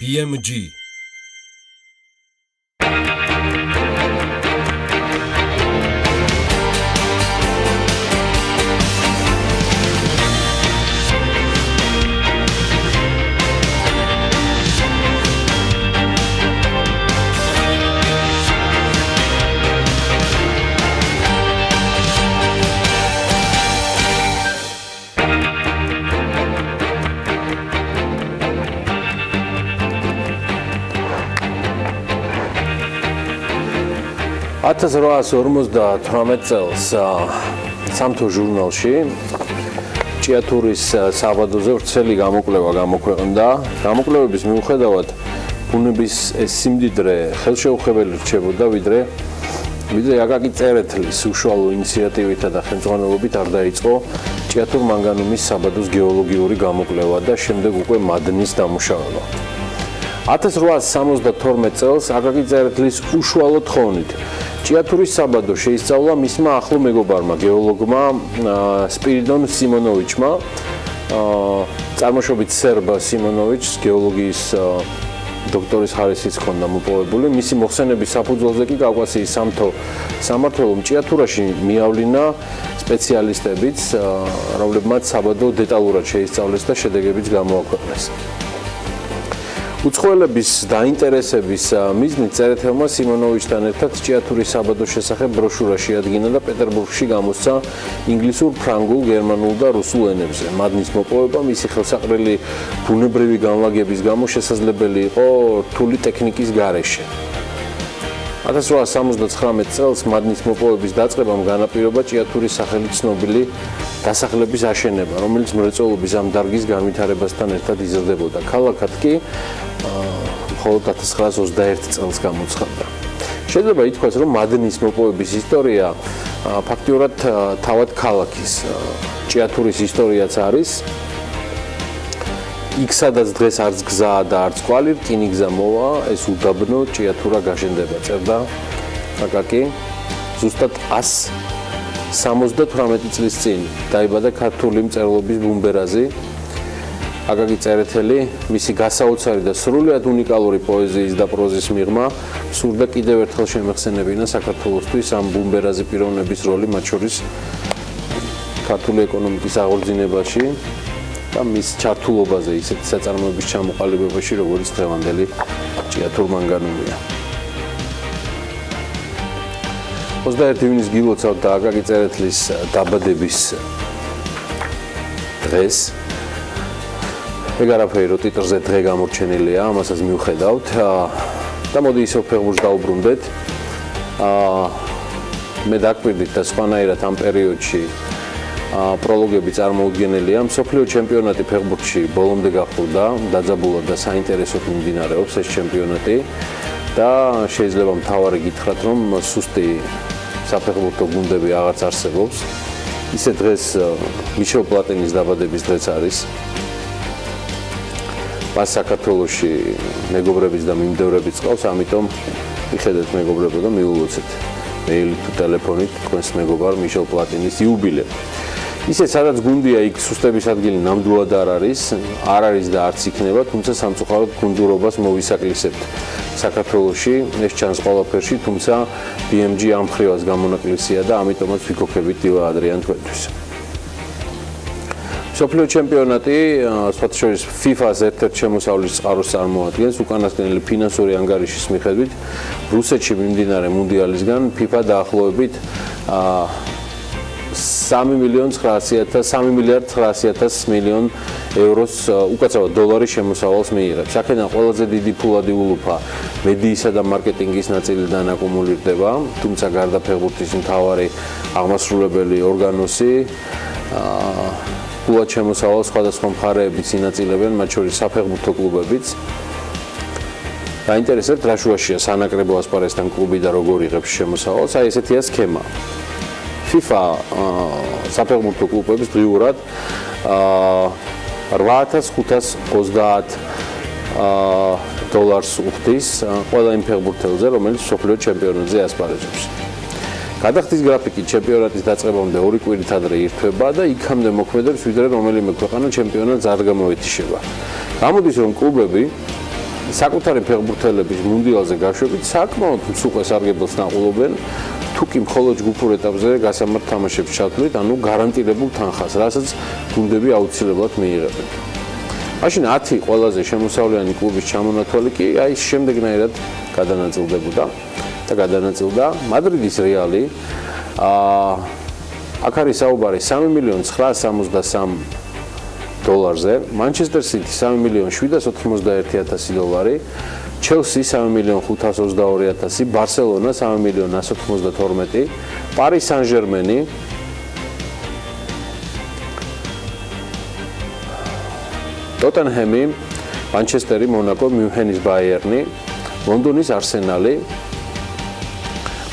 BMG Ათას 858 წელს სამთო ჟურნალში ჭიათურის საბადოზე ვრცელი გამოკვლევა გამოქვეყნდა. გამოკვლევების მიუხედავად ბუნების ეს სიმდიდრე ხელშეუხებელი რჩებოდა, ვიდრე აკაკი წერეთლის უშუალო ინიციატივითა და ხელმძღვანელობით არ დაიწყო ჭიათურ მანგანუმის საბადოს გეოლოგიური გამოკვლევა და შემდეგ უკვე მადნის დამუშავება. 1872 წელს აკაკი წერეთლის უშუალო თხოვნით ჭიათურის საბადო შეისწავლა მისმა ახლო მეგობარმა გეოლოგმა სპირიდონ სიმონოვიჩმა, წარმოშობით სერბ სიმონოვიჩს გეოლოგიის დოქტორის ხარისხიც ჰქონდა მოპოვებული. მისი მოხსენების საფუძველზე კი კავკასიის სამთო სამმართველომ ჭიათურაში მიავლინა სპეციალისტებიც, რომლებმაც საბადო დეტალურად შეისწავლეს და შედეგებიც გამოაქვეყნეს. უცხოელების დაინტერესების მიზნით წერეთელმა სიმონოვიჩთან ერთად ჭიათურის საბადოს შესახებ ბროშურა შეადგინა და პეტერბურგში გამოსცა ინგლისურ, ფრანგულ, გერმანულ და რუსულ ენებზე. მადნის მოპოვება მისი ხელსაყრელი ბუნებრივი განლაგების გამო შესაძლებელი იყო რთული ტექნიკის გარეშე. 1879 წელს მადნის მოპოვების დაწყებამ განაპირობა ჭიათურის სახელით ცნობილი დასახლების აშენება, რომელიც მრეწველობის ამ დარგის განვითარებასთან ერთად იზრდებოდა. ქალაქად კი მხოლოდ 1921 წელს გამოცხადდა. შეიძლება ითქვას, რომ მადნის მოპოვების ისტორია ფაქტიურად თავად ქალაქის ჭიათურის ისტორიაც არის. იქ სადაც დღეს არც გზაა და არც კვალი, რკინიგზა მოვა, ეს უდაბნო ჭიათურა გაშენდება, წერდა აკაკი. ზუსტად 178 წლის წინ დაიბადა ქართული მწერლობის ბუმბერაზი აკაკი წერეთელი. მისი გასაოცარი და სრულიად უნიკალური პოეზიის და პროზის მიღმა სურდა კიდევ ერთხელ შემეხსენებინა საქართველოსთვის ამ ბუმბერაზი პიროვნების როლი, მათ შორის ქართული ეკონომიკის აღორძინებაში და მის ჩართულობაზე ისეთი საწარმოების ჩამოყალიბებაში, როგორც დღევანდელი ჭიათურ მანგანუმია. 21 ივნისს გილოცავთ და აკაკი წერეთლის დაბადების დღეს. ეგ არაფერი რო ტიტრზე დღე გამორჩენილია, ამასაც მივხედავთ და მოდი ისევ ფეხბურთს დაუბრუნდეთ. მე დაგვირდით და სხვანაირად ამ პერიოდში პროლოგები წარმოუდგენელია. მსოფლიო ჩემპიონატი ფეხბურთში ბოლომდე გახურდა, დაძაბულად და საინტერესოდ მიმდინარეობს ეს ჩემპიონატი და შეიძლება მთავარი გითხრათ, რომ სუსტი საფეხბურთო გუნდები აღარც არსებობს. ისე დღეს მიშელ პლატინის დაბადების დღეც არის. მას საქართველოში მეგობრების და მიმდევრებიც ყავს, ამიტომ მიხედეთ მეგობრებო და მიულოცეთ მეილით თუ ტელეფონით თქვენს მეგობარ მიშელ პლატინის იუბილე. ისე სადაც გუნდია, იქ სუსტების ადგილი ნამდვილად არ არის და არც იქნება, თუმცა სამწუხაროდ გუნდურობას მოვისაკლისებთ საქართველოში, ეს ჩანს ყველაფერში, თუმცა BMG ამ ხრივას გამონაკლისია და ამიტომაც ვიქოქებით დილა ადრიან თქვენთვის. მსოფლიო ჩემპიონატი, სხვათა შორის FIFA-ს ერთ-ერთ შემოსავლის წყაროს წარმოადგენს. უკანასკნელი ფინანსური ანგარიშის მიხედვით, რუსეთში მიმდინარე მუნდიალისგან FIFA დაახლოებით 3 მილიარდ 900 მილიონ ევროს უკაცრავად დოლარის შემოსავალს მიიღებს. აქედან ყველაზე დიდი ფულადი ულუფა მედიისა და მარკეტინგის ნაწილიდან აკუმულირდება, თუმცა გარდა ფეხბურთის მთავარი აღმასრულებელი ორგანოსი ფულად შემოსავალს სხვადასხვა მხარეებიც ინაწილებენ, მათ შორის საფეხბურთო კლუბებიც. დაინტერესებთ რა შუაშია სანაკრებო ასპარესთან კლუბი და როგორ იღებს შემოსავალს, აი ესეთია სქემა. FIFA საფეხბურთო კლუბების დღიურად 8530 დოლარს უხდის ყველა იმ ფეხბურთელზე, რომელიც მსოფლიო ჩემპიონატზე ასპარეზობს. გადახდის გრაფიკი ჩემპიონატის დაწყებამდე 2 კვირით ადრე ირთვება და იქამდე მოქმედებს, ვიდრე რომელიმე ქვეყანა ჩემპიონატს არ გამოეთიშება. გამოდის, რომ კლუბები საკუთარი ფეხბურთელების მუნდიალზე გაშვებით საკმაოდ მსუყეს სარგებელს ნაყოლობენ თუ კი მხოლოდ ჯგუფურ ეტაპზე გასამართ თამაშებში ჩათვლით, ანუ გარანტირებულ თანხას, რასაც გუნდები აუცილებლად მიიღებენ. მაშინ 10 ყველაზე შემოსავლიანი კლუბის ჩამონათვალი კი აი შემდეგნაირად გადანაწილდებოდა და გადანაწილდა მადრიდის რეალი. აქ არის საუბარი 3.963.000 დოლარზე, Manchester City 3.791.000 დოლარი, Chelsea 3.522.000, Barcelona 3.192.000, Paris Saint-Germain Tottenham, Manchester, Monaco, Münchenis Bayern, Londonis Arsenal.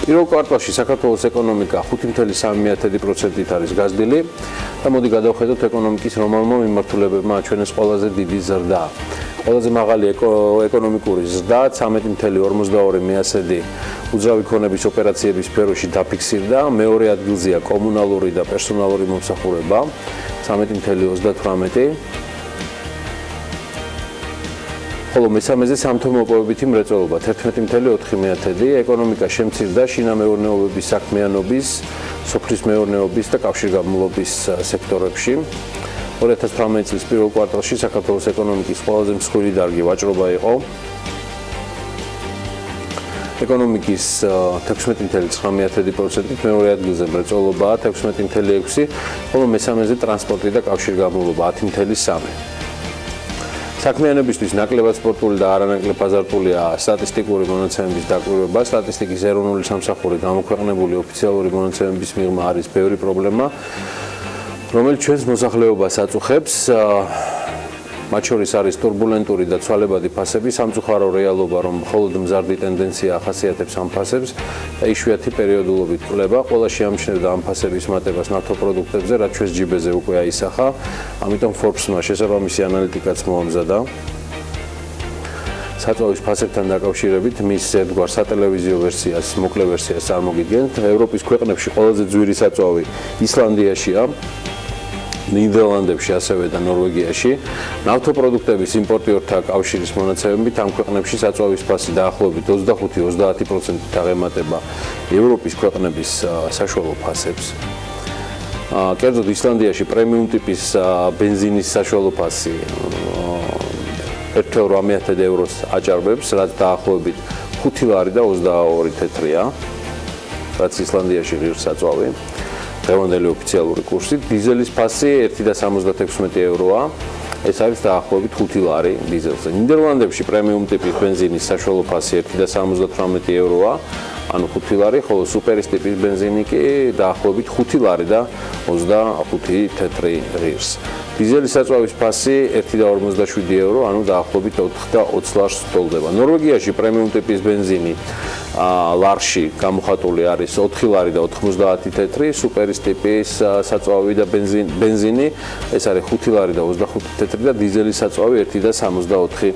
პირველ კვარტალში საქართველოს ეკონომიკა 5.3%-ით არის გაზრდილი და მოდი გადავხედოთ ეკონომიკის რომელმა მიმართულებებმა აჩვენეს ყველაზე დიდი ზრდა. ყველაზე მაღალი ეკონომიკური ზრდა 13.42% უძრავი ქონების ოპერაციების სფეროში დაფიქსირდა, მეორე ადგილზეა კომუნალური და პერსონალური მომსახურება 13.38%. ხოლო მესამეზე სამთო-მოპოვებითი მრეწველობა 11.4%, ეკონომიკა შემცირდა შინამეურნეობების, საქმიანობის, სოფლის მეურნეობის და კავშირგაბმულობის სექტორებში. 2018 წლის პირველ კვარტალში საქართველოს ეკონომიკის ყველაზე მსხვილი დარგი ვაჭრობა იყო. ეკონომიკის 16.9%-ით მეორე ადგილზე მრეწველობაა 16.6%, ხოლო მესამეზე ტრანსპორტი და კავშირგაბმულობა 10.3%. საქმიანობისთვის ნაკლებად სპორტული და არანაკლებ აზარტულია სტატისტიკური მონაცემების დაკვირვება. სტატისტიკის ეროვნული სამსახური გამოქვეყნებული ოფიციალური მონაცემების მიღმა არის ბევრი პრობლემა, რომელიც ჩვენს მოსახლეობას აწუხებს. მათ შორის არის турბულენტური და ცვალებადი ფასები, სამწუხარო რეალობა, რომ მხოლოდ მზარდი ტენდენცია ახასიათებს ამ ფასებს და იშვიათი პერიოდულობით კვლება. ყველა შეამჩნევდა ამ ფასების მატებას ნავთობპროდუქტებზე, რაც ჩვენს ჯიბეზე უკვე აისახა. ამიტომ Forbes-მა შესაბამისი ანალიტიკაც მოამზადა. საწვავის ფასებთან დაკავშირებით მის ერთგვარ სატელევიზიო ვერსიას, მოკლე ვერსიას წარმოგიდგენთ. ევროპის ქვეყნებში ყველაზე ძვირი საწვავი ისლანდიაშია. ნიდერლანდებში ასევე და ნორვეგიაში. ნავთობპროდუქტების იმპორტიორთა კავშირის მონაცემებით ამ ქვეყნებში საწვავის ფასი დაახლოებით 25-30%-ით აღემატება ევროპის ქვეყნების საშუალო ფასებს. კერძოდ ისლანდიაში პრემიუმ ტიპის ბენზინის საშუალო ფასი 1.8 ევროს აჭარბებს, რაც დაახლოებით 5 ლარი და 22 თეთრია, რაც ისლანდიაში ღირს საწვავი. დღევანდელი ოფიციალური კურსი დიზელის ფასი 1.76 ევროა, ეს არის დაახლოებით 5 ლარი დიზელზე. ნიდერლანდებში პრემიუმ ტიპის ბენზინის საშუალო ფასი 1.78 ევროა, ანუ 5 ლარი, ხოლო სუპერის ტიპის ბენზინი კი დაახლოებით 5 ლარი და 25 თეთრი ღირს. დიზელის საწვავის ფასი 1.57 евро, ანუ დაახლოებით 4 ლარს სტოლდება. ნორვეგიაში პრემიუმ ტიპის ბენზინი ლარში გამოხატული არის 4 ლარი და 90 თეთრი, სუპერის ტიპის საწვავი და ბენზინი ეს არის 5 ლარი და 25 თეთრი და დიზელის საწვავი 1.64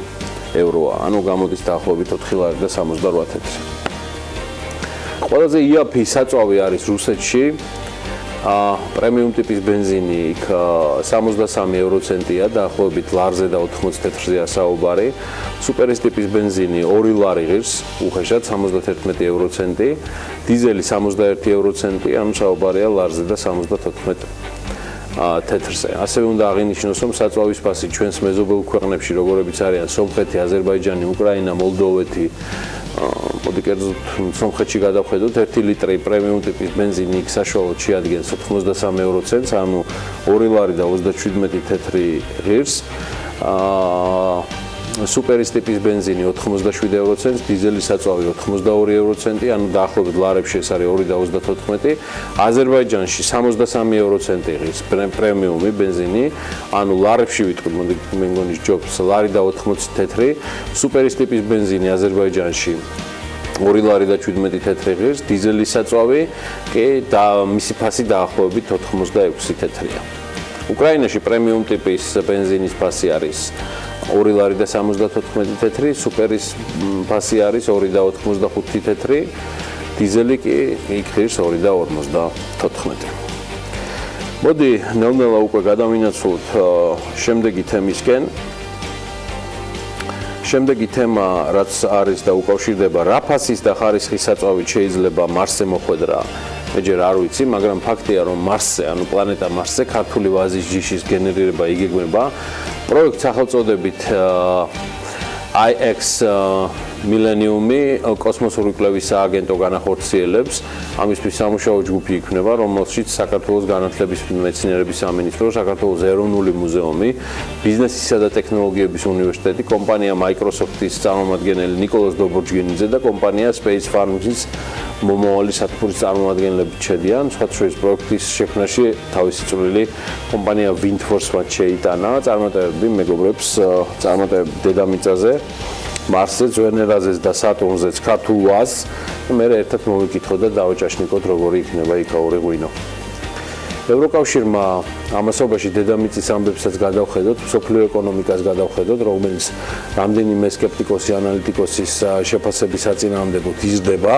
ევროა, ანუ გამოდის დაახლოებით 4 ლარი და 68 თეთრი. ყველაზე იაფი საწვავი არის რუსეთში. პრემიუმ ტიპის ბენზინი იქ 63 ევროცენტია, დაახლოებით ლარზე და 80 თეთრზეა საუბარი. სუპერის ტიპის ბენზინი 2 ლარი ღირს, უხეშად 71 ევროცენტი, დიზელი 61 ევროცენტი, ანუ საუბარია ლარზე და 74 თეთრზე. ასევე უნდა აღინიშნოს, რომ საწვავის ფასი ჩვენს მეზობელ ქვეყნებში, როგორებიც არიან სომხეთი, აზერბაიჯანი, უკრაინა, მოლდოვეთი, მოდი კერძოდ სომხეთში გადავხედოთ 1 ლიტრი პრემიუმ ტიპის ბენზინი იქ საშუალოდ შეადგენს 83 ევროცენტს, ანუ 2 ლარი და 37 თეთრი ღირს. სუპერის ტიპის ბენზინი 87 ევროცენტს, დიზელის საწვავი 82 ევროცენტი, ანუ დაახლოებით ლარებში ეს არის 2 და 34. აზერბაიჯანში 63 ევროცენტი ღირს პრემიუმი ბენზინი, ანუ ლარებში ვიტყვი, მოდი მე მგონი ჯობს ლარი და 80 თეთრი. სუპერის ტიპის ბენზინი აზერბაიჯანში 2 ლარი და 17 თეთრი ღირს, დიზელის საწვავი კი და მისი ფასი დაახლოებით 86 თეთრია. უკრაინაში პრემიუმ ტიპის ბენზინის ფასი არის 2 ლარი და 74 თეთრი, სუპერის ფასი არის 2 და 85 თეთრი, დიზელი კი იქ ღირს 2 და 54. მოდი ნელ-ნელა უკვე გადავინაცვლოთ შემდეგი თემისკენ. შემდეგი თემა, რაც არის და უკავშირდება რა ფასის და ხარისხის საწვავით შეიძლება მარსზე მოხვედრა. მე ჯერ არ ვიცი, მაგრამ ფაქტია, რომ მარსზე, ანუ პლანეტა მარსზე ქართული ვაზის ჯიშის გენერირება იგეგმება. პროექტ სახელწოდებით IX მილენიუმი კოსმოსური კვლევის სააგენტო განახორციელებს. ამისთვის სამუშაო ჯგუფი იქნება, რომელშიც საქართველოს განათლების მეცნიერების სამინისტრო, საქართველოს ეროვნული მუზეუმი, ბიზნესისა და ტექნოლოგიების უნივერსიტეტი, კომპანია Microsoft-ის წარმომადგენელი ნიკოლოზ დობორჯგინიძე და კომპანია Space Farms-ის მომავალი სათბურის წარმომადგენლები შედიან. სხვათა შორის პროექტის შექმნაში თავისი წვლილი კომპანია Windforce-მა შეიტანა. წარმატებები მეგობრებს, წარმატებები დედამიწაზე, მარსზე, ვენერაზეც და სატურნზეც ქართულ ვაზს. მე ერთად მოვიკითხოთ და დავაჭაშნიკოთ, როგორი იქნება იქაური ღვინო. ევროკავშირმა ამასობაში დედამიწის ამბებსაც გადავხედოთ, მსოფლიო ეკონომიკას გადავხედოთ, რომელიც რამდენიმე სკეპტიკოსი, ანალიტიკოსის შეფასების საწინააღმდეგოდ იზრდება.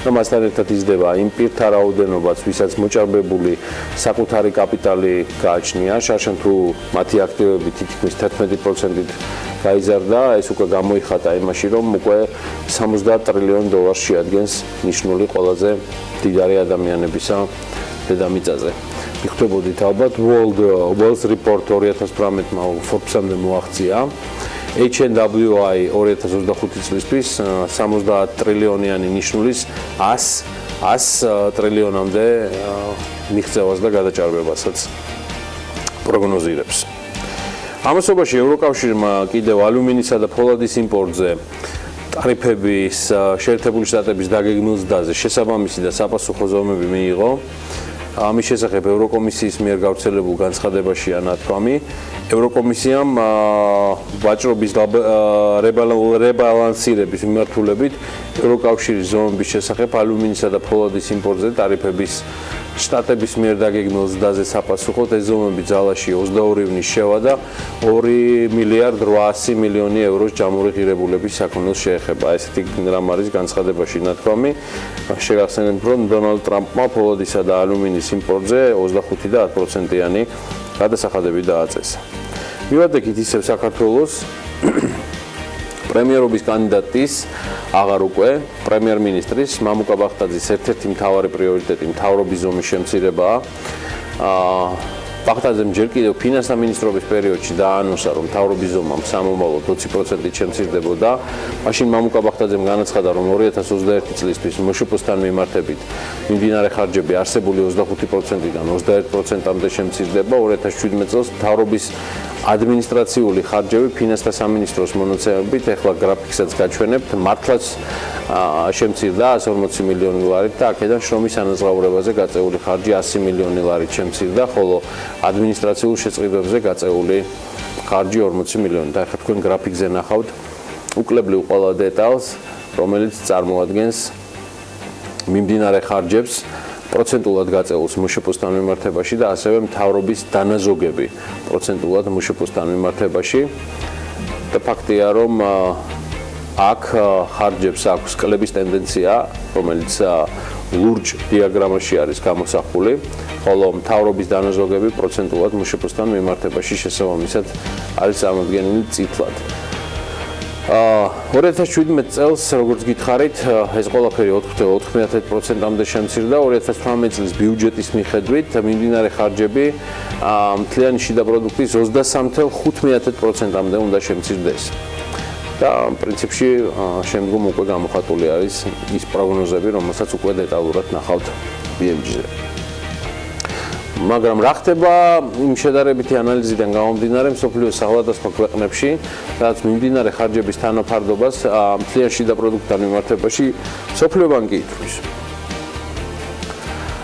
და მასთან ერთად იზრდება იმ პირთა რაოდენობაც, ვისაც მოჭარბებული საკუთარი კაპიტალი გააჩნია, შარშან თუ მათი აქტივები თითქმის 11%-ით გაიზარდა, ეს უკვე გამოიხატა იმაში, რომ უკვე $70 ტრილიონი შეადგენს ნიშნული ყველაზე მდიდარი ადამიანებისა დედამიწაზე. მიხვდებოდით ალბათ World Wealth Report 2018-მა Forbes-ამდე მოაღწია. HNWI 2025 წლისთვის 70 ტრილიონიანი ნიშნulis 100 ტრილიონამდე მიღწევას და გადაჭარბებასაც პროგნოზირებს. ამასობაში ევროკავშირმა კიდევ ალუმინისა და ფოლადის იმპორტზე ტარიფების შეერთებული შტატების დაგეგმილ ზრდაზე შესაბამისი და საპასუხო ზომები მიიღო. ამის შესახებ ევროკომისიის მიერ გავრცელებულ განცხადებაშია ნათქვამი. ევროკომისიამ ვაჭრობის rebalansirების მიმართულებით ევროკავშირის ზომების შესახებ ალუმინისა და ფოლადის იმპორტზე ტარიფების შტატების მიერ დაგეგმილ ზრდაზე საპასუხოდ ეს ზომები ძალაში 22 ივნის შევა და 2 მილიარდ 800 მილიონი ევროს ჯამური ღირებულების საქონელს შეეხება. ესეთი რამ არის განცხადებაში ნათქვამი. შეგახსენებთ, რომ დონალდ ტრამპმა ფოლადისა და ალუმინის იმპორტზე 25 და 10%-იანი გადასახადები დააწესა. მივადგეთ ისევ საქართველოს პრემიერობის კანდიდატის აღარ უკვე პრემიერ-მინისტრის მამუკა ბახტაძის ერთ-ერთი მთავარი პრიორიტეტი მთავრობის ზომის შემცირებაა. ბახტაძემ ჯერ კიდევ ფინანსთა მინისტრობის პერიოდში დაანონსა, რომ მთავრობის ზომა სამომავლოდ 20%-ით შემცირდებოდა. მაშინ მამუკა ბახტაძემ განაცხადა, რომ 2021 წლისთვის მშპ-სთან მიმართებით მიმდინარე ხარჯები არსებული 25%-დან 21%-მდე შემცირდება. 2017 წელს მთავრობის ადმინისტრაციული ხარჯები ფინანსთა სამინისტროს მონაცემებით, ახლა გრაფიკსაც გაჩვენებთ, მართლაც შემცირდა 140 მილიონი ლარით და აქედან შრომის ანაზღაურებაზე გაწეული ხარჯი 100 მილიონი ლარით შემცირდა, ხოლო ადმინისტრაციულ შეწყობებზე გაწეული ხარჯი 40 მილიონი. და ახლა თქვენ გრაფიკზე ნახავთ უკლებლივ ყველა დეტალს, რომელიც წარმოადგენს მიმდინარე ხარჯებს პროცენტულად გაწეულს მშპ-სთან მიმართებაში და ასევე მთავრობის დანაზოგები პროცენტულად მშპ-სთან მიმართებაში. და ფაქტია, რომ აქ ხარჯებს აქვს კლების ტენდენცია, რომელიც ლურჯ დიაგრამაში არის გამოსახული, ხოლო მთავრობის დანაზოგები პროცენტულად მშპ-სთან მიმართებაში შესაბამისად არის წარმოდგენილი წითლად. 2017 წელს, როგორც გითხარით, ეს ყველაფერი 4.90%-მდე შემცირდა. 2018 წლის ბიუჯეტის მიხედვით მიმდინარე ხარჯები მთლიანი შიდა პროდუქტის 23.5%-მდე უნდა შემცირდეს. და პრინციპში შემდგომ უკვე გამოხატული არის ის პროგნოზები, რომელსაც უკვე დეტალურად ნახავთ BMG-ზე. მაგრამ რა ხდება იმ შედარებითი ანალიზიდან გამომდინარე მსოფლიოს სხვადასხვა ქვეყნებში, სადაც მიმდინარე ხარჯების თანაფარდობას მთლიან შიდა პროდუქტთან მიმართებაში მსოფლიო ბანკი ითვლის.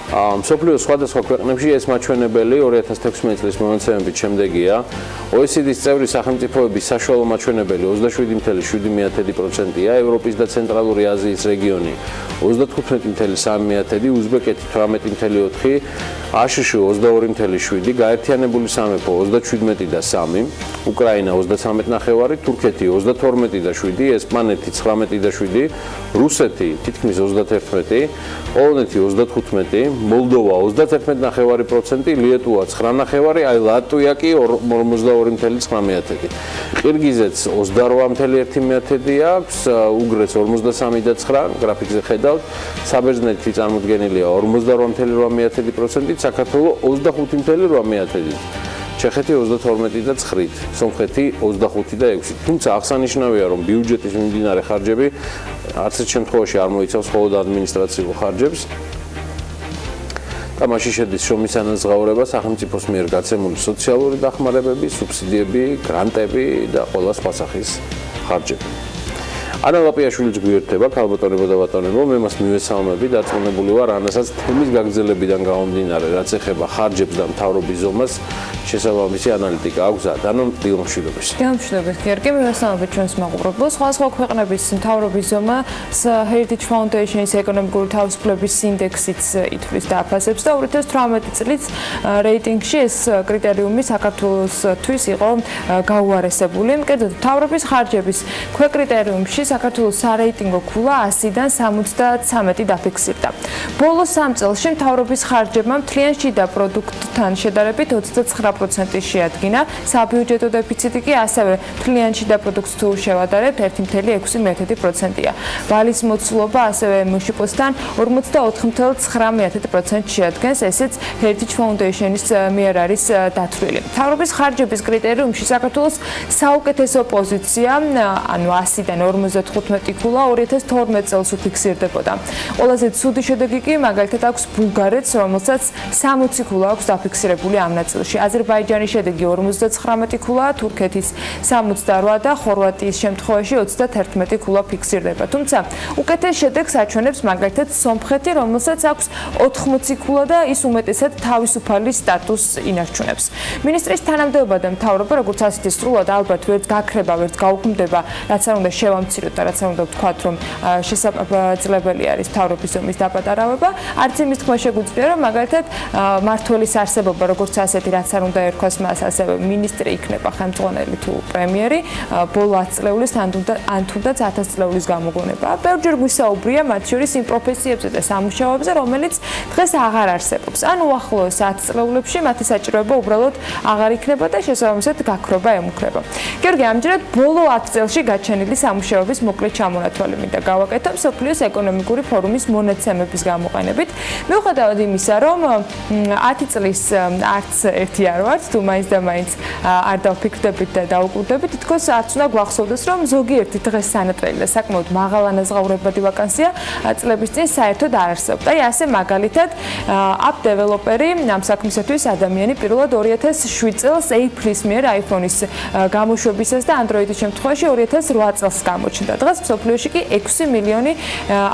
მსოფლიოს სხვადასხვა ქვეყნებში ეს მაჩვენებელი 2016 წლის მონაცემებით შემდეგია. OECD-ის წევრი სახელმწიფოების საშუალო მაჩვენებელი 27.7%-ია, ევროპის და ცენტრალური აზიის რეგიონი 35.3%, უზბეკეთი 18.4%, აშშ 22.7%, გაერთიანებული სამეფო 37.3%, უკრაინა 33.9%, თურქეთი 32.7%, ესპანეთი 19.7%, რუსეთი თითქმის 31%, პოლონეთი 35%, მოლდოვა 31.9%, ლიეტუვა 9.9%, აი ლატვია კი 42.9%. ყირგიზეთს 28.1 აქვს, უგრეთს 53.9, გრაფიკზე ხედავთ, საბერძნეთი წარმოდგენილია 48.8%, საქართველო 25.8%. ჩეხეთი 32.9, სომხეთი 25.6. თუმცა აღსანიშნავია, რომ ბიუჯეტის მიმდინარე ხარჯები არც ერთ შემთხვევაში არ მოიცავს მხოლოდ ადმინისტრაციულ ხარჯებს. და მასში შედის შრომის ანაზღაურება, სახელმწიფოს მიერ გაცემული სოციალური დახმარებები, სუბსიდიები, გრანტები და ყველა სხვა სახის ხარჯები. ანა ლაპიაშვილიც გვიერთდება, ქალბატონებო და ბატონებო, მე მას მივესალმები, დარწმუნებული ვარ, ანასაც თემის გაგრძელებიდან გამომდინარე, რაც ეხება ხარჯებს და მთავრობის ზომას, შესაბამისი ანალიტიკა აქვს დანონ დილმშვიდობის. დილმშვიდობის, გიორგი, მივესალმებით ჩვენს მაყურებელს. სხვადასხვა ქვეყნების მთავრობის ზომას Heritage Foundation-ის ეკონომიკური თავისუფლების ინდექსიც ითვლის და აფასებს და 2018 წლის რეიტინგში ეს კრიტერიუმი საქართველოსთვის იყო გაუარესებული. კერძოდ, მთავრობის ხარჯების ქვეკრიტერიუმში საქართველოს სარეიტინგო ქულა 100-დან 73 დაფიქსირდა. ბოლო 3 წელში მთავრობის ხარჯებმა მთლიან შიდა პროდუქტთან შედარებით 29% შეადგინა, საბიუჯეტო დეფიციტი კი ასევე მთლიან შიდა პროდუქტს თუ შევადარებთ 1.6%-ია. ვალის მოცულობა ასევე მშპ-სთან 44.9% შეადგენს, ესეც Heritage Foundation-ის მიერ არის დათვლილი. მთავრობის ხარჯების კრიტერიუმში საქართველოს საუკეთესო პოზიცია, ანუ 100-დან 55 ქულა 2012 წელს უფიქსირდებოდა. ყველაზე ცუდი შედეგი კი მაგალითად აქვს ბულგარეთს, რომელსაც 60 ქულა აქვს დაფიქსირებული ამ ნაწილში. აზერბაიჯანის შედეგი 59 ქულა, თურქეთის 68 და ხორვატიის შემთხვევაში 31 ქულა ფიქსირდება. თუმცა უკეთეს შედეგს აჩვენებს მაგალითად სომხეთი, რომელსაც აქვს 80 ქულა და ის უმეტესად თავისუფალი სტატუსს ინარჩუნებს. მინისტრის თანამდებობა და მთავრობა, როგორც ასეთი სრულად ალბათ ვერც გაქრება, ვერც გაუქმდება, რაც არ უნდა შევამციროთ და რაც არ უნდა ვთქვათ, რომ შესაძლებელი არის მთავრობის ზომის დაპატარავება, არც იმის თქმა შეგვიძლია, რომ მაგალითად მმართველის არსებობა, როგორც ასეთი, რაც არ უნდა ერქვას მას, ასევე მინისტრი იქნება ხელმძღვანელი თუ პრემიერი, ბოლო 10 წლეულის ან თუნდაც 1000 წლეულის გამოგონება. ბევრჯერ გვისაუბრია მათ შორის იმ პროფესიებზე და სამუშაოებზე, რომელიც დღეს აღარ არსებობს. ან უახლოეს 10 წლეულებში მათი საჭიროება უბრალოდ აღარ იქნება და შესაბამისად გაქრობა ემუქრება. გიორგი, ამჯერად ბოლო 10 წელში გაჩენილი სამუშაოების მოკლე ჩამონათვალი მინდა გავაკეთო მსოფლიოს ეკონომიკური ფორუმის მონაცემების გამოყენებით. მიუხედავად იმისა, რომ 10 წლის არც ერთი არ ვართ, თუ მაინც და მაინც არ დავფიქრდებით და დაუკვირდებით, თითქოს არც უნდა გვახსოვდეს, რომ ზოგიერთი დღეს სანატრელი და საკმაოდ მაღალანაზღაურებადი ვაკანსია წლების წინ საერთოდ არ არსებობდა. აი ასე მაგალითად app developer-ი ამ საქმისათვის ადამიანი პირველად 2007 წელს Apple-ის მიერ iPhone-ის გამოშვებისას და Android-ის შემთხვევაში 2008 წელს გამოჩნდა. დღეს მსოფლიოში კი 6 მილიონი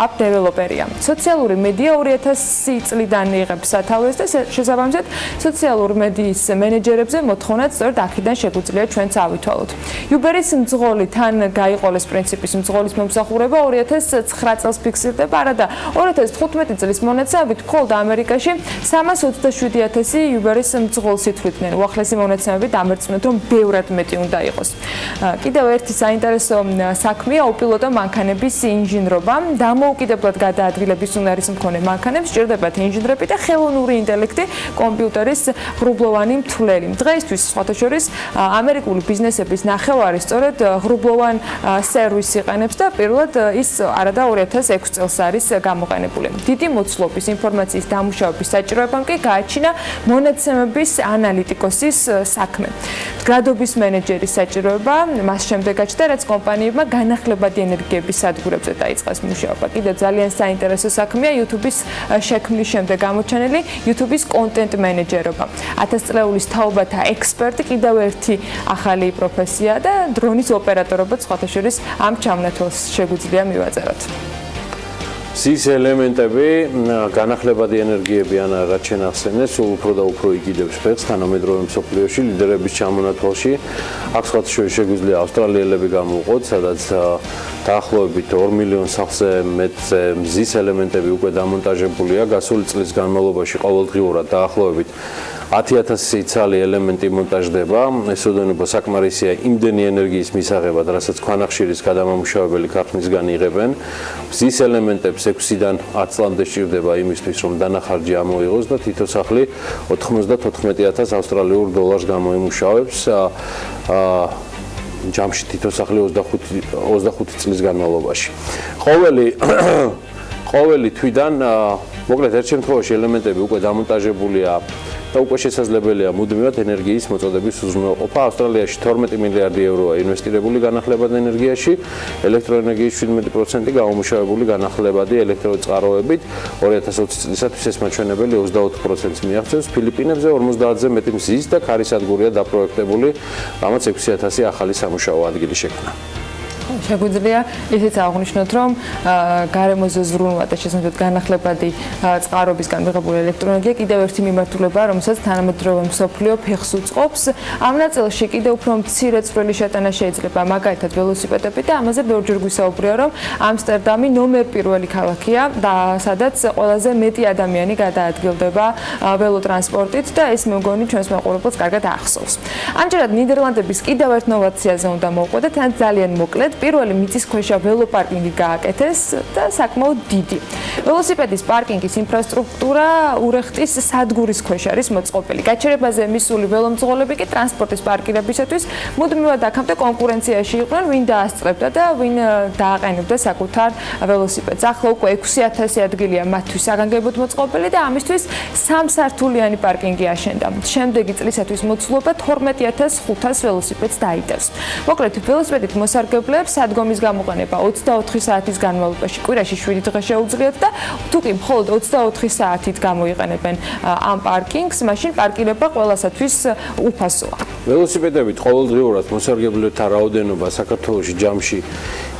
app developer-ია. სოციალური მედია 2000 წლიდან იღებს სათავეს და შესაბამისად სოციალური მედიის მენეჯერებზე მოთხოვნად სწორედ აქედან შეგვიძლია ჩვენც ავითვალოთ. Uber-ის მძღოლი თან გაიყოლეს პრინციპის მძღოლის მომსახურება 2009 წელს ფიქსირდება, არადა 2015 წლის მონაცემებით მხოლოდ ამერიკაში 327,000 Uber-ის მძღოლს ითვლიდნენ. უახლესი მონაცემები დამერწმუნეთ, რომ ბევრად მეტი უნდა იყოს. კიდევ ერთი საინტერესო საქმეა უპილოტო მანქანების ინჟინრობა. დამოუკიდებლად გადაადგილების უნარის მქონე მანქანებს სჭირდებათ ინჟინრები და ხელოვნური ინტელექტი, კომპიუტერის ღრუბლოვანი მცვლელი. დღეისთვის სხვათა შორის ამერიკული ბიზნესების ნახევარი სწორედ ღრუბლოვან სერვისს იყენებს და პირველად ის არადა 2006 წელს არის გამოყენებული. დიდი მოცულობის ინფორმაციის დამუშავების საჭიროებამ კი გააჩინა მონაცემების ანალიტიკოსის საქმე. გრადობის მენეჯერის საჭიროება მას შემდეგ გაჩნდა, რაც კომპანიებმა განახლებადი ენერგიების სადგურებზე დაიწყეს მუშაობა. კიდევ ძალიან საინტერესო საქმეა YouTube-ის შექმნის შემდეგ გამოჩენილი YouTube-ის კონტენტ მენეჯერობა. 1000 წლეულის თაობათა ექსპერტი კიდევ ერთი ახალი პროფესია და დრონის ოპერატორობაც სხვათა შორის ამ ჩამონათვალს შეგვიძლია მივაწეროთ. ზის ელემენტები, განახლებადი ენერგიები ან რაც შენახსენეს, სულ უფრო და უფრო იგიდებს ფეხს თანამედროვე მსოფლიოში ლიდერების ჩამონათვალში. აქ სხვათა შორის შეგვიძლია ავსტრალიელები გამოვყოთ, სადაც დაახლოებით 2 მილიონ სახლზე მეტზე მზის ელემენტები უკვე დამონტაჟებულია. გასული წლის განმავლობაში ყოველდღიურად დაახლოებით 10,000 ცალი ელემენტი მონტაჟდება. ეს ოდენობა საკმარისია იმდენი ენერგიის მისაღებად, რასაც ქვანახშირის გადამამუშავებელი ქარხნისგან იღებენ. მზის ელემენტებს 6-დან 10 წლამდე სჭირდება იმისთვის, რომ დანახარჯი ამოიღოს და თითო სახლი 94,000 ავსტრალიურ დოლარს გამოიმუშავებს. ჯამში თითო სახლი 25 წლის განმავლობაში. ყოველი თვიდან მოკლედ ერთ შემთხვევაში ელემენტები უკვე დამონტაჟებულია და უკვე შესაძლებელია მუდმივად ენერგიის მოწოდების უზრუნველყოფა. ავსტრალიაში 12 მილიარდი ევროა ინვესტირებული განახლებადი ენერგიაში, ელექტროენერგიის 17% გამომუშავებული განახლებადი ელექტროწყაროებით, 2020 წლისათვის ეს მაჩვენებელი 24%-ს მიაღწევს. ფილიპინებზე 50-ზე მეტი მზის და ქარის სადგურია დაპროექტებული, რამაც 6000 ახალი სამუშაო ადგილი შექმნა. შეგვიძლია ისიც აღნიშნოთ, რომ გარემოზე ზრუნვა და შესაბამისად განახლებადი წყაროებისგან მიღებული ელექტროენერგია კიდევ ერთი მიმართულებაა, რომელსაც თანამედროვე მსოფლიო ფეხს უწყობს. ამ ნაწილში კიდევ უფრო მცირე წვრილი შეტანა შეიძლება, მაგალითად ველოსიპედები და ამაზე ბევრჯერ გვისაუბრია, რომ ამსტერდამი ნომერ პირველი ქალაქია და სადაც ყველაზე მეტი ადამიანი გადაადგილდება ველოტრანსპორტით და ეს მე მგონი ჩვენს მაყურებელს კარგად ახსოვს. ამჯერად ნიდერლანდების კიდევ ერთ ნოვაციაზე უნდა მოვყვდეთ, ან ძალიან მოკლედ პირველი მიწისქვეშა ველოპარკინგი გააკეთეს და საკმაოდ დიდი. ველოსიპედის პარკინგის ინფრასტრუქტურა ურეხტის სადგურის ქვეშ არის მოწყობილი. გაჩერებაზე მისული ველომძღოლები კი ტრანსპორტის პარკირებისათვის მუდმივად აქამდე კონკურენციაში იყვნენ, ვინ დაასწრებდა და ვინ დააყენებდა საკუთარ ველოსიპედს. ახლა უკვე 6000 ადგილია მათთვის საგანგებოდ მოწყობილი და ამისთვის 3 სართულიანი პარკინგი აშენდა. შემდეგი წლისათვის მოცულობა 12500 ველოსიპედს დაიდევს. მოკლედ ველოსიპედით მოსარგებლე სადგომის გამოყენება 24 საათის განმავლობაში კვირაში 7 დღე შეუძლიათ და თუ კი მხოლოდ 24 საათით გამოიყენებენ ამ პარკინგს, მაშინ პარკირება ყველასათვის უფასოა. ველოსიპედებით ყოველდღიურად მოსარგებლეთა რაოდენობა საქართველოში ჯამში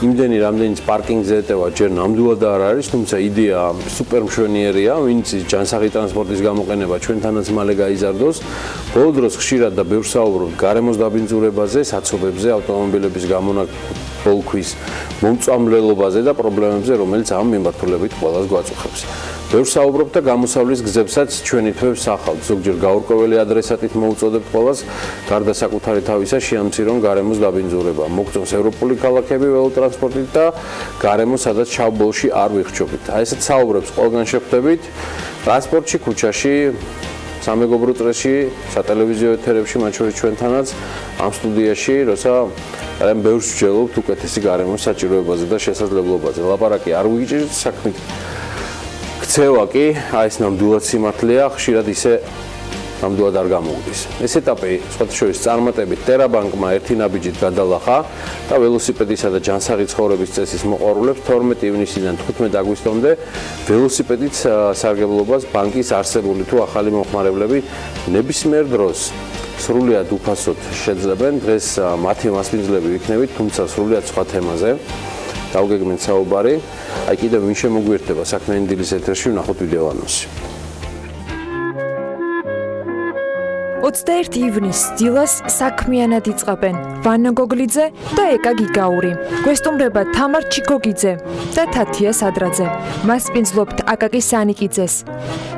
იმდენი რამდენიც პარკინგზე ეტევა ჯერ ნამდვილად არ არის, თუმცა იდეა სუპერ მშვენიერია, ვინც ჯანსაღი ტრანსპორტის გამოყენება ჩვენთანაც მალე გაიზარდოს. ბოლო დროს ხშირად და ბევრს საუბრობთ გარემოს დაბინძურებაზე, საცობებზე, ავტომობილების ბოლქვის მომწამლელობაზე და პრობლემებზე, რომელიც ამ მიმართულებით ყველას გვაწუხებს. ბევრს საუბრობთ და გამოსავლის გზებსაც ჩვენი თვეებს ახავთ. ზოგჯერ გაურკვეველი ადრესატით მოუწოდებთ ყველას, გარდა საკუთარი თავისა შეამცირონ გარემოს დაბინძურება. მოგწონს ევროპული ქალაქები ველოტრანსპორტით და გარემო, სადაც ჩავბოლში არ ვიხრჩობით. აი ესეთ საუბრებს ყველგან შეხვდებით ტრანსპორტში, ქუჩაში, სამეგობრო წრეში, სატელევიზიო ეთერებში, მათ შორის ჩვენთანაც ამ სტუდიაში, როცა არამედ ბევრს ვჯელობთ უკეთესი გარემოს საჭიროებაზე და შესაძლებლობაზე. ლაპარაკი არ ვიგიჭირთ საქმით. ქცევა კი, აი ეს ნამდვილად სიმართლეა, ხშირად ისე ნამდვილად არ გამოუდის. ეს ეტაპი სხვათა შორის წარმატებით ტერაბანკმა ერთი ნაბიჯით გადალახა და ველოსიპედისა და ჯანსაღი ცხოვრების წესის მოყვარულებს 12 ივნისიდან 15 აგვისტომდე ველოსიპედით სარგებლობას ბანკის არსებული თუ ახალი მომხმარებლები ნებისმიერ დროს სრულად უფასოდ შეძლებენ. დღეს მათი მასპინძლები ვიქნებით, თუმცა სრულად სხვა თემაზე. დავგეგმეთ საუბარი. აი კიდევ ვინ შემოგვიერთდება საქმიანი დილის ეთერში, ვნახოთ ვიდეო ანონსი. 21 ივნისს დილას საქმიანად იწყებენ ვანა გოგლიძე და ეკა გიგაური. გვესტუმრება თამარ ჩიკოგიძე და თათია სადრაძე. მასპინძლობთ აკაკი სანიკიძეს,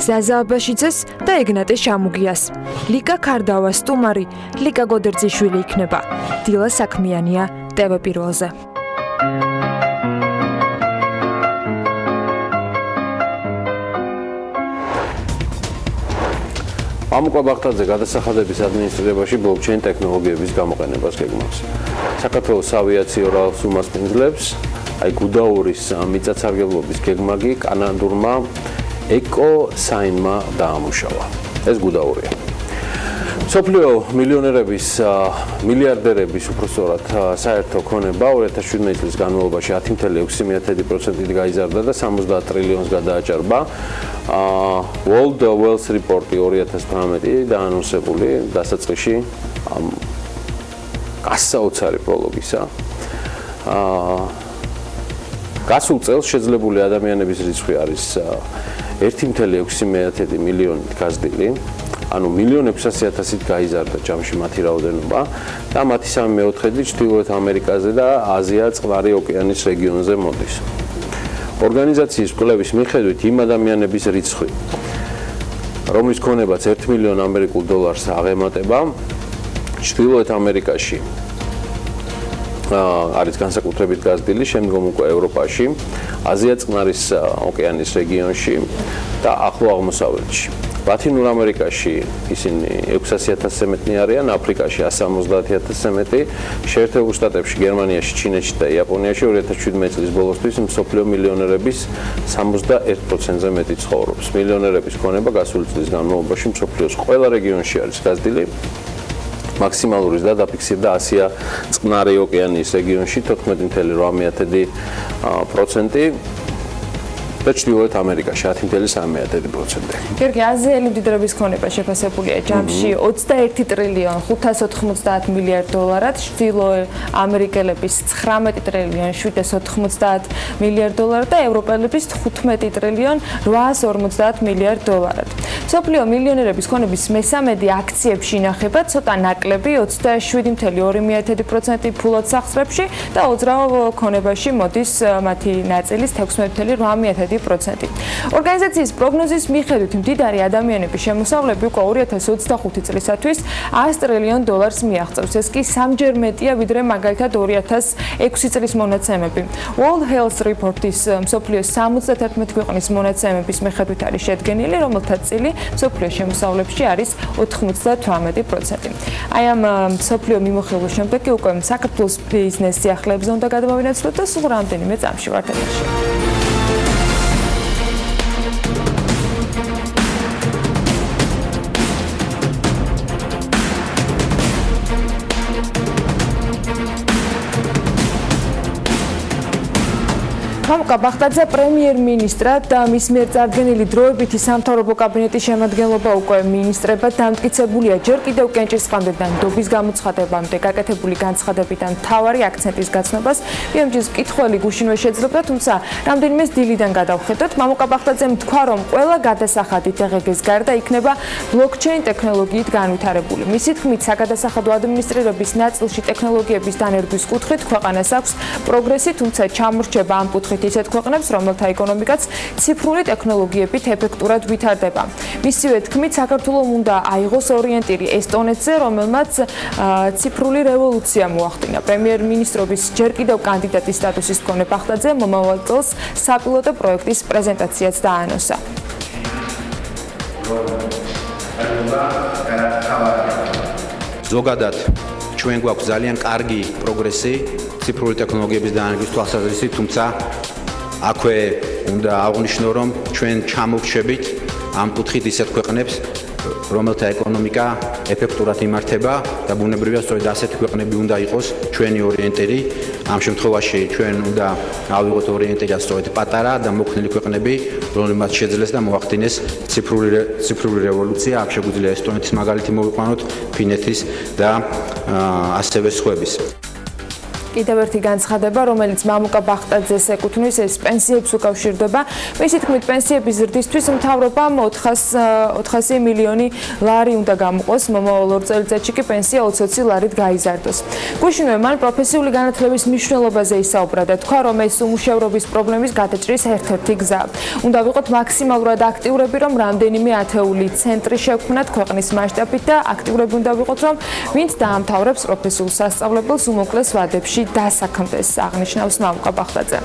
ზაზა აბაშიძეს და ეგნატე შამუგიას. ლიკა ქარდავა სტუმარი ლიკა გოდერძიშვილი იქნება. დილა საქმიანია TV პირველზე. ამუკა ბახტაძე გადასახადების ადმინისტრირებაში ბლოკჩეინ ტექნოლოგიების გამოყენებას გეგმავს. საქართველოს ავიაციო რალს უმასპინძლებს, აი გუდაურის მიწათსარგებლობის გეგმაგი კანადურმა ეკო-საინმა დაამუშავა. ეს გუდაურია. სოფლიო მილიონერების, მილიარდერების უпростоრად საერთო ქონება 2017 წლის განმავლობაში 10.6%-ით გაიზარდა და 70 ტრილიონს გადააჭარბა. World Wealth Report 2018 დაანონსებული დასაწყისში გასაოცარი პროლოგისა. გასულ წელს შეძლებული ადამიანების რიცხვი არის 1.6 მილიონით გაზრდილი. ანუ 1.600.000-ით გაიზარდა ჯამში მათი რაოდენობა და მათი 3/4 ჩრდილოეთ ამერიკაზე და აზია წყნარი ოკეანის რეგიონზე მოდის. ორგანიზაციის კვლევის მიხედვით იმ ადამიანების რიცხვი, რომლის ქონებაც 1 მილიონ ამერიკულ დოლარს აღემატება, ჩრდილოეთ ამერიკაში არის განსაკუთრებით გაზრდილი, შემდგომ უკვე ევროპაში, აზია წყნარის ოკეანის რეგიონში და ახლო აღმოსავლეთში. ლათინურ ამერიკაში ისინი 600,000-ზე მეტი არიან, აფრიკაში 170,000-ზე მეტი, შეერთებულ შტატებში, გერმანიაში, ჩინეთში და იაპონიაში 2017 წლის ბოლოსთვის მსოფლიო მილიონერების 61%-ზე მეტი ცხოვრობს. მილიონერების ქონება გასული წლის განმავლობაში მსოფლიოს ყველა რეგიონში არის გაზრდილი. მაქსიმალური ზრდა დაფიქსირდა ასია წყნარი ოკეანის რეგიონში 14.8% და ჩრდილოეთ ამერიკაში 10.3%. გიორგი, აზიელი მდიდრების ქონება შეფასებულია ჯამში 21 ტრილიონ 590 მილიარდ დოლარად, ჩრდილოეთ ამერიკელების 19 ტრილიონ 790 მილიარდ დოლარად და ევროპელების 15 ტრილიონ 850 მილიარდ დოლარად. მსოფლიო მილიონერების ქონების მესამედი აქციებში ინახება ცოტა ნაკლები 27.2% ფულოდ სახსრებში და ოძრავ ქონებაში მოდის მათი ნაწილის 16.8%. ორგანიზაციის პროგნოზის მიხედვით მდიდარი ადამიანების შემოსავლები უკვე 2025 წლისათვის 100 ტრილიონ დოლარს მიაღწევს. ეს კი სამჯერ მეტია ვიდრე მაგალითად 2006 წლის მონაცემები. World Health Report-ის მსოფლიოს 71 ქვეყნის მონაცემების მიხედვით არის შედგენილი, რომელთა წილი მსოფლიოს შემოსავლებში არის 98%. აი ამ მსოფლიო მიმოხილვის შემდეგ კი უკვე საქართველოს ბიზნეს სიახლეებზე უნდა გადმოვინაცვლოთ და სულ რამდენიმე წამში ვართ ეთერში. მამუკა ბახტაძე პრემიერ-მინისტრად და მის მიერ წარდგენილი დროებითი სამთავრობო კაბინეტის შემადგენლობა უკვე მინისტრებად დამტკიცებულია. ჯერ კიდევ კენჭისყრამდე ნდობის გამოცხადებამდე გაკეთებული განცხადებიდან მთავარი აქცენტის გაცნობას BMG-ს მკითხველი გუშინვე შეძლებდა, თუმცა რამდენიმეს დილიდან გადავხედოთ. მამუკა ბახტაძემ თქვა, რომ ყველა გადასახადი DGG-ს გარდა იქნება ბლოკჩეინ ტექნოლოგიით განვითარებული. მისი თქმით, საგადასახადო ადმინისტრირების ნაწილში ტექნოლოგიების დანერგვის კუთხით ქვეყანას აქვს პროგრესი, თუმცა ჩამორჩება ამ კუთხით ისეთ ქვეყნებს, რომელთა ეკონომიკაც ციფრული ტექნოლოგიებით ეფექტურად ვითარდება. მისივე თქმით, საქართველოს უნდა აიღოს ორიენტირი ესტონეთზე, რომელმაც ციფრული რევოლუცია მოახდინა. პრემიერ-მინისტრობის ჯერ კიდევ კანდიდატის სტატუსის მქონე ბახტაძე მომავალ წელს საპილოტო პროექტის პრეზენტაციაც დაანონსა. ზოგადად ჩვენ გვაქვს ძალიან კარგი პროგრესი ციფრული ტექნოლოგიების დანერგვის თვალსაზრისით, თუმცა აქვე უნდა აღვნიშნო, რომ ჩვენ ჩამოვრჩებით ამ კუთხით ისეთ ქვეყნებს, რომელთა ეკონომიკა ეფექტურად იმართება და ბუნებრივია სწორედ ასეთი ქვეყნები უნდა იყოს ჩვენი ორიენტირი. ამ შემთხვევაში ჩვენ უნდა ავიღოთ ორიენტირად სწორედ პატარა და მოქნილი ქვეყნები, რომლებმაც შეძლეს და მოახდინეს ციფრული რევოლუცია. აქ შეგვიძლია ესტონეთის მაგალითი მოვიყვანოთ, ფინეთის და ასევე სხვების. კიდევ ერთი განცხადება, რომელიც მამუკა ბახტაძეს ეკუთვნის, ეს პენსიებს უკავშირდება. მისი თქმით, პენსიების ზრდისთვის მთავრობამ 400 მილიონი ლარი უნდა გამოყოს, მომავალ 2 წელიწადში კი პენსია 20 ლარით გაიზარდოს. გუშინვე მან პროფესიული განათლების მნიშვნელობაზე ისაუბრა და თქვა, რომ ეს უმუშევრობის პრობლემის გადაჭრის ერთ-ერთი გზაა. უნდა ვიყოთ მაქსიმალურად აქტიურები, რომ რამდენიმე ათეული ცენტრი შევქმნათ ქვეყნის მასშტაბით და აქტიურები უნდა ვიყოთ, რომ ვინც დაამთავრებს პროფესიულ სასწავლებელს უმოკლეს ვადებში დასაქმდეს, აღნიშნავს მამუკა ბახტაძე.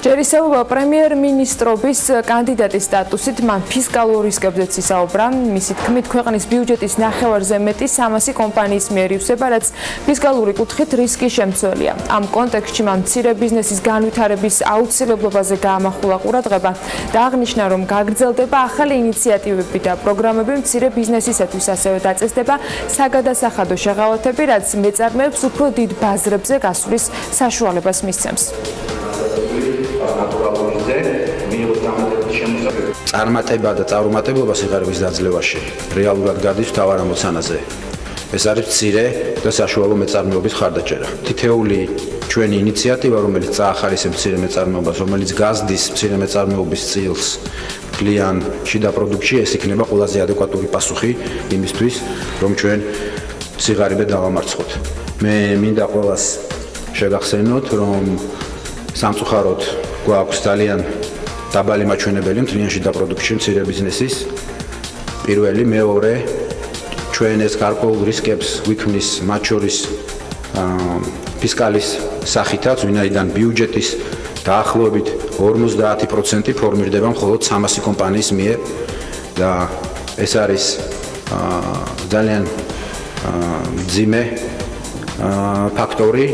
ჯერ ისევ პრემიერ-მინისტრობის კანდიდატის სტატუსით მან ფისკალურ რისკებზეც ისაუბრა. მისი თქმით, ქვეყნის ბიუჯეტის ნახევარზე მეტი 300 კომპანიის მიერ ივსება, რაც ფისკალური კუთხით რისკის შემცველია. ამ კონტექსტში მან მცირე ბიზნესის განვითარების აუცილებლობაზე გაამახვილა ყურადღება და აღნიშნა, რომ გაგრძელდება ახალი ინიციატივები და პროგრამები მცირე ბიზნესისათვის, ასევე დაწესდება საგადასახადო შეღავათები, რაც მეწარმეებს უფრო დიდ ბაზრებზე გასვლის საშუალებას მისცემს. წარმატება და წარუმატებლობა სიღარიბის დაძლევაში რეალურად გადის მთავარ ამოცანაზე. ეს არის მცირე და საშუალო მეწარმეობის ხარდაჭერა. თითეული ჩვენი ინიციატივა, რომელიც წაახარისებს მცირე მეწარმეობას, რომელიც გაზრდის მცირე მეწარმეობის წილს კლიან შიდა პროდუქტში, ეს იქნება ყველაზე ადეკვატური პასუხი იმისთვის, რომ ჩვენ სიღარიბე დავამარცხოთ. მე მინდა ყველას შეგახსენოთ, რომ სამწუხაროდ გვაქვს ძალიან დაბალი მაჩვენებელი მთლიან შიდა პროდუქტში მცირე ბიზნესის. პირველი, მეორე, ჩვენ ეს გარკვეულ რისკებს ვიქმნის მათ შორის ფისკალის სახითაც, ვინაიდან ბიუჯეტის დაახლოებით 50% ფორმირდება მხოლოდ 300 კომპანიის მიერ და ეს არის ძალიან მძიმე ფაქტორი.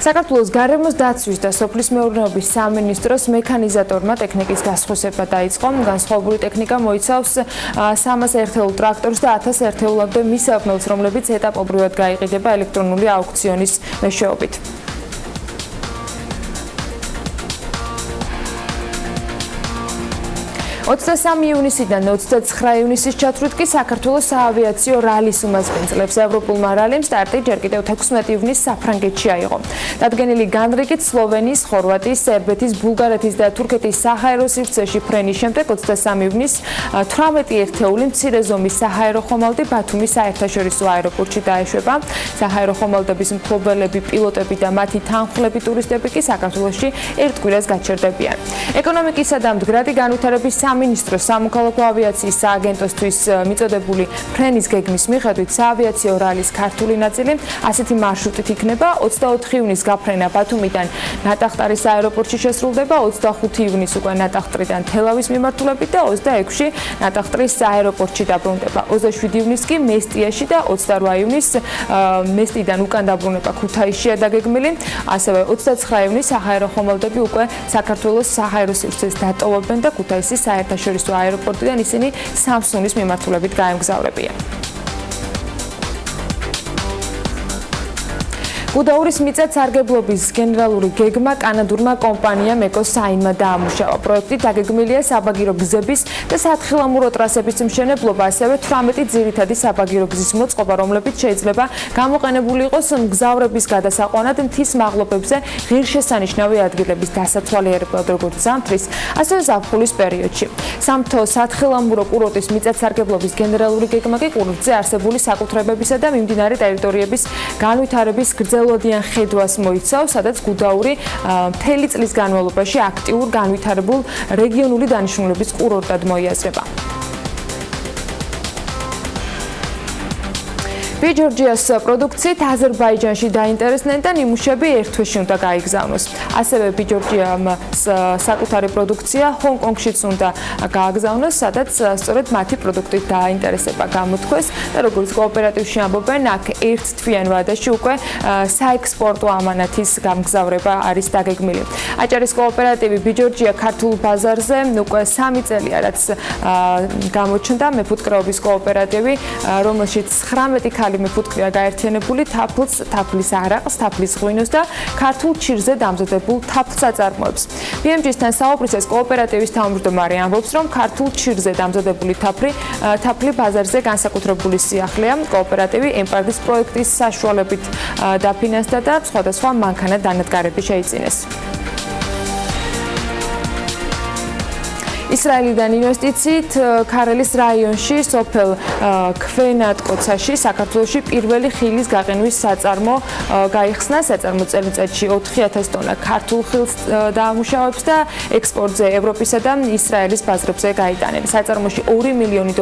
საქართველოს გარემოს დაცვის და სოფლის მეურნეობის სამინისტროს მექანიზატორმა ტექნიკის გასხვისება დაიწყო. განსხვავებული ტექნიკა მოიცავს 300 ერთეულ ტრაქტორს და 1000 ერთეულამდე მისაბმელს, რომლებიც ეტაპობრივად გაიყიდება ელექტრონული აუქციონის მეშვეობით. 23 ივნისიდან 29 ივნისის ჩათვლით კი საქართველოს საავიაციო რალის უმასპინძლებს. ევროპულმა რალიმ სტარტი ჯერ კიდევ 16 ივნისს საფრანგეთში აიღო. დადგენილი განრიგით სლოვენიის, ხორვატიის, სერბეთის, ბულგარეთის და თურქეთის საჰაერო სივრცეში ფრენის შემდეგ 23 ივნისს 18 ერთეული მცირე ზომის საჰაერო ხომალდი ბათუმის საერთაშორისო აეროპორტში დაეშვება. საჰაერო ხომალდების მფლობელები, პილოტები და მათი თანმხლები ტურისტები კი საქართველოში ერთ კვირას გაჩერდებიან. ეკონომიკისა და მდგრადი განვითარების სამინისტროს სამოქალაქო ავიაციის სააგენტოსთვის მიწოდებული ფრენის გეგმის მიხედვით საავიაციო რალის ქართული ნაწილი ასეთი მარშრუტით იქნება: 24 ივნისს გაფრენა ბათუმიდან ნატახტარის აეროპორტში შესრულდება, 25 ივნისს უკვე ნატახტრიდან თელავის მიმართულებით და 26-ში ნატახტრის აეროპორტში დაბრუნდება. 27 ივნისს კი მესტიაში და 28 ივნისს მესტიდან უკან დაბრუნება ქუთაისშია დაგეგმილი. ასევე 29 ივნისს საჰაერო ხომალდები უკვე საქართველოს საჰაერო სივრცეს დატოვებენ და ქუთაისის საერთაშორისო აეროპორტიდან ისინი სამსუნის მიმართულებით გაემგზავრებიან. გუდაურის მიწათსარგებლობის გენერალური გეგმა კანადურმა კომპანიამ ეკოსაინმა დაამუშავა. პროექტი დაგეგმილია საბაგირო გზების და სათხილამურო ტრასების მშენებლობა, ასევე 18 ძირითადი საბაგირო გზის მოწყობა, რომლებიც შეიძლება გამოყენებული იყოს მგზავრების გადასაყვანად მთის მაღლობებზე ღირსშესანიშნავი ადგილების დასათვალიერებლად, როგორც ზამთრის, ასევე ზაფხულის პერიოდში. სამთო სათხილამურო კურორტის მიწათსარგებლობის გენერალური გეგმა კი კურორტზე არსებული საკუთრებებისა და მიმდინარე ტერიტორიების განვითარების გრძელვადიან ხედვას მოიცავს, სადაც გუდაური მთელი წლის განმავლობაში აქტიურ განვითარებულ რეგიონული დანიშნულების კურორტად მოიაზრება. ბიჯორჯიას პროდუქციით აზერბაიჯანში დაინტერესდნენ და ნიმუშები ერთ თვეში უნდა გაიგზავნოს. ასევე ბიჯორჯიამ საკუთარი პროდუქცია ჰონკონგშიც უნდა გააგზავნოს, სადაც სწორედ მათი პროდუქტით დაინტერესება გამოთქვეს და როგორც კოოპერატივში ამბობენ, აქ ერთ თვიან ვადაში უკვე საექსპორტო ამანათის გამგზავრება არის დაგეგმილი. აჭარის კოოპერატივი ბიჯორჯია ქართულ ბაზარზე უკვე 3 წელია, რაც გამოჩნდა მეფუტკრეობის კოოპერატივი, რომელშიც 19 ქალი მეფუტკრეა გაერთიანებული თაფლს, თაფლის არაყს, თაფლის ღვინოს და ქართულ ჩირზე დამზადებულ თაფლს აწარმოებს. BMG-სთან საუბრისას კოოპერატივის თავმჯდომარე ამბობს, რომ ქართულ ჩირზე დამზადებული თაფლი ბაზარზე განსაკუთრებული სიახლეა. კოოპერატივი ემპარდის პროექტის საშუალებით დაფინანსდა და სხვადასხვა მანქანა დანადგარები შეიწინეს. ისრაელიდან ინვესტიციით ქარელის რაიონში სოფელ ქვენატკოცაში საქართველოში პირველი ხილის გაყინვის საწარმო გაიხსნა. საწარმო წელიწადში 4000 ტონა ქართულ ხილს დაამუშავებს და ექსპორტზე ევროპისა და ისრაელის ბაზრებზე გაიტანენ. საწარმოში $2 მილიონი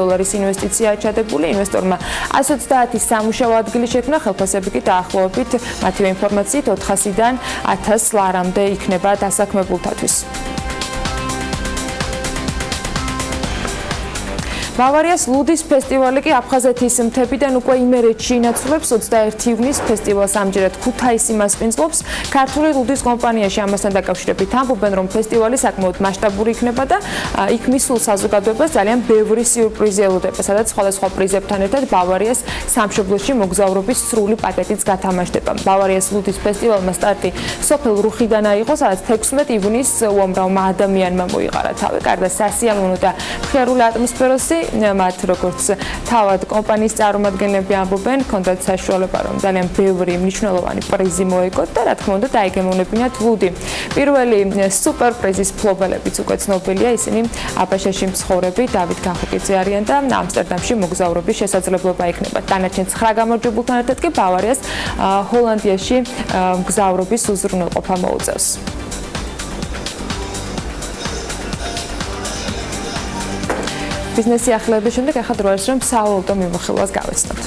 ინვესტიციაა ჩადებული. ინვესტორმა 130 სამუშაო ადგილი შექმნა, ხელფასები კი დაახლოებით მათივე ინფორმაციით 400-დან 1000 ლარამდე იქნება დასაქმებულთათვის. ბავარიას ლუდის ფესტივალი კი აფხაზეთის მთებიდან უკვე იმერეთში ინაცვლებს. 21 ივნისს ფესტივალს ამჯერად ქუთაისი მასპინძლობს. ქართული ლუდის კომპანიაში ამასთან დაკავშირებით ამბობენ, რომ ფესტივალი საკმაოდ მასშტაბური იქნება და იქ მისულ საზოგადოებას ძალიან ბევრი სიურპრიზი ელოდება, სადაც სხვადასხვა პრიზებთან ერთად ბავარიას სამშობლოში მოგზაურობის სრული პაკეტიც გათამაშდება. ბავარიას ლუდის ფესტივალმა სტარტი სოფელ რუხიდან აიღო, სადაც 16 ივნისს უამრავმა ადამიანმა მოიყარა თავი. გარდა სასიამოვნო და მხიარული ატმოსფეროსი, მათ როგორც თავად კომპანიის წარმომადგენლები ამბობენ, ჰქონდათ საშუალება, რომ ძალიან ბევრი მნიშვნელოვანი პრიზი მოეკოთ და რა თქმა უნდა დაიგემოვნებინათ ლუდი. პირველი სუპერ პრიზის მფლობელებიც უკვე ცნობილია, ისინი აბაშაში მცხოვრები დავით განხუკიძე არიან და ამსტერდამში მოგზაურობის შესაძლებლობა იქნება. დანარჩენ 9 გამარჯვებულთან ერთად კი ბავარიას ჰოლანდიაში მგზავრობის უზრუნველყოფა მოუწევს. ბიზნესი ახლებების შემდეგ ახლა დრო არის, რომ სავალუტო მიმოხილვას გავეცნოთ.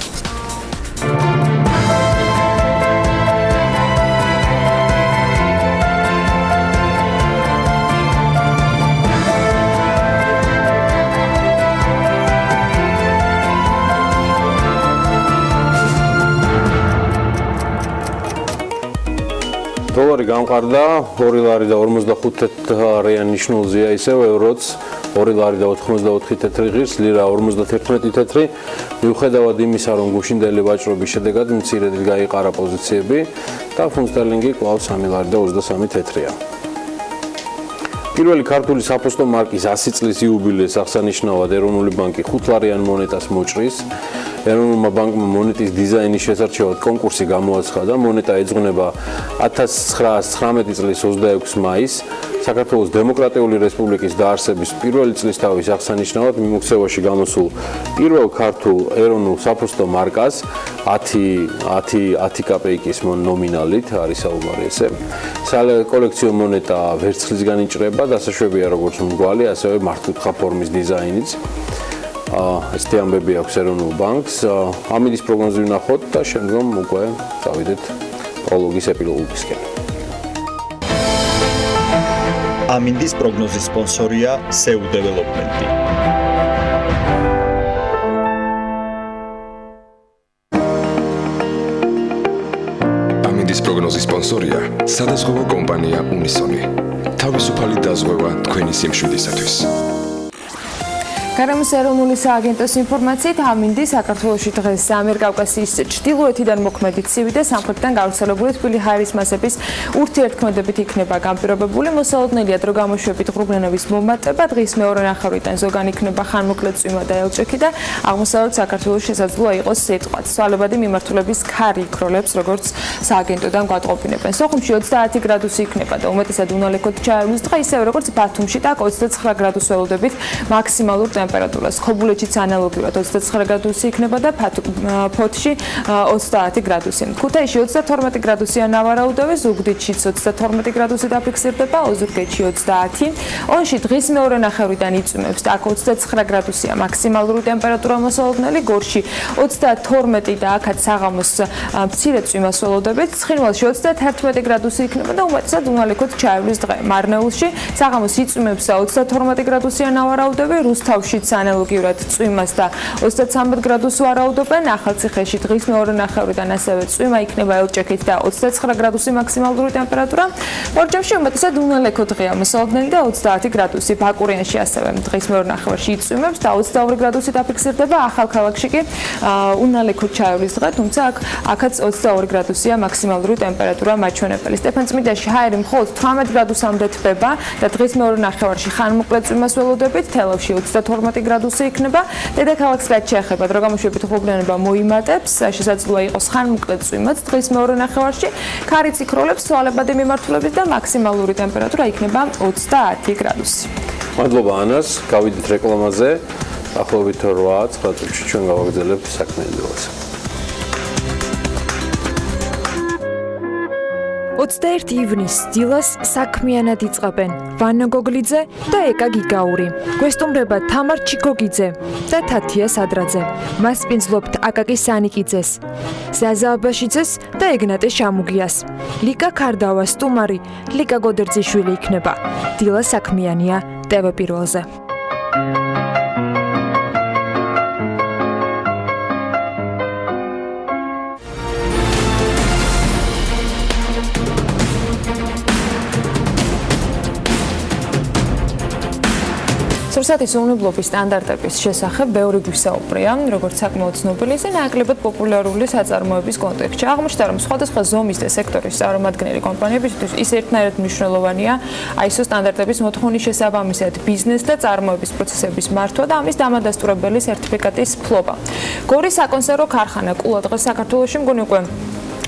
დოლარი გამყარდა 2 ლარი და 45 ნიშნულზეა ისევ ევროც 2 ლარი და 84 თეთრი ღირს, ლირა 51 თეთრი. მიუხედავად იმისა, რომ გუშინდელი ვაჭრობის შედეგად მცირედით გაიყარა პოზიციები და ფუნტ სტერლინგი კვლავ 3 ლარი და 23 თეთრია. პირველი ქართული საფოსტო მარკის 100 წლის იუბილეს აღსანიშნავად ეროვნული ბანკი 5 ლარიან მონეტას მოჭრის. ეროვნულმა ბანკმა მონეტის დიზაინის შესარჩევად კონკურსი გამოაცხადა. მონეტა ეძღვნება 1919 წლის 26 მაისს საქართველოს დემოკრატიული რესპუბლიკის დაარსების პირველი წლისთავის აღსანიშნავად მიმოქცევაში გამოსულ პირველ ქართულ ეროვნულ საფოსტო მარკას 10 კაპეიკის ნომინალით არის საუბარი ესე. კოლექციო მონეტა ვერცხლისგან იჭრება, დასაშვებია როგორც მრგვალი, ასევე მართკუთხა ფორმის დიზაინიც. ესეთი ამბები აქვს ეროვნულ ბანკს. ამინდის პროგნოზი ვნახოთ და შემდგომ უკვე დავიდეთ პროლოგის ეპილოგისკენ. ამინდის პროგნოზის სპონსორია SEU დეველოპმენტი. ამინდის პროგნოზის სპონსორია სადაზღვევო კომპანია უნისონი. თავისუფალი დაზღვევა თქვენი სიმშვიდისათვის. გარემოს ეროვნული სააგენტოს ინფორმაციით ამინდი საქართველოში დღეს ამიერკავკასიის ჩრდილოეთიდან მოქმედი ცივი და სამხრეთიდან გავრცელებული თბილი ჰაერის მასების ურთიერთქმედებით იქნება განპირობებული. მოსალოდნელია დრო გამოშვებით ღრუბლენების მომატება. დღის მეორე ნახევრიდან ზოგან იქნება ხანმოკლე წვიმა და ელჭექი და აღმოსავლეთ საქართველოს შესაძლოა იყოს სიტყვაც. ცვალებადი მიმართულების ქარი იქროლებს, როგორც სააგენტოდან გვატყობინებენ. სოხუმში 30 გრადუსი იქნება და უმეტესად უნალექოდ ჩაევლის დღე, ისევე როგორც ბათუმში და 29 გრადუს ველოდებით მაქსიმალურ ტემპერატურას. ხობულეთშიც ანალოგიურად 29 გრადუსი იქნება და ფოთში 30 გრადუსი. ქუთაისში 32 გრადუსია ნავარაუდევი, ზუგდიდშიც 32 გრადუსი დაფიქსირდება, ოზურგეთში 30. ონში დღის მეორე ნახევრიდან იწვიმებს და აქ 29 გრადუსია მაქსიმალური ტემპერატურა მოსალოდნელი, გორში 32 და აქაც საღამოს მცირე წვიმას ველოდებით, ცხინვალში 31 გრადუსი იქნება და უმეტესად უნალექოდ ჩაევლის დღე. მარნეულში საღამოს იწვიმებს და 32 გრადუსია ნავარაუდევი, რუსთავში ანალოგიურად წვიმას და 33 გრადუსს ვარაუდობენ. ახალციხეში დღის მეორე ნახევრიდან ასევე წვიმა იქნება ელჭექით და 29 გრადუსი მაქსიმალური ტემპერატურა. ორჯერში უმეტესად უნალექო დღეა მოსალოდნელი და 30 გრადუსი. ბაკურიანში ასევე დღის მეორე ნახევარში იწვიმებს და 22 გრადუსი დაფიქსირდება. ახალქალაქში კი უნალექო ჩაევლის დღე, თუმცა აქაც 22 გრადუსია მაქსიმალური ტემპერატურა მაჩვენებელი. სტეფანწმიდაში ჰაერი მხოლოდ 18 გრადუსამდე თბება და დღის მეორე ნახევარში ხანმოკლე წვიმას ველოდებით. თელავში 32 გრადუსი იქნება. დედაქალაქს რაც შეეხება, დრო გამოშვებით ღრუბლენება მოიმატებს, შესაძლოა იყოს ხანმოკლე წვიმაც დღის მეორე ნახევარში. ქარიც იქროლებს ცვალებადი მიმართულებით და მაქსიმალური ტემპერატურა იქნება 30 გრადუსი. მადლობა ანას, გავიდით რეკლამაზე. ახლობით 8-9 წუთში ჩვენ გავაგრძელებთ საქმიანი დილას. 21 ივნისს დილას საქმიანად იწყებენ ვანო გოგლიძე და ეკა გიგაური. გვესტუმრება თამარ ჩიკოგიძე და თათია სადრაძე. მას პინძლობთ აკაკი სანიკიძეს, ზაზა აბაშიძეს და ეგნატე შამუგიას. ლიკა ქარდავა სტუმარი ლიკა გოდერძიშვილი იქნება. დილა საქმიანია TV პირველზე. სურსათის უნებლობის სტანდარტების შესახებ ბევრი გვისაუბრია, როგორც საკმაოდ ცნობილი, ისე ნაკლებად პოპულარული საწარმოების კონტექსტში. აღმოჩნდა, რომ სხვადასხვა ზომის და სექტორის წარმომადგენელი კომპანიებისთვის ის ერთნაირად მნიშვნელოვანია ISO სტანდარტების მოთხოვნის შესაბამისად ბიზნეს და წარმოების პროცესების მართვა და ამის დამადასტურებელი სერტიფიკატის ფლობა. გორის საკონსერვო ქარხანა კულა დღეს საქართველოში მგონი უკვე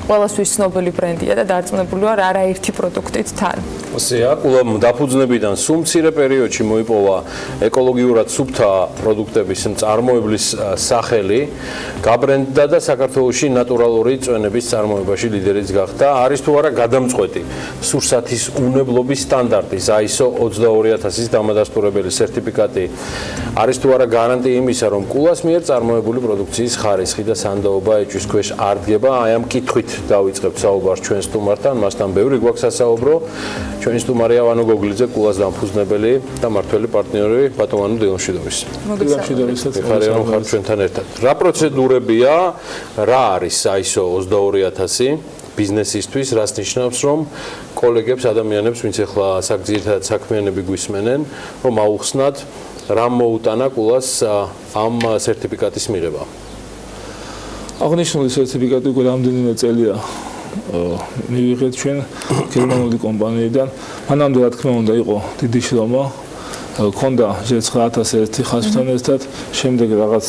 ყველასთვის ცნობილი ბრენდია და დარწმუნებული ვარ არაერთი პროდუქტით თან. ასეა, კულა დაფუძნებიდან სულ მცირე პერიოდში მოიპოვა ეკოლოგიურად სუფთა პროდუქტების წარმოებლის სახელი, გაბრენდდა და საქართველოში ნატურალური წვენების წარმოებაში ლიდერიც გახდა. არის თუ არა გადამწყვეტი სურსათის უნებლობის სტანდარტის ISO 22000-ის დამადასტურებელი სერტიფიკატი. არის თუ არა გარანტია იმისა, რომ კულას მიერ წარმოებული პროდუქციის ხარისხი და სანდოობა ეჭვის ქვეშ არ დგება. აი ამ კითხვით დავიწყებთ საუბარს ჩვენ სტუმართან, მასთან ბევრი გვაქვს სასაუბრო. ჩვენი სტუმარია ვანო გოგლიძე, კულას დამფუძნებელი და მართველი პარტნიორი ბატონო დილაშიდოვის. მოგესალმებით. ხარია რომ ხარ ჩვენთან ერთად. რა პროცედურებია, რა არის ISO 22000? ბიზნესისთვის, რას ნიშნავს, რომ კოლეგებს, ადამიანებს, ვინც ახლა ძირითადად საქმიანები გვისმენენ, რომ აუხსნათ რამ მოუტანა კულას ამ სერტიფიკატის მიღება. აღნიშნული სერტიფიკატი უკვე რამდენიმე წელია მივიღეთ ჩვენ გერმანული კომპანიიდან. მანამდე რა თქმა უნდა იყო დიდი შრომა. ქონდა 9001 ხაზთან ერთად, შემდეგ რაღაც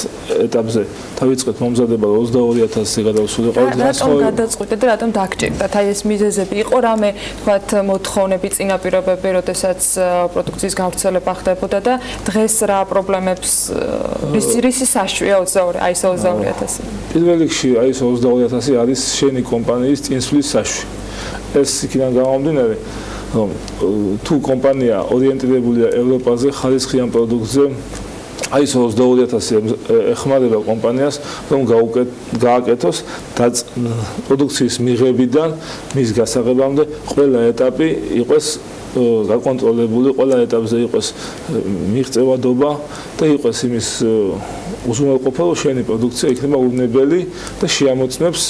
ეტაპზე დავიწყეთ მომზადება 22000-ზე გადავსულიყო. რატომ გადაწყვიტეთ და რატომ დაგჭირდათ? აი ეს მიზეზები იყო რამე, თქვათ, მოთხოვნები, წინაპირობები, როდესაც პროდუქციის გავრცელება ხდებოდა და დღეს რა პრობლემებს რისი საშუია 22 აი ეს 22000? პირველ რიგში აი ეს 22000 არის შენი კომპანიის წინსვლის საშვი. ეს იქიდან გამომდინარე რომ თუ კომპანია ორიენტირებულია ევროპაზე ხარისხიან პროდუქტზე, აი ეს 22000 ეხმარება კომპანიას, რომ გააკეთოს პროდუქციის მიღებიდან მის გასაღებამდე ყველა ეტაპი იყოს გაკონტროლებული, ყველა ეტაპზე იყოს მიღწევადობა და იყოს იმის უზრუნველყოფა, რომ შენი პროდუქცია იქნება უვნებელი და შეამოწმებს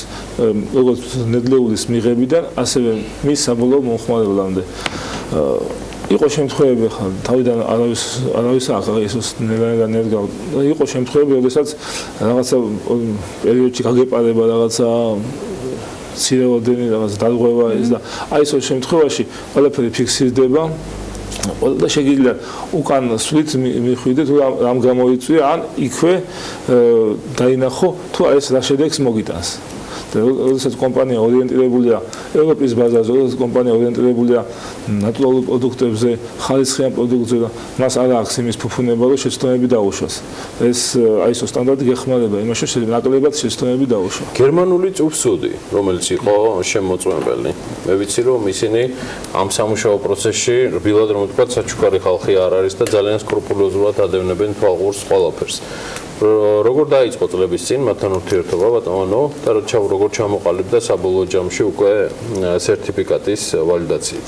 როგორც ნედლეულის მიღებიდან, ასევე მის საბოლოო მომხმარებლამდე. იყო შემთხვევები ხა თავიდან არავის აღარეს ნელა ნერგა. იყო შემთხვევები, როდესაც რაღაცა პერიოდში გაგეპარება რაღაცა ცირეოდენი რაღაც დარღვევა ის და აი ეს შემთხვევაში ყველაფერი ფიქსირდება და შეგიძლია უკან სვლით მიხვიდე თუ რამ გამოიწვია ან იქვე დაინახო თუ ეს რა შედეგს მოგიტანს. როდესაც კომპანია ორიენტირებულია ევროპის ბაზარზე, როდესაც კომპანია ორიენტირებულია ნატურალურ პროდუქტებზე, ხარისხიან პროდუქტებზე და მას არ აქვს იმის ფუფუნება, რომ შეცდომები დაუშვას. ეს ISO სტანდარტი გეხმარება იმაში, რომ ნაკლებად შეცდომები დაუშვა. გერმანული წუხსუდი, რომელიც იყო შემოწმებელი. მე ვიცი, რომ ისინი ამ სამუშაო პროცესში რბილად რომ ვთქვა, საჩუქარი ხალხი არ არის და ძალიან სკრუპულოზურად ადევნებენ თვალყურს ყველაფერს. როგორ დაიწყო წლების წინ მათთან ურთიერთობა ბატონო და როგორ ჩამოყალიბდა საბოლოო ჯამში უკვე სერტიფიკატის ვალიდაციით?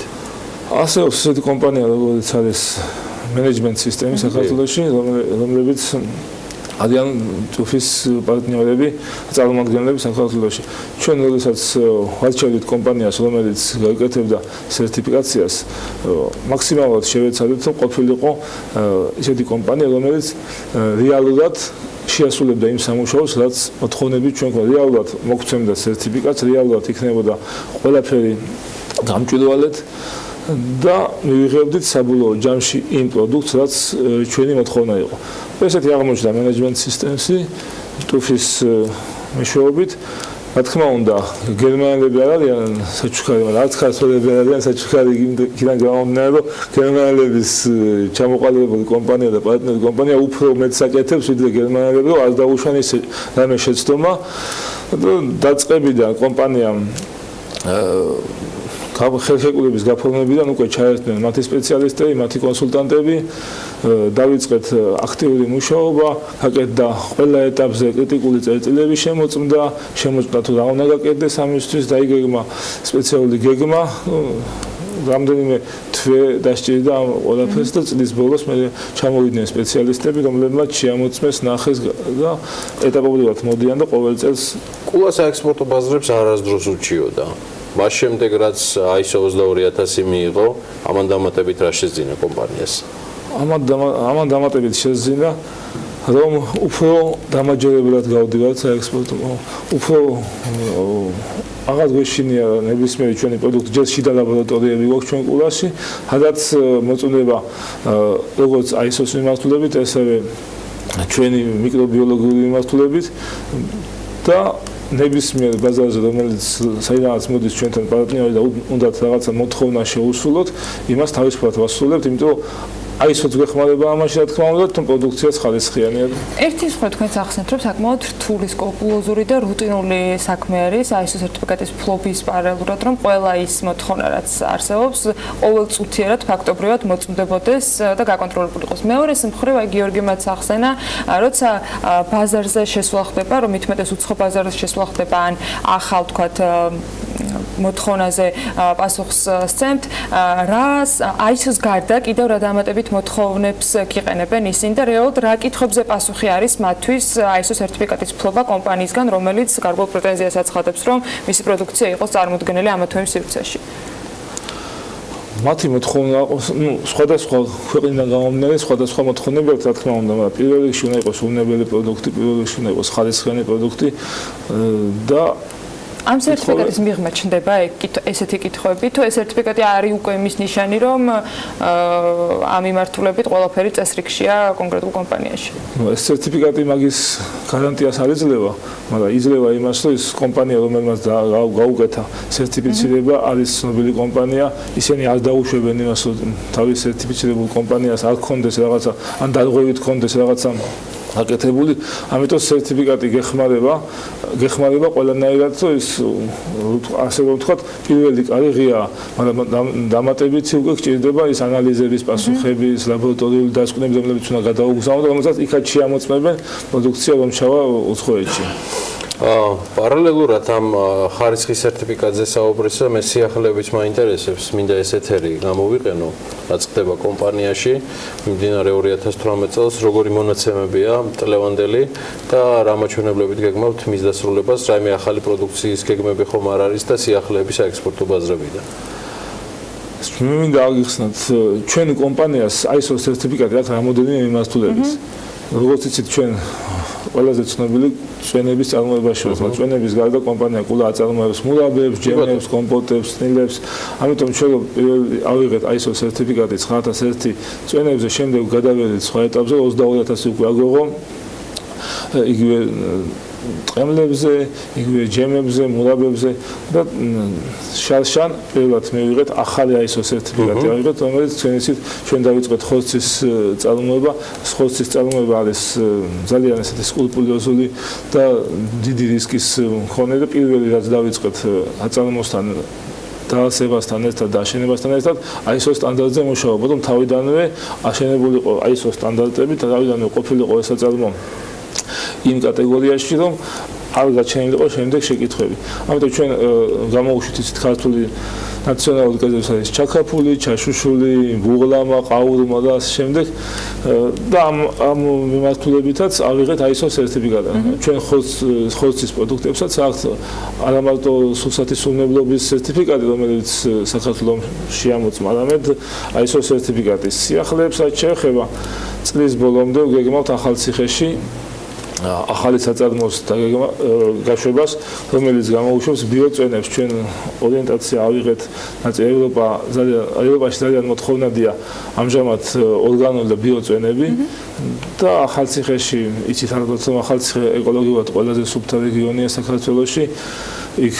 ასევე ესეთი კომპანია როგორც არის მენეჯმენტ სისტემი საქართველოში, რომლებიც არიან TÜV-ის პარტნიორები, წარმომადგენლები საქართველოში. ჩვენ როდესაც ვარჩევით კომპანიას, რომელიც გაიკეთებდა სერტიფიკაციას, მაქსიმალურად შევეცადეთ, რომ ყოფილიყო ესეთი კომპანია, რომელიც რეალურად შეასრულებდა იმ სამუშაოს, რაც მოთხოვნები ჩვენ გვაქვს. რეალურად მოგცემდა სერტიფიკატს, რეალურად იქნებოდა ყველაფერი გამჭვირვალედ და მივიღებდით საბოლოო ჯამში იმ პროდუქტს, რაც ჩვენი მოთხოვნა იყო. ესეთი აღმოჩნდა მენეჯმენტ სისტემში TÜV-ის მეშვეობით. რა თქმა უნდა, გერმანელები არ არიან საჩუქარი, მაგრამ არც ქართველები არ არიან საჩუქარი, იქიდან გამომდინარე, რომ გერმანელების ჩამოყალიბებული კომპანია და პარტნიორი კომპანია უფრო მეტს აკეთებს, ვიდრე გერმანელები, რომ არ დაუშვან ის რამე შეცდომა. დაწყებიდან კომპანიამ ხელშეკრულების გაფორმებიდან უკვე ჩაერთნენ მათი სპეციალისტები, მათი კონსულტანტები, დავიწყეთ აქტიური მუშაობა, გაკეთდა ყველა ეტაპზე კრიტიკული წერტილები შემოწმდა თუ რა უნდა გაკეთდეს ამისთვის, დაიგეგმა სპეციალური გეგმა, რამდენიმე თვე დასჭირდა ამ ყველაფერს და წლის ბოლოს მე ჩამოვიდნენ სპეციალისტები, რომლებმაც შეამოწმეს, ნახეს და ეტაპობრივად მოდიან და ყოველ წელს კულა საექსპორტო ბაზრებს არასდროს უჩიოდა. მას შემდეგ რაც ISO 22000 მიიღო, ამან დამატებით რა შეძინა კომპანიას? ამან დამატებით შეძინა, რომ უფრო დამაჯერებლად გავდივართ საექსპორტო, უფრო აღარ გვეშინია ნებისმიერი ჩვენი პროდუქტი, ჯერ შიდა ლაბორატორიები გვაქვს ჩვენ კულაში, სადაც მოწმდება როგორც ISO-ს მიმართულებით, ასევე ჩვენი მიკრობიოლოგიური მიმართულებით და ნებისმიერ ბაზარზე, რომელიც საიდანაც მოდის ჩვენთან პარტნიორი და უნდათ რაღაცა მოთხოვნა შეუსრულოთ, იმას თავისუფლად ვასრულებთ, იმიტომ რომ ISO-ს გვეხმარება ამაში, რა თქმა უნდა, თუ პროდუქციაც ხარისხიანია. ერთი სხვა თქვენს ახსენეთ, რომ საკმაოდ რთული, სკრუპულოზური და რუტინული საქმე არის ISO სერტიფიკატის ფლობის პარალელურად, რომ ყველა ის მოთხოვნა, რაც არსებობს, ყოველწუთიერად ფაქტობრივად მოწმდებოდეს და გაკონტროლებული იყოს. მეორეს მხრივ, აი გიორგიმაც ახსენა, როცა ბაზარზე შესვლა ხდება, რომ მithumetes უცხო ბაზარზე შესვლა ხდება, ან ახალ, თქვათ, მოთხოვნაზე პასუხს სცემთ, რას ISO-ს გარდა კიდევ რა დამატებით მოთხოვნებს გიყენებენ ისინი და რეალურად რა კითხვებზე პასუხი არის მათთვის ISO სერტიფიკატის ფლობა კომპანიისგან, რომელიც გარკვეულ პრეტენზიას აცხადებს, რომ მისი პროდუქცია იყოს წარმოდგენილი ამა თუ იმ სივრცეში. მათი მოთხოვნა სხვადასხვა ქვეყნიდან გამომდინარე სხვადასხვა მოთხოვნები აქვს, რა თქმა უნდა, მაგრამ პირველ რიგში უნდა იყოს უნებელი პროდუქტი, პირველ რიგში უნდა იყოს ხარისხიანი პროდუქტი და ამ სერტიფიკატის მიღმა ჩნდება ესეთი კითხვები, თუ ეს სერტიფიკატი არის უკვე იმის ნიშანი, რომ ამ მიმართულებით ყველაფერი წესრიგშია კონკრეტულ კომპანიაში. ეს სერტიფიკატი მაგის გარანტიას არ იძლევა, მაგრამ იძლევა იმას, რომ ეს კომპანია, რომელმაც გაუკეთა სერტიფიცირება, არის ცნობილი კომპანია, ისინი არ დაუშვებენ იმას, რომ თავის სერტიფიცირებულ კომპანიას არ ქონდეს რაღაცა, ან დარღვევით ქონდეს რაღაცა აკეთებული, ამიტომ სერტიფიკატი გეხმარება ყველანაირად, რომ ის ასე რომ ვთქვათ, პირველი კარი ღიაა, მაგრამ დამატებით უკვე გჭირდება ის ანალიზების პასუხების, ლაბორატორიული დასკვნები, რომლებიც უნდა გადაუგზავნონ, რომელსაც იქაც შეამოწმებენ პროდუქცია რომ ჩავა უცხოეთში. პარალელურად ამ ხარისხის სერტიფიკატზე საუბრისას მე სიახლეებით მაინტერესებს, მინდა ეს ეთერი გამოვიყენო, რაც ხდება კომპანიაში, მიმდინარე 2018 წელს, როგორი მონაცემებია ტლევანდელი და რა მაჩვენებლებით გეგმავთ მის დასრულებას, რაიმე ახალი პროდუქციის გეგმები ხომ არ არის და სიახლეების საექსპორტო ბაზრებიდან. მე მინდა აღიხსნათ, ჩვენი კომპანიას ISO სერტიფიკატი აქვს რამოდენიმე მიმართულების. როგორც იცით, ჩვენ ყველაზე ცნობილი წვენების წარმოებაში ვართ. წვენების გარდა კომპანია კულა აწარმოებს მურაბებს, ჯემებს, კომპოტებს, ნილებს. ამიტომ ჩვენ ავიღეთ ISO სერტიფიკატი 9001 წვენებზე, შემდეგ გადავედით სხვა ეტაპზე 22000 უკვე აგვეღო. იგივე ტყემლებზე, იგივე ჯემებზე, მურაბებზე და შარშან პირველად მივიღეთ ახალი ISO სერტიფიკატი, ავიღეთ, რომელიც ჩვენ დავიწყეთ ხორცის წარმოება. ხორცის წარმოება არის ძალიან ესეთი სკრუპულოზული და დიდი რისკის მქონე და პირველი რაც დავიწყეთ აწარმოებასთან დაასებასთან ერთად და აშენებასთან ერთად ISO სტანდარტზე მუშაობა, რომ თავიდანვე აშენებულიყო ISO სტანდარტები და თავიდანვე ყოფილიყო ეს აწარმოება იმ კატეგორიაში, რომ არ გაჩენილიყო შემდეგ შეკითხვები. ამიტომ ჩვენ გამოვუშვით ისეთ ქართული ნაციონალური გაზეთებს არის ჩაქაფული, ჩაშუშული, ბუღლამა, ყაურმა და ასე შემდეგ და ამ მიმართულებითაც ავიღეთ ISO სერტიფიკატი. ჩვენ ხორცის პროდუქტებსაც აქვს არა მარტო სულსათის უმრავლობის სერტიფიკატი, რომელიც საქართველოს შეამოწმა, არამედ ISO სერტიფიკატის სიახლეებსაც შეეხება წლის ბოლომდე გეგმავთ ახალციხეში ახალი საწარმოოს გაშვებას, რომელიც გამოუშვებს ბიოწვენებს. ჩვენ ორიენტაცია ავიღეთ, ევროპაში ძალიან მოთხოვნადია ამჟამად ორგანული და ბიოწვენები და ახალციხეში, იცით ალბათ, რომ ახალციხე ეკოლოგიურად ყველაზე სუფთა რეგიონია საქართველოში, იქ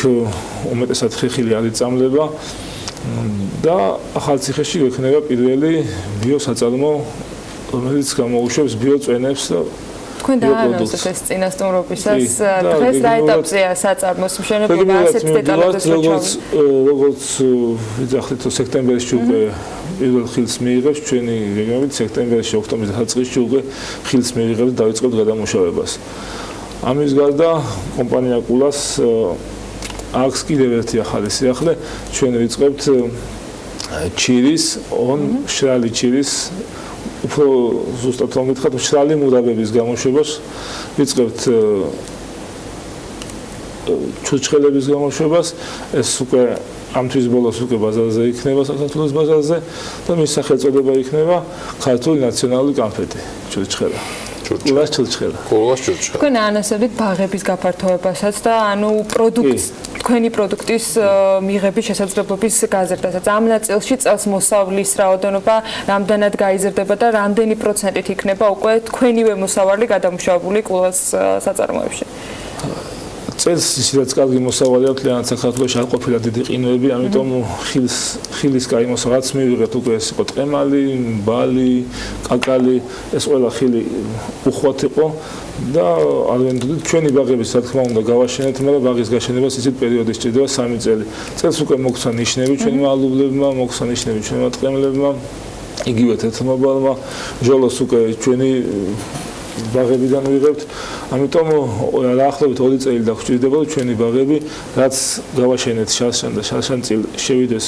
უმეტესად ხეხილი არ იწამლება და ახალციხეში გვექნება პირველი ბიოსაწარმო, რომელიც გამოუშვებს ბიოწვენებს და თქვენ დაანონსეთ ეს წინასწორობისას დღეს რა ეტაპზეა საწარმოს მშენებლობა ასეთ დეტალებზე როგორც ვიძახით სექტემბერში უკვე პირველ ხილს მიიღებს ჩვენი რეგიონით სექტემბერში ოქტომბრის დასაწყისში უკვე ხილს მიიღებს და დავიწყებთ გადამუშავებას. ამის გარდა კომპანია კულას აქვს კიდევ ერთი ახალი სიახლე, ჩვენ ვიწყებთ ჩირის მშრალი ჩირის უფრო ზუსტად რომ ვთქვათ, მშრალი მურაბების გამოშვებას ვიწყებთ ჩურჩხელების გამოშვებას, ეს უკვე ამ თვის ბოლოს უკვე ბაზარზე იქნება საქართველოს ბაზარზე და მის სახელწოდება იქნება ქართული ნაციონალური კანფეტი, ჩურჩხელა. კულას ჩურჩხელა. თქვენ ანონსებით ბაღების გაფართოებასაც და ანუ თქვენი პროდუქტის მიღების შესაძლებლობის გაზრდასაც. ამ ნაწილში წელს მოსავლის რაოდენობა რამდენად გაიზრდება და რამდენი პროცენტით იქნება უკვე თქვენივე მოსავალი გადამუშავებული კულას საწარმოებში? წელს ისედაც კარგი მოსავალი აქვს, ლიანად საქართველოში არ ყოფილა დიდი ყინვები, ამიტომ ხილის კაი მოსავალიც მივიღეთ, უკვე ეს იყო ტყემალი, ბალი, კაკალი, ეს ყველა ხილი უხვად იყო და არ ვენდოდით ჩვენი ბაღების რა თქმა უნდა გავაშენეთ, მაგრამ ბაღის გაშენებას ისეთ პერიოდი სჭირდება 3 წელი. წელს უკვე მოგცა ნიშნები ჩვენმა ალუბლებმა, მოგცა ნიშნები ჩვენმა ტყემლებმა, იგივე თეთრმობალმა, ბრძოლოს უკვე ჩვენი ბაღებიდან ვიღებთ. ამიტომ დაახლოებით 2 წელი დაგჭირდება რომ ჩვენი ბაღები რაც გავაშენეთ შარშანწილ შევიდეს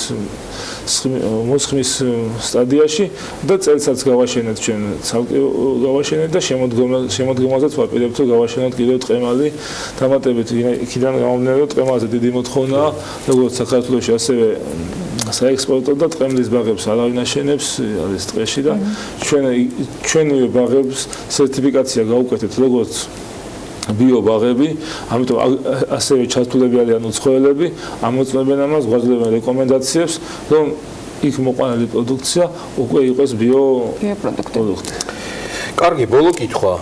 მოსხმის სტადიაში და წელსაც გავაშენეთ ჩვენ ცალკე გავაშენეთ და შემოდგომაზეც ვაპირებთ რომ გავაშენოთ კიდევ ტყემალი დამატებით იქიდან გამომდინარე რომ ტყემალზე დიდი მოთხოვნაა როგორც საქართველოში ასევე საექსპორტო და ტყემლის ბაღებს არავინ აშენებს არის ტყეში და ჩვენი ბაღებს სერტიფიკაცია გავუკეთეთ როგორც ბიობაღები, ამიტომ ასევე ჩართულები არიან უცხოელები, ამოწმებენ ამას, გვაძლევენ რეკომენდაციებს, რომ იქ მოყვანილი პროდუქცია უკვე იყოს ბიოპროდუქტი. კარგი, ბოლო კითხვა.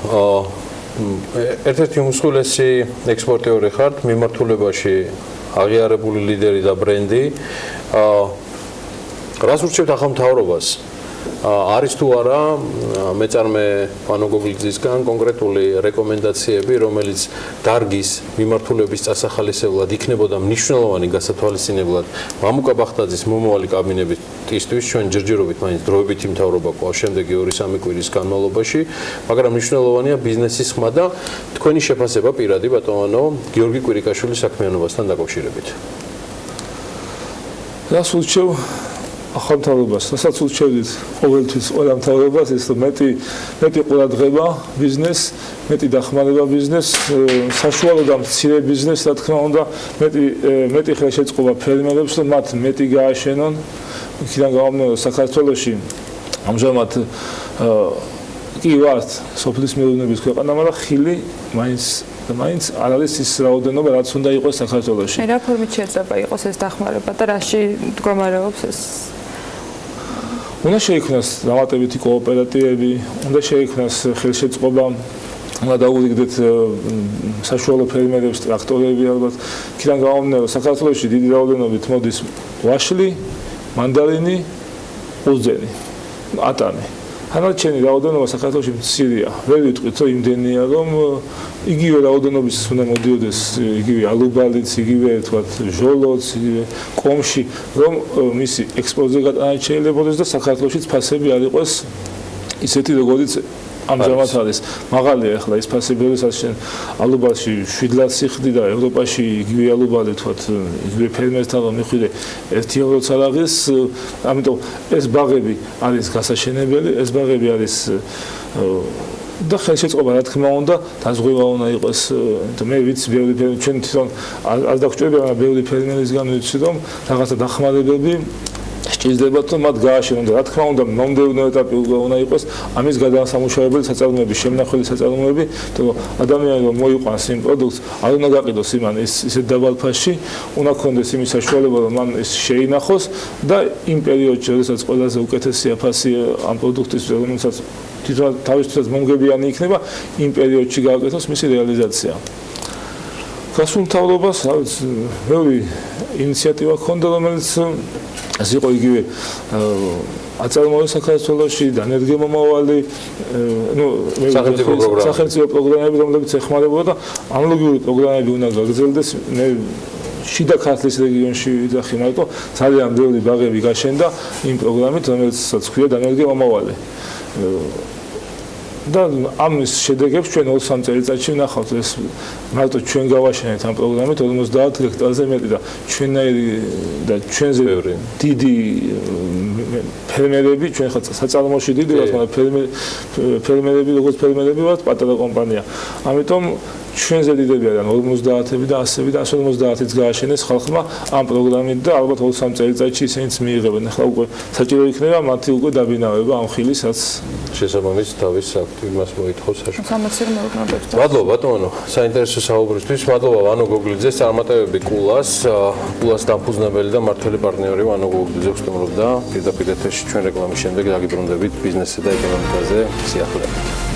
ერთ-ერთი უმსხვილესი ექსპორტიორი ხართ მიმართულებაში აღიარებული ლიდერი და ბრენდი. რას ურჩევთ ახალ მთავრობას? არის თუ არა მეწარმე ვანო გოგლიძისგან კონკრეტული რეკომენდაციები, რომელიც დარგის მიმართულების წასახალისებლად იქნებოდა მნიშვნელოვანი გასათვალისწინებლად მამუკა ბახტაძის მომავალი კაბინეტისთვის ჩვენ ჯერჯერობით მაინც დროებითი მთავრობა ყავს შემდეგი 2-3 კვირის განმავლობაში, მაგრამ მნიშვნელოვანია ბიზნესის ხმა და თქვენი შეფასება პირადი ბატონო გიორგი კვირიკაშვილის საქმიანობასთან დაკავშირებით. რას ურჩევ ახალ მთავრობას, რასაც ურჩევდით ყოველთვის ყველა მთავრობას, ის რომ მეტი ყურადღება ბიზნესს, მეტი დახმარება ბიზნესს, საშუალო და მცირე ბიზნესს, რა თქმა უნდა, მეტი ხელშეწყობა ფერმერებს, რომ მათ მეტი გააშენონ. იქიდან გამომდინარე, საქართველოში ამჟამად კი ვართ სოფლის მეურნეობის ქვეყანა, მაგრამ ხილი მაინც არ არის ის რაოდენობა, რაც უნდა იყოს საქართველოში. რა ფორმით შეიძლება იყოს ეს დახმარება და რაში მდგომარეობს ეს? უნდა შეიქმნას დამატებითი კოოპერატივები, უნდა შეიქმნას ხელშეწყობა, უნდა დაუვიგდეთ საშუალო ფერმერებს ტრაქტორები ალბათ. იქიდან გამომდინარე, საქართველოში დიდი რაოდენობით მოდის ვაშლი, მანდარინი, უძენი, ატამი. ანარჩენი რაოდენობა საქართველოში მცირეა. ვერ ვიტყვით, რომ იმდენია, რომ იგივე რაოდენობის უნდა მოდიოდეს იგივე ალუბალიც, იგივე თქვათ ჟოლოც, იგივე კომში, რომ მისი ექსპორტზე გატანა შეიძლებაოდეს და საქართველოშიც ფასები არ იყოს ისეთი, როგორიც ამჟამად არის. მაღალია ახლა ის ფასები, როდესაც შენ ალუბალში 7 სიხდი და ევროპაში იგივე ალუბალი თქვათ იგივე ფერმერთან მიხვიდე 1 ევროც არ აღის, ამიტომ ეს ბაღები არის გასაშენებელი, ეს ბაღები არის და ხელშეწყობა რა თქმა უნდა დაზღვევა უნდა იყოს. მე ვიცი ბევრი ფერმერი ჩვენ თვითონ არ დაგჭირდება, მაგრამ ბევრი ფერმერისგან ვიცი რომ რაღაცა დახმარებები სჭირდებათ რომ მათ გააშენონ და რა თქმა უნდა მომდევნო ეტაპი უნდა იყოს ამის გადასამუშავებელი საწარმოები, შემნახველი საწარმოები, რომ ადამიანი რომ მოიყვანს იმ პროდუქტს, არ უნდა გაყიდოს იმან ისეთ დაბალ ფასში, უნდა ქონდეს იმის საშუალება რომ მან ის შეინახოს და იმ პერიოდში, როდესაც ყველაზე უკეთესია ფასი ამ პროდუქტის, რომელსაც თვითონ თავისთვისაც მომგებიანი იქნება, იმ პერიოდში გააკეთოს მისი რეალიზაცია. გასულ მთავრობას, რაც ბევრი ინიციატივა ჰქონდა, რომელიც ეს იყო იგივე აწარმოა საქართველოში და ენერგიამომავალი, სახელმწიფო პროგრამები, რომლებიც ეხმარებოდა და ანალოგიური პროგრამები უნდა გაგრძელდეს. მე შიდა ქართლის რეგიონში ვიძახი, მაგრამ ძალიან ბევრი ბაღები გაშენდა იმ პროგრამით, რომელსაც ჰქვია ენერგიამომავალი. და ამის შედეგებს ჩვენ 2-3 წელიწადში ვნახავთ. ეს მარტო ჩვენ გავაშენეთ ამ პროგრამით 50 ჰექტარზე მეტი და ჩვენნაირი და ჩვენზე დიდი ფერმერები, ჩვენ ხა საწარმოში დიდი ვართ, მაგრამ ფერმერები როგორც ფერმერები ვართ, პატარა კომპანია. ამიტომ ჩვენზე დიდები არიან 50-ები და 100-ები და 150-იც გააშენეს ხალხმა ამ პროგრამით და ალბათ 2-3 წელიწადში ისინიც მიიღებენ. ახლა უკვე საჭირო იქნება მათი უკვე დაბინავება ამ ხილისაც შესაბამის თავის აქტივობას მოითხოვს სამაცილო მოგნებებს. მადლობა ბატონო, საინტერესო საუბრისთვის. მადლობა ვანო გოგლიძეს, წარმატებები კულას დამფუძნებელი და მმართველი პარტნიორი ვანო გოგლიძე გსტუმრობდა პირდაპირ ეთერში ჩვენ რეკლამის შემდეგ დაგიბრუნდებით ბიზნესზე და ეკონომიკაზე სიახლეებით.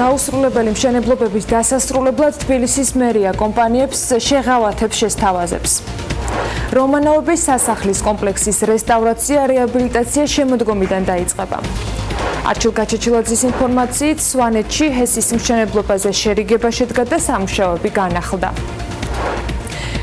დაუსრულებელი მშენებლობების დასასრულებლად თბილისის მერია კომპანიებს შეღავათებს შესთავაზებს. რომანოვების სასახლის კომპლექსის რესტავრაცია, რეაბილიტაცია შემოდგომიდან დაიწყება. არჩილ გაჩეჩილაძის ინფორმაციით, სვანეთში ჰესის მშენებლობაზე შერიგება შედგა და სამუშაოები განახლდა.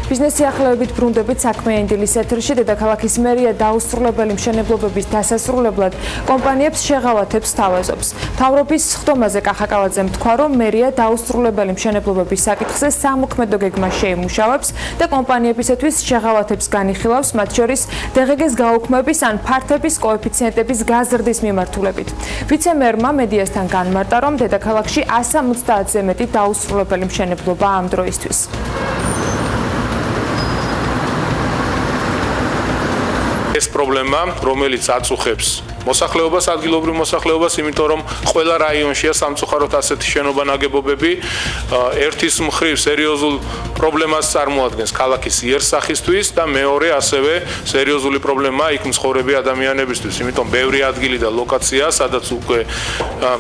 ბიზნესი ახლებებით ბრუნდებით საქმიანი დილის ეთერში დედაქალაქის მერია დაუსრულებელი მშენებლობების დასასრულებლად კომპანიებს შეღავათებს თავაზობს. მთავრობის სხდომაზე კახაკალაძემ თქვა, რომ მერია დაუსრულებელი მშენებლობების საკითხზე სამოქმედო გეგმას შეიმუშავებს და კომპანიებისათვის შეღავათებს განიხილავს, მათ შორის დღგ-ს გაუქმების ან ფართების კოეფიციენტების გაზრდის მიმართულებით. ვიცე-მერმა მედიასთან განმარტა, რომ დედაქალაქში 170-ზე მეტი დაუსრულებელი მშენებლობაა ამ დროისთვის. ეს პრობლემა, რომელიც აწუხებს მოსახლეობას, ადგილობრივ მოსახლეობას, იმიტომ რომ ყველა რაიონშია სამწუხაროდ ასეთი შენობა ნაგებობები, ერთის მხრივ სერიოზულ პრობლემას წარმოადგენს ქალაქის იერსახისთვის და მეორე ასევე სერიოზული პრობლემაა იქ მცხოვრები ადამიანებისთვის, იმიტომ ბევრი ადგილი და ლოკაცია, სადაც უკვე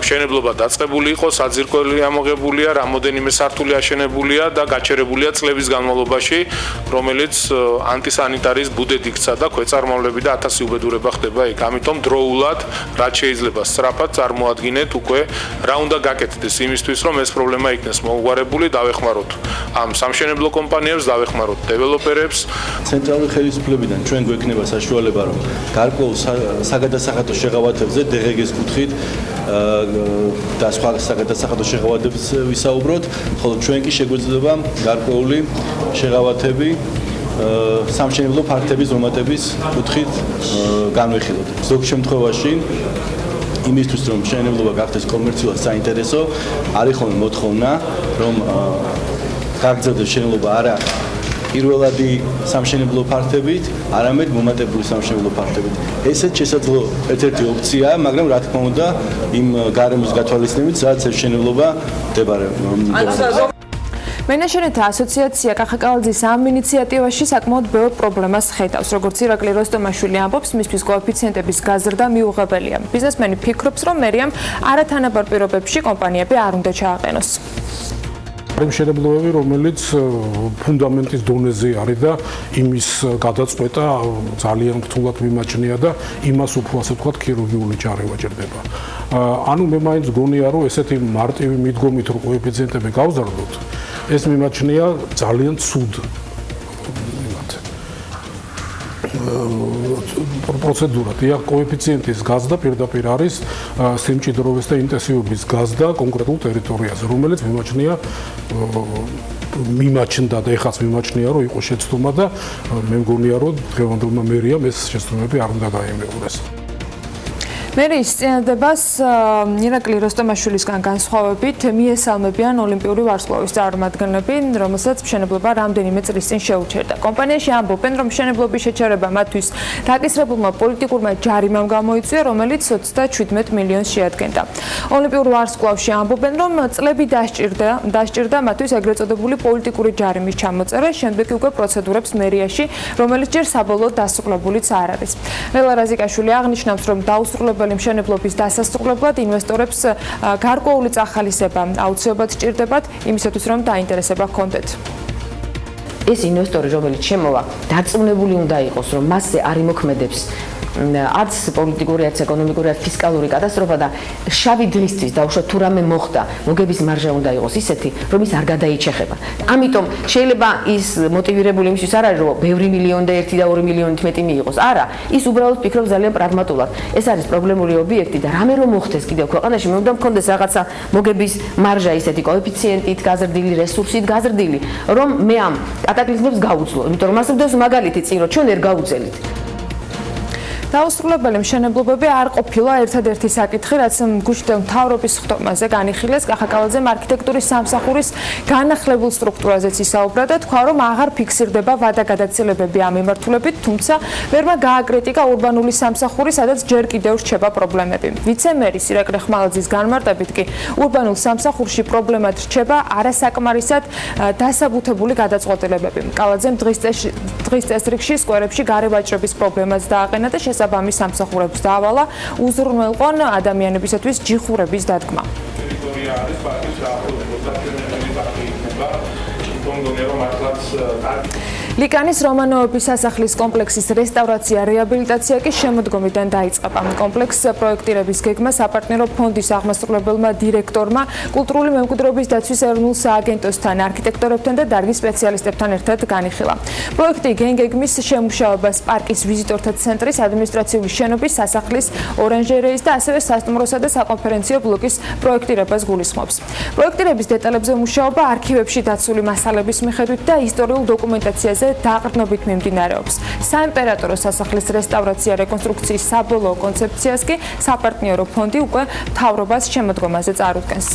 მშენებლობა დაწყებული იყო, საძირკველი ამოღებულია, რამოდენიმე სართული აშენებულია და გაჩერებულია წლების განმავლობაში, რომელიც ანტისანიტარის ბუდედ იქცა და ქვეწარმავლები და 1000 უბედურება ხდება იქ. ამიტომ დროულად რაც შეიძლება სწრაფად წარმოადგინეთ უკვე რა უნდა გაკეთდეს იმისთვის, რომ ეს პრობლემა იქნეს მოუგვარებული, დავეხმაროთ ამ სამშენებლო კომპანიებს, დავეხმაროთ დეველოპერებს. ცენტრალური ხელისუფლებიდან ჩვენ გვექნება საშუალება, რომ გარკვეულ საგადასახადო შეღავათებზე დღგ-ს კუთხით და სხვა საგადასახადო შეღავათებს ვისაუბროთ, ხოლო ჩვენ კი შეგვეძლება გარკვეული შეღავათები სამშენებლო ფართების ზომატების კუთხით განვიხილოთ. ზოგ შემთხვევაში იმისთვის, რომ მშენებლობა გახდეს კომერციულად საინტერესო, არის ხოლმე მოთხოვნა, რომ გაგრძელდეს მშენებლობა არა პირველადი სამშენებლო ფართებით, არამედ მომატებული სამშენებლო ფართებით. ესეც შესაძლო ერთ-ერთი ოპციაა, მაგრამ რა თქმა უნდა, იმ გარემოს გათვალისწინებით, სადაც ეს მშენებლობა მდებარეობს. მენეჯერთა ასოციაცია კახაკალაძის ამ ინიციატივაში საკმაოდ ბევრ პრობლემას ხედავს. როგორც ირაკლი როსტომაშვილი ამბობს, მისთვის კოეფიციენტების გაზრდა მიუღებელია. ბიზნესმენი ფიქრობს, რომ მერიამ არათანაბარ პირობებში კომპანიები არ უნდა ჩააყენოს. მშენებლობები, რომელიც ფუნდამენტის დონეზე არის და იმის გადაწყვეტა ძალიან რთულად მიმაჩნია და იმას უფრო ასე ვთქვათ ქირურგიული ჯარევა ჭირდება. ანუ მე მაინც გონია, რომ ესეთი მარტივი მიდგომით რომ კოეფიციენტები გავზარდოთ, ეს მიმაჩნია ძალიან ცუდ პროცედურა. დიახ, კოეფიციენტის გაზრდა პირდაპირ არის სიმჭიდროვის და ინტენსივობის გაზრდა კონკრეტულ ტერიტორიაზე, რომელიც მიმაჩნდა და ეხაც მიმაჩნია, რომ იყო შეცდომა და მე მგონია, რომ დღევანდელმა მერიამ ეს შეცდომები არ უნდა გაიმეორეს. მერიის წინადებას ირაკლი როსტომაშვილისგან განსხვავებით მიესალმებიან ოლიმპიური ვარსკვლავის წარმომადგენლები, რომელსაც მშენებლობა რამდენიმე წლის წინ შეუჩერდა. კომპანიაში ამბობენ, რომ მშენებლობის შეჩერება მათთვის დაკისრებულმა პოლიტიკურმა ჯარიმამ გამოიწვია, რომელიც 37 მილიონს შეადგენდა. ოლიმპიურ ვარსკვლავში ამბობენ, რომ წლები დასჭირდა მათთვის ეგრეთ წოდებული პოლიტიკური ჯარიმის ჩამოწერა, შემდეგ უკვე პროცედურებს მერიაში, რომელიც ჯერ საბოლოოდ დასრულებულიც არ არის. ლელა რაზიკაშვილი აღნიშნავს, რომ დაუსრულებელი მშენებლობის დასასრულებლად ინვესტორებს გარკვეული წახალისება აუცილებლად სჭირდებათ იმისათვის, რომ დაინტერესება ჰქონდეთ. ეს ინვესტორი, რომელიც შემოვა, დარწმუნებული უნდა იყოს, რომ მასზე არ იმოქმედებს არც პოლიტიკური, არც ეკონომიკური, არც ფისკალური კატასტროფა და შავი დღისთვის დაუშვათ თუ რამე მოხდა, მოგების მარჟა უნდა იყოს ისეთი, რომ ის არ გადაიჩეხება. ამიტომ შეიძლება ის მოტივირებული იმისთვის არ არის, რომ ბევრი მილიონი და 1 და 2 მილიონით მეტი მიიღოს. არა, ის უბრალოდ ფიქრობს ძალიან პრაგმატულად. ეს არის პრობლემური ობიექტი და რამე რომ მოხდეს კიდევ ქვეყანაში, მე უნდა მქონდეს რაღაცა მოგების მარჟა ისეთი კოეფიციენტით გაზრდილი, რესურსით გაზრდილი, რომ მე ამ კატაკლიზმებს გავუძლო. იმიტომ რომ მას უდევს მაგალითი წინ, რომ ჩვენ ვერ გავუძელით. დაუსრულებელი მშენებლობები არ ყოფილა ერთადერთი საკითხი, რაც გუშინდელ მთავრობის სხდომაზე განიხილეს. კახაკალაძემ არქიტექტურის სამსახურის განახლებულ სტრუქტურაზეც ისაუბრა და თქვა, რომ აღარ ფიქსირდება ვადაგადაცილებები ამ მიმართულებით, თუმცა ვერმა გააკრიტიკა ურბანული სამსახური, სადაც ჯერ კიდევ რჩება პრობლემები. ვიცე-მერის ირაკლი ხმალაძის განმარტებით კი ურბანულ სამსახურში პრობლემად რჩება არასაკმარისად დასაბუთებული გადაწყვეტილებები. კალაძემ დღის წესრიგში სკვერებში გარევაჭრების პრობლემას დააყენა და საბამის სამსახურებს დაავალა უზრუნველყონ ადამიანებისათვის ჯიხურების დადგმა. ლიკანის რომანოვების სასახლის კომპლექსის რესტავრაცია რეაბილიტაცია კი შემოდგომიდან დაიწყება. კომპლექს პროექტირების გეგმა საპარტნიორო ფონდის აღმასრულებელმა დირექტორმა, კულტურული მემკვიდრეობის დაცვის ეროვნულ სააგენტოსთან, არქიტექტორებთან და დარგის სპეციალისტებთან ერთად განიხილა. პროექტი გეგმის შემუშავებას პარკის ვიზიტორთა ცენტრის, ადმინისტრაციული შენობის, სასახლის, ორანჟერეის და ასევე სასტუმროსა და საკონფერენციო ბლოკის პროექტირებას გულისხმობს. პროექტირების დეტალებზე მუშაობა არქივებში დაცული მასალების მიხედვით და ისტორიულ დოკუმენტაციაზე დაყრდნობით მიმდინარეობს. საიმპერატორო სასახლის რესტავრაცია რეკონსტრუქციის საბოლოო კონცეფციას კი საპარტნიორო ფონდი უკვე მთავრობას შემოდგომაზე წარუდგენს.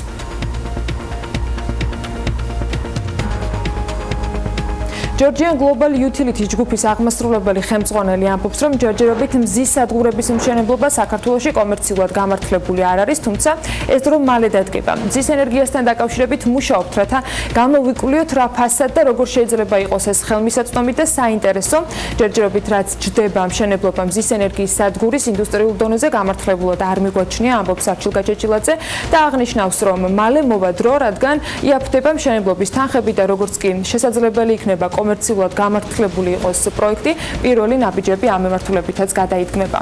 Georgian Global Utility ჯგუფის აღმასრულებელი ხელმძღვანელი ამბობს, რომ ჯერჯერობით მზის სადგურების მშენებლობა საქართველოში კომერციულად გამართლებული არ არის, თუმცა ეს დრო მალე დადგება. მზის ენერგიასთან დაკავშირებით მუშაობთ, რათა გამოვიკვლიოთ რა ფასად და როგორ შეიძლება იყოს ეს ხელმისაწვდომი და საინტერესო. ჯერჯერობით რაც ჯდება მშენებლობა მზის ენერგიის სადგურის ინდუსტრიულ დონეზე გამართლებულად არ მიგვაჩნია, ამბობს არჩილ გაჭეჭილაძე და აღნიშნავს, რომ მალე მოვა დრო, რადგან იაფთება მშენებლობის თანხები და როგორც კი შესაძლებელი იქნება კომერციულად გამართლებული იყოს პროექტი, პირველი ნაბიჯები ამ მიმართულებითაც გადაიდგმება.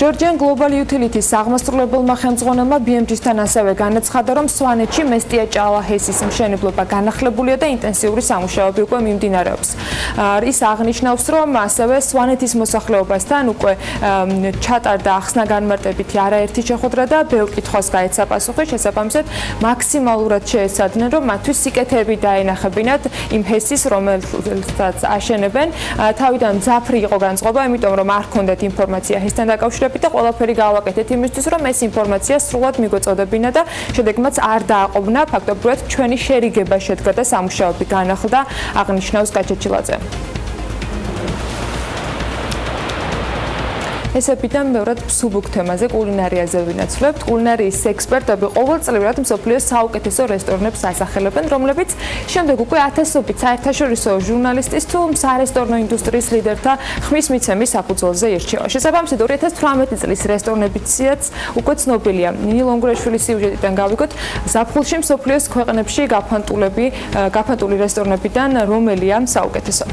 Georgian Global Utility-ს აღმასრულებელმა ხელმძღვანელმა BMG-სთან ასევე განაცხადა, რომ სვანეთში მესტია ჭალაჰესის მშენებლობა განახლებულია და ინტენსიური სამუშაოები უკვე მიმდინარეობს. ის აღნიშნავს, რომ ასევე სვანეთის მოსახლეობასთან უკვე ჩატარდა ახსნა-განმარტებითი არაერთი შეხვედრა და ბევრ კითხვას გაეცა პასუხი, შესაბამისად მაქსიმალურად შეეცადნენ, რომ მათთვის სიკეთეები დაენახებინათ იმ ჰესის, რომელსაც აშენებენ. თავიდან მძაფრი იყო განწყობა, იმიტომ რომ არ ჰქონდათ ინფორმაცია ჰესთან დაკავშირებით და ყველაფერი გავაკეთეთ იმისთვის, რომ ეს ინფორმაცია სრულად მიგვეწოდებინა და შედეგმაც არ დააყოვნა. ფაქტობრივად ჩვენი შერიგება შედგა და სამუშაოები განახლდა, აღნიშნავს გაჭეჭილაძე. ესებიდან მეორად მსუბუქ თემაზე კულინარიაზე ვინაცვლებთ. კულინარიის ექსპერტები ყოველწლიურად მსოფლიოს საუკეთესო რესტორნებს ასახელებენ, რომლებიც შემდეგ უკვე ათასობით საერთაშორისო ჟურნალისტის თუ სარესტორნო ინდუსტრიის ლიდერთა ხმის მიცემის საფუძველზე ირჩევა. შესაბამისად 2018 წლის რესტორნებიციაც უკვე ცნობილია. ნინი ლონგურაშვილის სიუჟეტიდან გავიგოთ, ზაფხულში მსოფლიოს ქვეყნებში გაფანტული რესტორნებიდან რომელია საუკეთესო.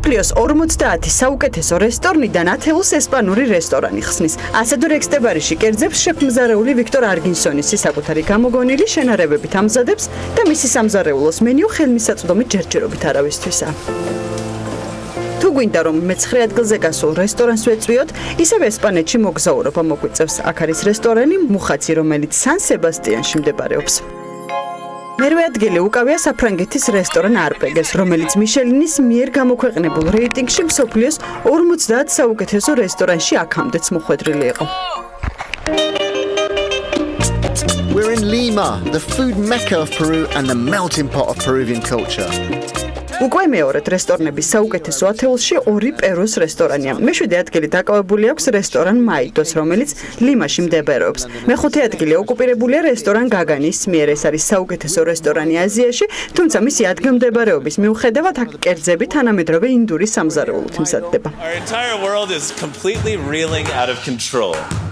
მსოფლიოს 50 საუკეთესო რესტორნიდან 10-ს ესპანური რესტორანი ხსნის. ასადურ ექსტებარიში კერძებს შეფმზარეული ვიქტორ არგინსონისი საკუთარი გამოგონილი შენარებებით ამზადებს და მისი სამზარეულოს მენიუ ხელმისაწვდომი ჯერჯერობით არავისთვისა. თუ გვინდა რომ მე-9 ადგილზე გასულ რესტორანს ვეწვიოთ, ისევე ესპანეთში მოგზაურობა მოგვიწევს. აქ არის რესტორანი მუხაცი, რომელიც სან სებასტიანში მდებარეობს. მერვე ადგილი უკავია საფრანგეთის რესტორან არპეგეს, რომელიც მიშელინის მიერ გამოქვეყნებულ რეიტინგში მსოფლიოს 50 საუკეთესო რესტორანში აქამდეც მოხვედრილი იყო. We're in Lima, the food mecca of Peru and the melting pot of Peruvian culture. უკვე მეორედ რესტორნების საუკეთესო ათეულში 2 პერუს რესტორანია. მე-7 ადგილი დაკავებული აქვს რესტორან მაიდოს, რომელიც ლიმაში მდებარეობს. მე-5 ადგილი ოკუპირებულია რესტორან გაგანის მიერ. ეს არის საუკეთესო რესტორანი აზიაში, თუმცა მისი ადგილმდებარეობის მიუხედავად აქ კერძები თანამედროვე ინდური სამზარეულოთ მზადდება.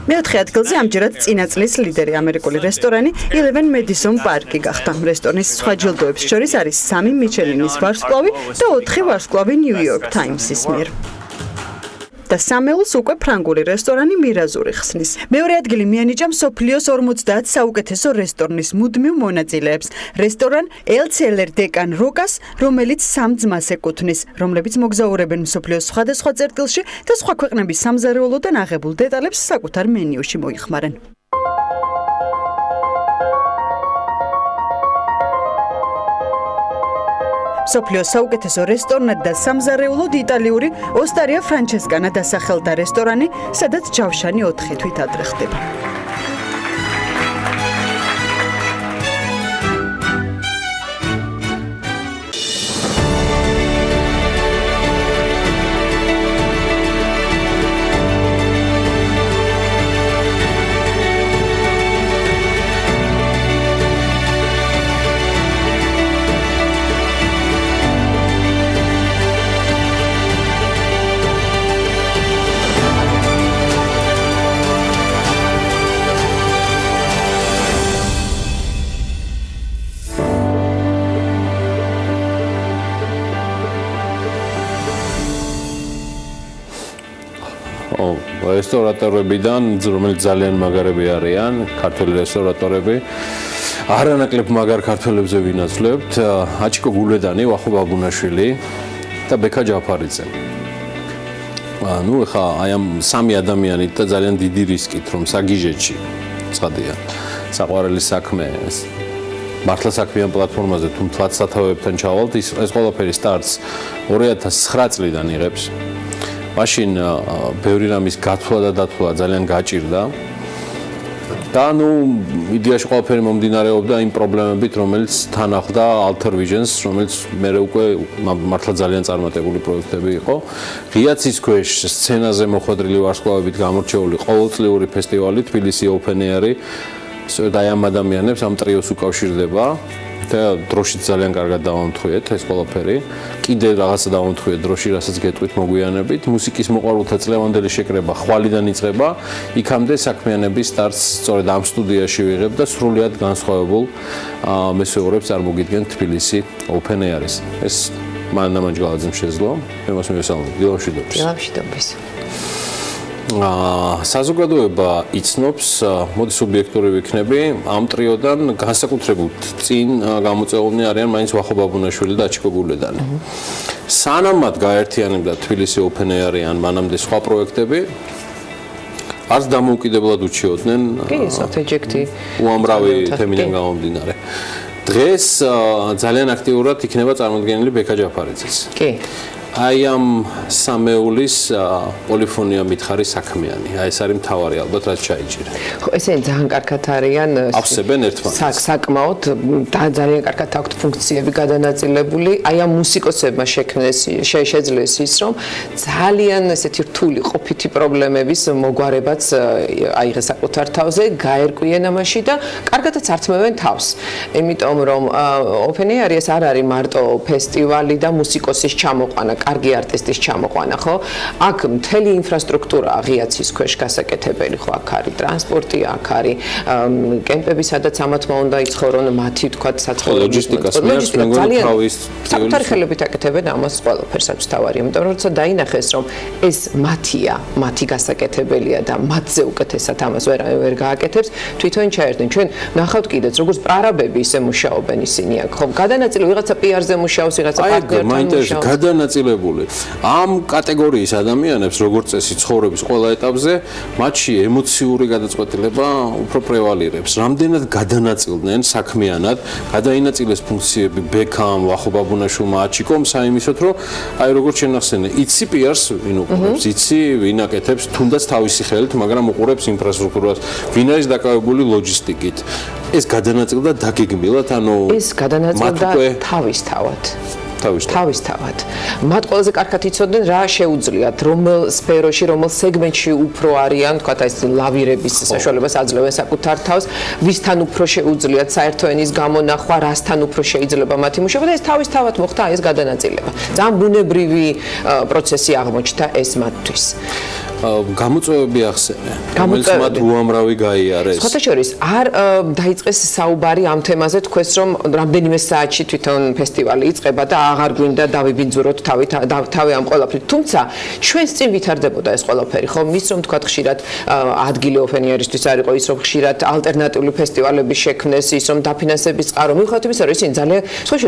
მე-4 ადგილზე ამჯერად წინა წლის ლიდერი ამერიკული რესტორანი 11 Madison Park-ი გახდა. რესტორნის სხვა ჯილდოებს შორის არის 3 მიჩელინის ვარსკვლავი და 4 ვარსკვლავი New York Times-ის მიერ. და სამეულს უკვე ფრანგული რესტორანი მირაზური ხსნის. მეორე ადგილი მიანიჭა მსოფლიოს 50 საუკეთესო რესტორნის მუდმივ მონაწილეებს. რესტორან El Celler de Can Rocas, რომელიც 3 ძმას ეკუთვნის, რომლებიც მოგზაურებენ მსოფლიოს სხვადასხვა წერტილში და სხვა ქვეყნების სამზარეულოდან აღებულ დეტალებს საკუთარ მენიუში მოიხმარენ. მსოფლიოს საუკეთესო რესტორნად და სამზარეულოდ იტალიური ოსტარია ფრანჩესკანა დასახელდა რესტორანი, სადაც ჯავშანი 4 თვით ადრე ხდება. რესტორატორებიდან, რომელიც ძალიან მაგარები არიან, ქართველი რესტორატორები. არანაკლებ მაგარ ქართველებზე ვინაცვლებთ, აჭიკო გულედანი, ვახო ბაბუნაშვილი და ბექა ჯაფარიძე. ეხა აი ამ სამი ადამიანით და ძალიან დიდი რისკით, რომ საგიჟეთში ცხადია, საყვარელი საქმე მართლა საქმიან პლატფორმაზე თუ მთლად სათავეებთან ჩავალთ, ეს ყველაფერი სტარტს 2009 წლიდან იღებს. მაშინ ბევრი რამის გათვლა და დათვლა ძალიან გაჭირდა. და იდეაში ყველაფერი მომდინარეობდა იმ პრობლემებით, რომელიც თან ახლდა Alter Visions, რომელიც მე უკვე მართლა ძალიან წარმატებული პროექტები იყო. ღიაცის ქვეშ სცენაზე მოხვედრილი ვარსკვლავებით გამორჩეული ყოველწლიური ფესტივალი თბილისი Open Air-ი სწორედ აი ამ ადამიანებს ამ ტრიოს უკავშირდება და დროშით ძალიან კარგად დავამთხვიეთ ეს ყველაფერი. კიდე რაღაცა დავამთხვიეთ დროში, რასაც გეტყვით მოგვიანებით. მუსიკის მოყვარულთა წლევანდელი შეკრება ხვალიდან იწყება, იქამდე საქმიანების სტარტს სწორედ ამ სტუდიაში ვიღებ და სრულად განსხვავებულ მესვეურებს წარმოგიდგენ თბილისი Open Air-ის. ეს მანამ ჯგალაძემ შეძლო. მე მას მივესალმებ. დილამშვიდობის. დილამშვიდობის. საზოგადოება იცნობს, მოდი სუბიექტური ვიქნები, ამ ტრიოდან განსაკუთრებულად წინ გამოწვეული არიან მაინც ვახო ბაბუნაშვილი და აჭიკო გულედანი. სანამ მათ გაერთიანებდა თბილისი Open Air-ი ან მანამდე სხვა პროექტები, არც დამოუკიდებლად უჩიოდნენ. კი, სტრატეგიკი. უამრავი თემიდან გამომდინარე. დღეს ძალიან აქტიურად იქნება წარმოდგენილი ბექა ჯაფარიძის. კი. აი ამ სამეულის პოლიფონია მითხარი საქმიანი. აი ეს არის მთავარი ალბათ რაც ჩაიჭირა. ხო, ესენი ძალიან კარგად არიან ავსებენ ერთმანეთს. საკმაოდ და ძალიან კარგად აქვთ ფუნქციები გადანაწილებული. აი ამ მუსიკოსებმა შექმნეს შეძლეს ის, რომ ძალიან ესეთი რთული ყოფითი პრობლემების მოგვარებაც აიღეს საკუთარ თავზე, გაერკვიენ ამაში და კარგადაც ართმევენ თავს. იმიტომ რომ Open Air ეს არ არის მარტო ფესტივალი და მუსიკოსის ჩამოყვანა, კარგი არტისტის ჩამოყვანა, ხო? აქ მთელი ინფრასტრუქტურა ღიაცის ქვეშ გასაკეთებელი, ხო? აქ არის ტრანსპორტი, აქ არის კემპები, სადაც ამათმა უნდა იცხოვრონ, მათი თქვათ საცხოვრებელი ლოჯისტიკას ძალიან საკუთარი ხელებით აკეთებენ ამას ყველაფერს აქვს თავარი. იმიტომ რომ როცა დაინახეს, რომ ეს მათია, მათი გასაკეთებელია და მათზე უკეთესად ამას ვერ გააკეთებს, თვითონ ჩაერთნენ. ჩვენ ნახავთ კიდეც, როგორც პრარაბები ისე მუშაობენ ისინი აქ, ხო? გადანაწილებული ვიღაცა PR-ზე მუშაობს, ვიღაცა პარტნიორთან მუშაობს. გადანაწილებული ამ კატეგორიის ადამიანებს როგორც წესი ცხოვრების ყველა ეტაპზე მათში ემოციური გადაწყვეტილება უფრო პრევალირებს. რამდენად გადანაწილდნენ საქმიანად, გადაინაწილეს ფუნქციები ბექამ, ვახო ბაბუნაშვილმა, აჭიკომ საიმისოთ, რომ აი როგორც შენახსენე, იცი PR-ს ვინ უყურებს, იცი ვინ აკეთებს, თუნდაც თავისი ხელით, მაგრამ უყურებს ინფრასტრუქტურას, ვინ არის დაკავებული ლოჯისტიკით. ეს გადანაწილდა დაგეგმილად, ანუ ეს გადანაწილდა თავისთავად. თავისთავად. მათ ყველაზე კარგად იცოდნენ რა შეუძლიათ, რომელ სფეროში, რომელ სეგმენტში უფრო არიან, თქვათ აი ეს ლავირების საშუალებას აძლევენ საკუთარ თავს, ვისთან უფრო შეუძლიათ საერთო ენის გამონახვა, რასთან უფრო შეიძლება მათი მუშაობა და ეს თავისთავად მოხდა აი ეს გადანაწილება. ძალიან ბუნებრივი პროცესი აღმოჩნდა ეს მათთვის. გამოწვევები ახსენე, რომელიც მათ უამრავი გაიარეს. სხვათა შორის არ დაიწყეს საუბარი ამ თემაზე, თქვენს რომ რამდენიმე საათში თვითონ ფესტივალი იწყება და აღარ გვინდა დავიბინძუროთ თავი ამ ყველაფრით. თუმცა ჩვენს წინ ვითარდებოდა ეს ყველაფერი, ხო? ის რომ თქვათ ხშირად ადგილი Open Air-ისთვის არ იყო, ის რომ ხშირად ალტერნატიული ფესტივალების შექმნეს, ის რომ დაფინანსების წყარო მიუხედავად იმისა, რომ ისინი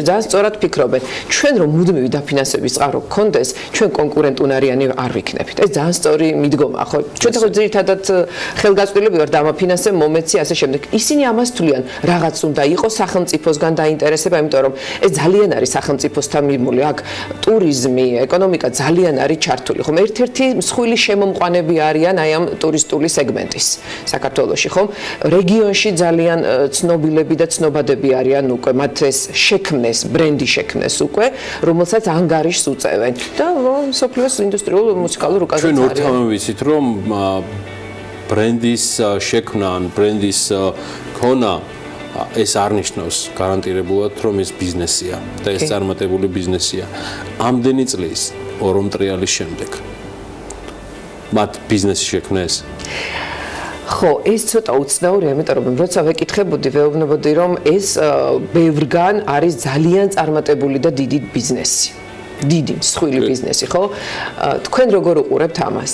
ძალიან სწორად ფიქრობენ. ჩვენ რომ მუდმივი დაფინანსების წყარო გქონდეს, ჩვენ კონკურენტუნარიანი არ ვიქნებით. ეს ძალიან სწორი მიდგომა, ხო? ჩვენ თქო ძირითადად ხელგაწყვეტილები ვართ დამაფინანსე, მომეცი, ასე შემდეგ. ისინი ამას თვლიან, რაღაც უნდა იყოს სახელმწიფოსგან დაინტერესება, იმიტომ რომ ეს ძალიან არის სახელმწიფოსთან მიმული. აქ ტურიზმი, ეკონომიკა ძალიან არის ჩართული, ხო? ერთ-ერთი მსხვილი შემომყვანები არიან აი ამ ტურისტული სეგმენტის საქართველოში, ხო? რეგიონში ძალიან ცნობილები და ცნობადები არიან უკვე, მათ ეს შექმნეს, ბრენდი შექმნეს უკვე, რომელსაც ანგარიშს უწევენ. და სოფლიოს ინდუსტრიულ მუსიკალურ უკაზეთს ჩვენ ორთავე ვიცით, რომ ბრენდის შექმნა ან ბრენდის ქონა ეს არ ნიშნავს გარანტირებულად, რომ ეს ბიზნესია და ეს წარმატებული ბიზნესია. ამდენი წლის ორომტრიალის შემდეგ მათ ბიზნესი შექმნეს. ხო, ეს ცოტა უცნაურია, იმიტომ რომ როცა ვეკითხებოდი, ვეუბნებოდი, რომ ეს ბევრგან არის ძალიან წარმატებული და დიდი ბიზნესი. დიდი მსხვილი ბიზნესი, ხო? თქვენ როგორ უყურებთ ამას?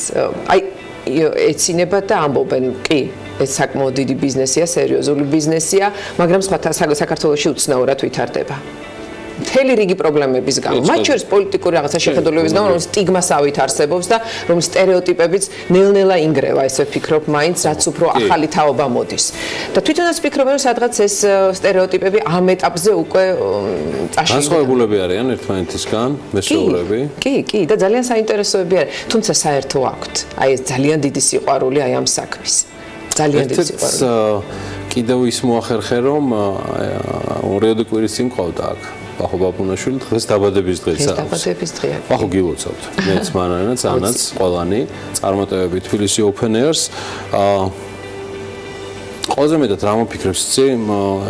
აი ეცინება და ამბობენ, კი, ეს საკმაოდ დიდი ბიზნესია, სერიოზული ბიზნესია, მაგრამ სხვათა საქართველოში უცნაურად ვითარდება. მთელი რიგი პრობლემების გამო, მათ შორის პოლიტიკური რაღაცა შეხედულებების გამო, რომ სტიგმასავით არსებობს და რომ სტერეოტიპებიც ნელ-ნელა ინგრევა, ესე ვფიქრობ, მაინც რაც უფრო ახალი თაობა მოდის. და თვითონაც ვფიქრობ, რომ სადღაც ეს სტერეოტიპები ამ ეტაპზე უკვე წაშინდა. განსხვავებულები არიან ერთმანეთისგან, მესეურები. კი, და ძალიან საინტერესოები არის, თუმცა საერთო აქვთ. აი ეს ძალიან დიდი სიყვარული აი ამ საქმის. ძალიან დიდი სიყვარული. კიდევ ის მოახერხე, რომ ორიოდე კვირის წინ ყავდა აქ. ახო ბაბუნაშვილი დღეს დაბადების დღეა. დაბადების დღეა. ახო გილოცავთ. მეც მანანაც, ანაც, ყველანი წარმატებები თბილისი Open Air-ს. ყველაზე მეტად რა მოფიქრებს იცი?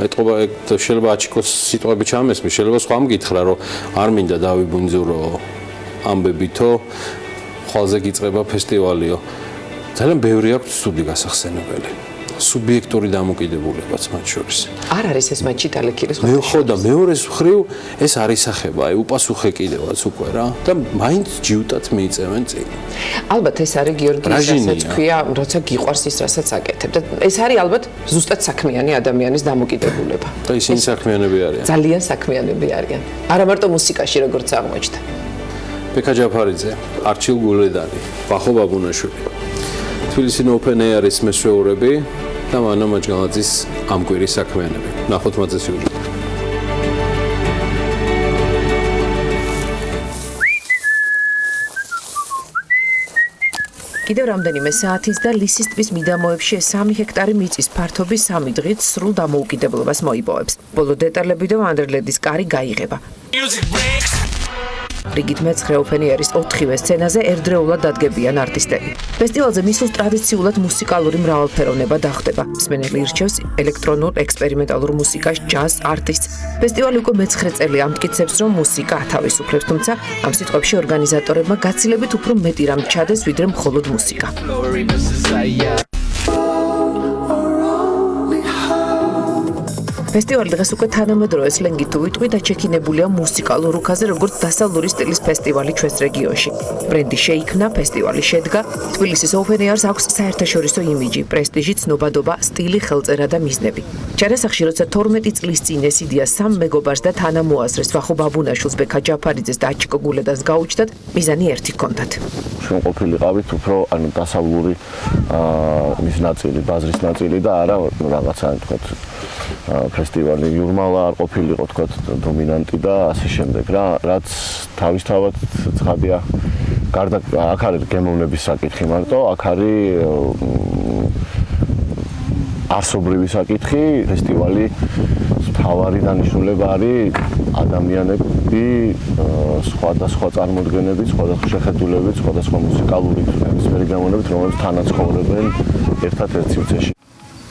ეტყობა შეიძლება აჩიკოს სიტყვები ჩამესმი, შეიძლება სხვა მგითხრა, რომ არ მინდა დავიბუნძურო ამბებითო, ხვალზე გიწყება ფესტივალიო. ძალიან ბევრი აქვს ცუდი გასახსენებელი. სუბიექტური დამოკიდებულებაც მათ შორის. არ არის ეს მათში დალექილი სხვა. მე ხო და მეორეს მხრივ ეს არის სახება, აი უპასუხე კიდევაც უკვე რა და მაინც ჯიუტად მიიწევენ წინ. ალბათ ეს არის გიორგი რასაც ქვია, როცა გიყვარს ის რასაც აკეთებ და ეს არის ალბათ ზუსტად საქმიანი ადამიანის დამოკიდებულება. და ისინი საქმიანები არიან. ძალიან საქმიანები არიან. არა მარტო მუსიკაში როგორც აღმოჩნდა. ბექა ჯაფარიძე, არჩილ გულედანი, ვახო ბაბუნაშვილი. თბილისი Open Air-ის მესვეურები და მანა მაჯგალაძის ამ კვირის საქმიანები. ნახოთ მათზე სიუჟეტი. კიდევ რამდენიმე საათის და ლისის ტბის მიდამოებში 3 ჰექტარი მიწის ფართობის 3 დღით სრულ დამოუკიდებლობას მოიპოვებს. ბოლო დეტალები და ვანდერლენდის კარი გაიღება. რიგით მეცხრე Open Air-ის 4-ვე სცენაზე ერთდროულად დადგებიან არტისტები. ფესტივალზე მისულს ტრადიციულად მუსიკალური მრავალფეროვნება დახვდება. მსმენელი ირჩევს ელექტრონულ, ექსპერიმენტალურ მუსიკას, ჯაზ, არტისტს. ფესტივალი უკვე მე-9 წელი ამტკიცებს, რომ მუსიკა ათავისუფლებს, თუმცა ამ სიტყვებში ორგანიზატორებმა გაცილებით უფრო მეტი რამ ჩადეს, ვიდრე მხოლოდ მუსიკა. ფესტივალი დღეს უკვე თანამედროვე სლენგით თუ ვიტყვი და ჩექინებულია მუსიკალურ რუკაზე, როგორც დასავლური სტილის ფესტივალი ჩვენს რეგიონში. ბრენდი შეიქმნა, ფესტივალი შედგა, თბილისის Open Air-ს აქვს საერთაშორისო იმიჯი, პრესტიჟი, ცნობადობა, სტილი, ხელწერა და მიზნები. ჩარასახში, როცა 12 წლის წინ ეს იდეა სამ მეგობარს და თანამოაზრეს ვახო ბაბუნაშვილს, ბექა ჯაფარიძეს და აჩიკო გულედანს გაუჩნდათ, მიზანი ერთი ჰქონდათ. ჩვენ ყოფილიყავით უფრო დასავლური მის ნაწილი, ბაზრის ნაწილი და არა რაღაცა თქვათ ფესტივალი იურმალა არ ყოფილიყო თქვათ დომინანტი და ასე შემდეგ რა, რაც თავისთავად ცხადია. გარდა აქ არის გემოვნების საკითხი მარტო, აქ არის არსობრივი საკითხი, ფესტივალი მთავარი დანიშნულება არის ადამიანები, სხვადასხვა წარმოდგენებით, სხვადასხვა შეხედულებებით, სხვადასხვა მუსიკალური ნებისმიერი გემოვნებით, რომლებიც თანაცხოვრებენ ერთად ერთ სივრცეში.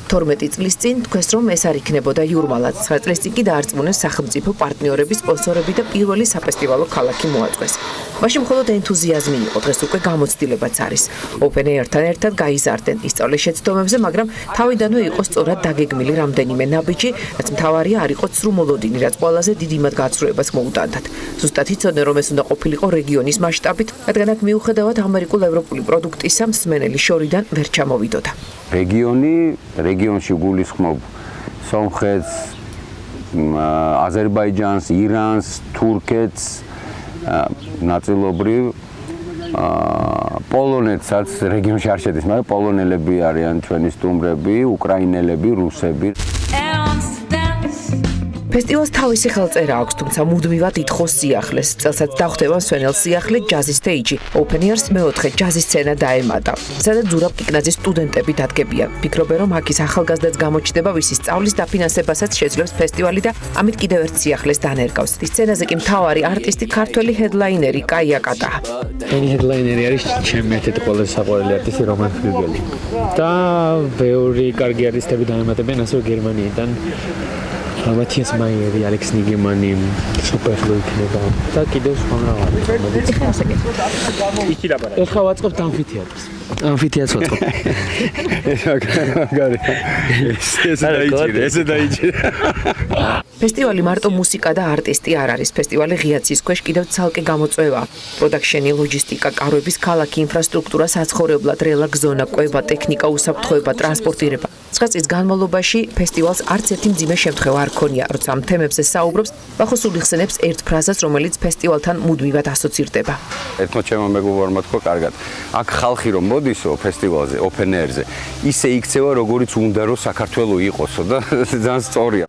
12 წლის წინ თქვეს, რომ ეს არ იქნებოდა იურმალა. 9 წლის წინ კი დაარწმუნეს სახელმწიფო პარტნიორები, სპონსორები და პირველი საფესტივალო ქალაქი მოაწყვეს. მაშინ მხოლოდ ენთუზიაზმი იყო, დღეს უკვე გამოცდილებაც არის. Open Air-თან ერთად გაიზარდნენ ისწავლის შეცდომებზე, მაგრამ თავიდანვე იყო სწორად დაგეგმილი რამდენიმე ნაბიჯი, რაც მთავარია არ იყო ცრუმოლოდინი, რაც ყველაზე დიდ იმად გაცრუებას მოუტანდათ. ზუსტად იცოდნენ, რომ ეს უნდა ყოფილიყო რეგიონის მასშტაბით, რადგან აქ მიუხედავად ამერიკულ-ევროპული პროდუქტისა მსმენელი შორიდან ვერ ჩამოვიდოდა. რეგიონში გულისხმობ სომხეთს, აზერბაიჯანს, ირანს, თურქეთს, ნაწილობრივ პოლონეთსაც რეგიონში არ შედის, მაგრამ პოლონელები არიან ჩვენი სტუმრები, უკრაინელები, რუსები. ფესტივალს თავისი ხელწერა აქვს, თუმცა მუდმივად ითხოვს სიახლეს. წელსაც დახვდება მსვენელ სიახლე ჯაზის სტეიჯი. Open Air-ს მეოთხე ჯაზის სცენა დაემატა, სადაც ზურაბ კიკნაძის სტუდენტები დადგებიან. ფიქრობენ, რომ აქის ახალგაზრდაც გამოჩნდება, ვისი სწავლის დაფინანსებასაც შეძლებს ფესტივალი და ამით კიდევ ერთ სიახლეს დანერგავს. სცენაზე კი მთავარი არტისტი ქართველი ჰედლაინერი კაია კატაა. ეს ჰედლაინერი არის ჩემი ერთ-ერთი ყველაზე საყვარელი არტისტი რომან ფრიგელი. და ბევრი კარგი არტისტები დაემატებიან ასევე გერმანიიდან. მათიას მაიერი, ალექს ნიგემანი, სუპერფლუ იქნება და კიდევ სხვა მრავალი. ეხლა ვაწყობთ ამფითეატრს. ამფითეატრს ვაწყობთ. ესე დაიჭირე. ფესტივალი მარტო მუსიკა და არტისტი არ არის. ფესტივალი ღიაცის ქვეშ კიდევ ცალკე გამოწვევა. პროდაქშენი, ლოჯისტიკა, კარვების ქალაქი, ინფრასტრუქტურა, საცხოვრებლად, რელაქს ზონა, კვება, ტექნიკა, უსაფრთხოება, ტრანსპორტირება. 9 წლის განმავლობაში ფესტივალს არც ერთი მძიმე შემთხვევა არ ქონია. როცა ამ თემებზე საუბრობს, ბახოსული ხსენებს ერთ ფრაზას, რომელიც ფესტივალთან მუდმივად ასოცირდება. ერთმა ჩემმა მეგობარმა თქვა, კარგად, აქ ხალხი რომ მოდისო ფესტივალზე, open air-ზე, ისე იქცევა, როგორიც უნდა რომ საქართველო იყოსო და ძალიან სწორია.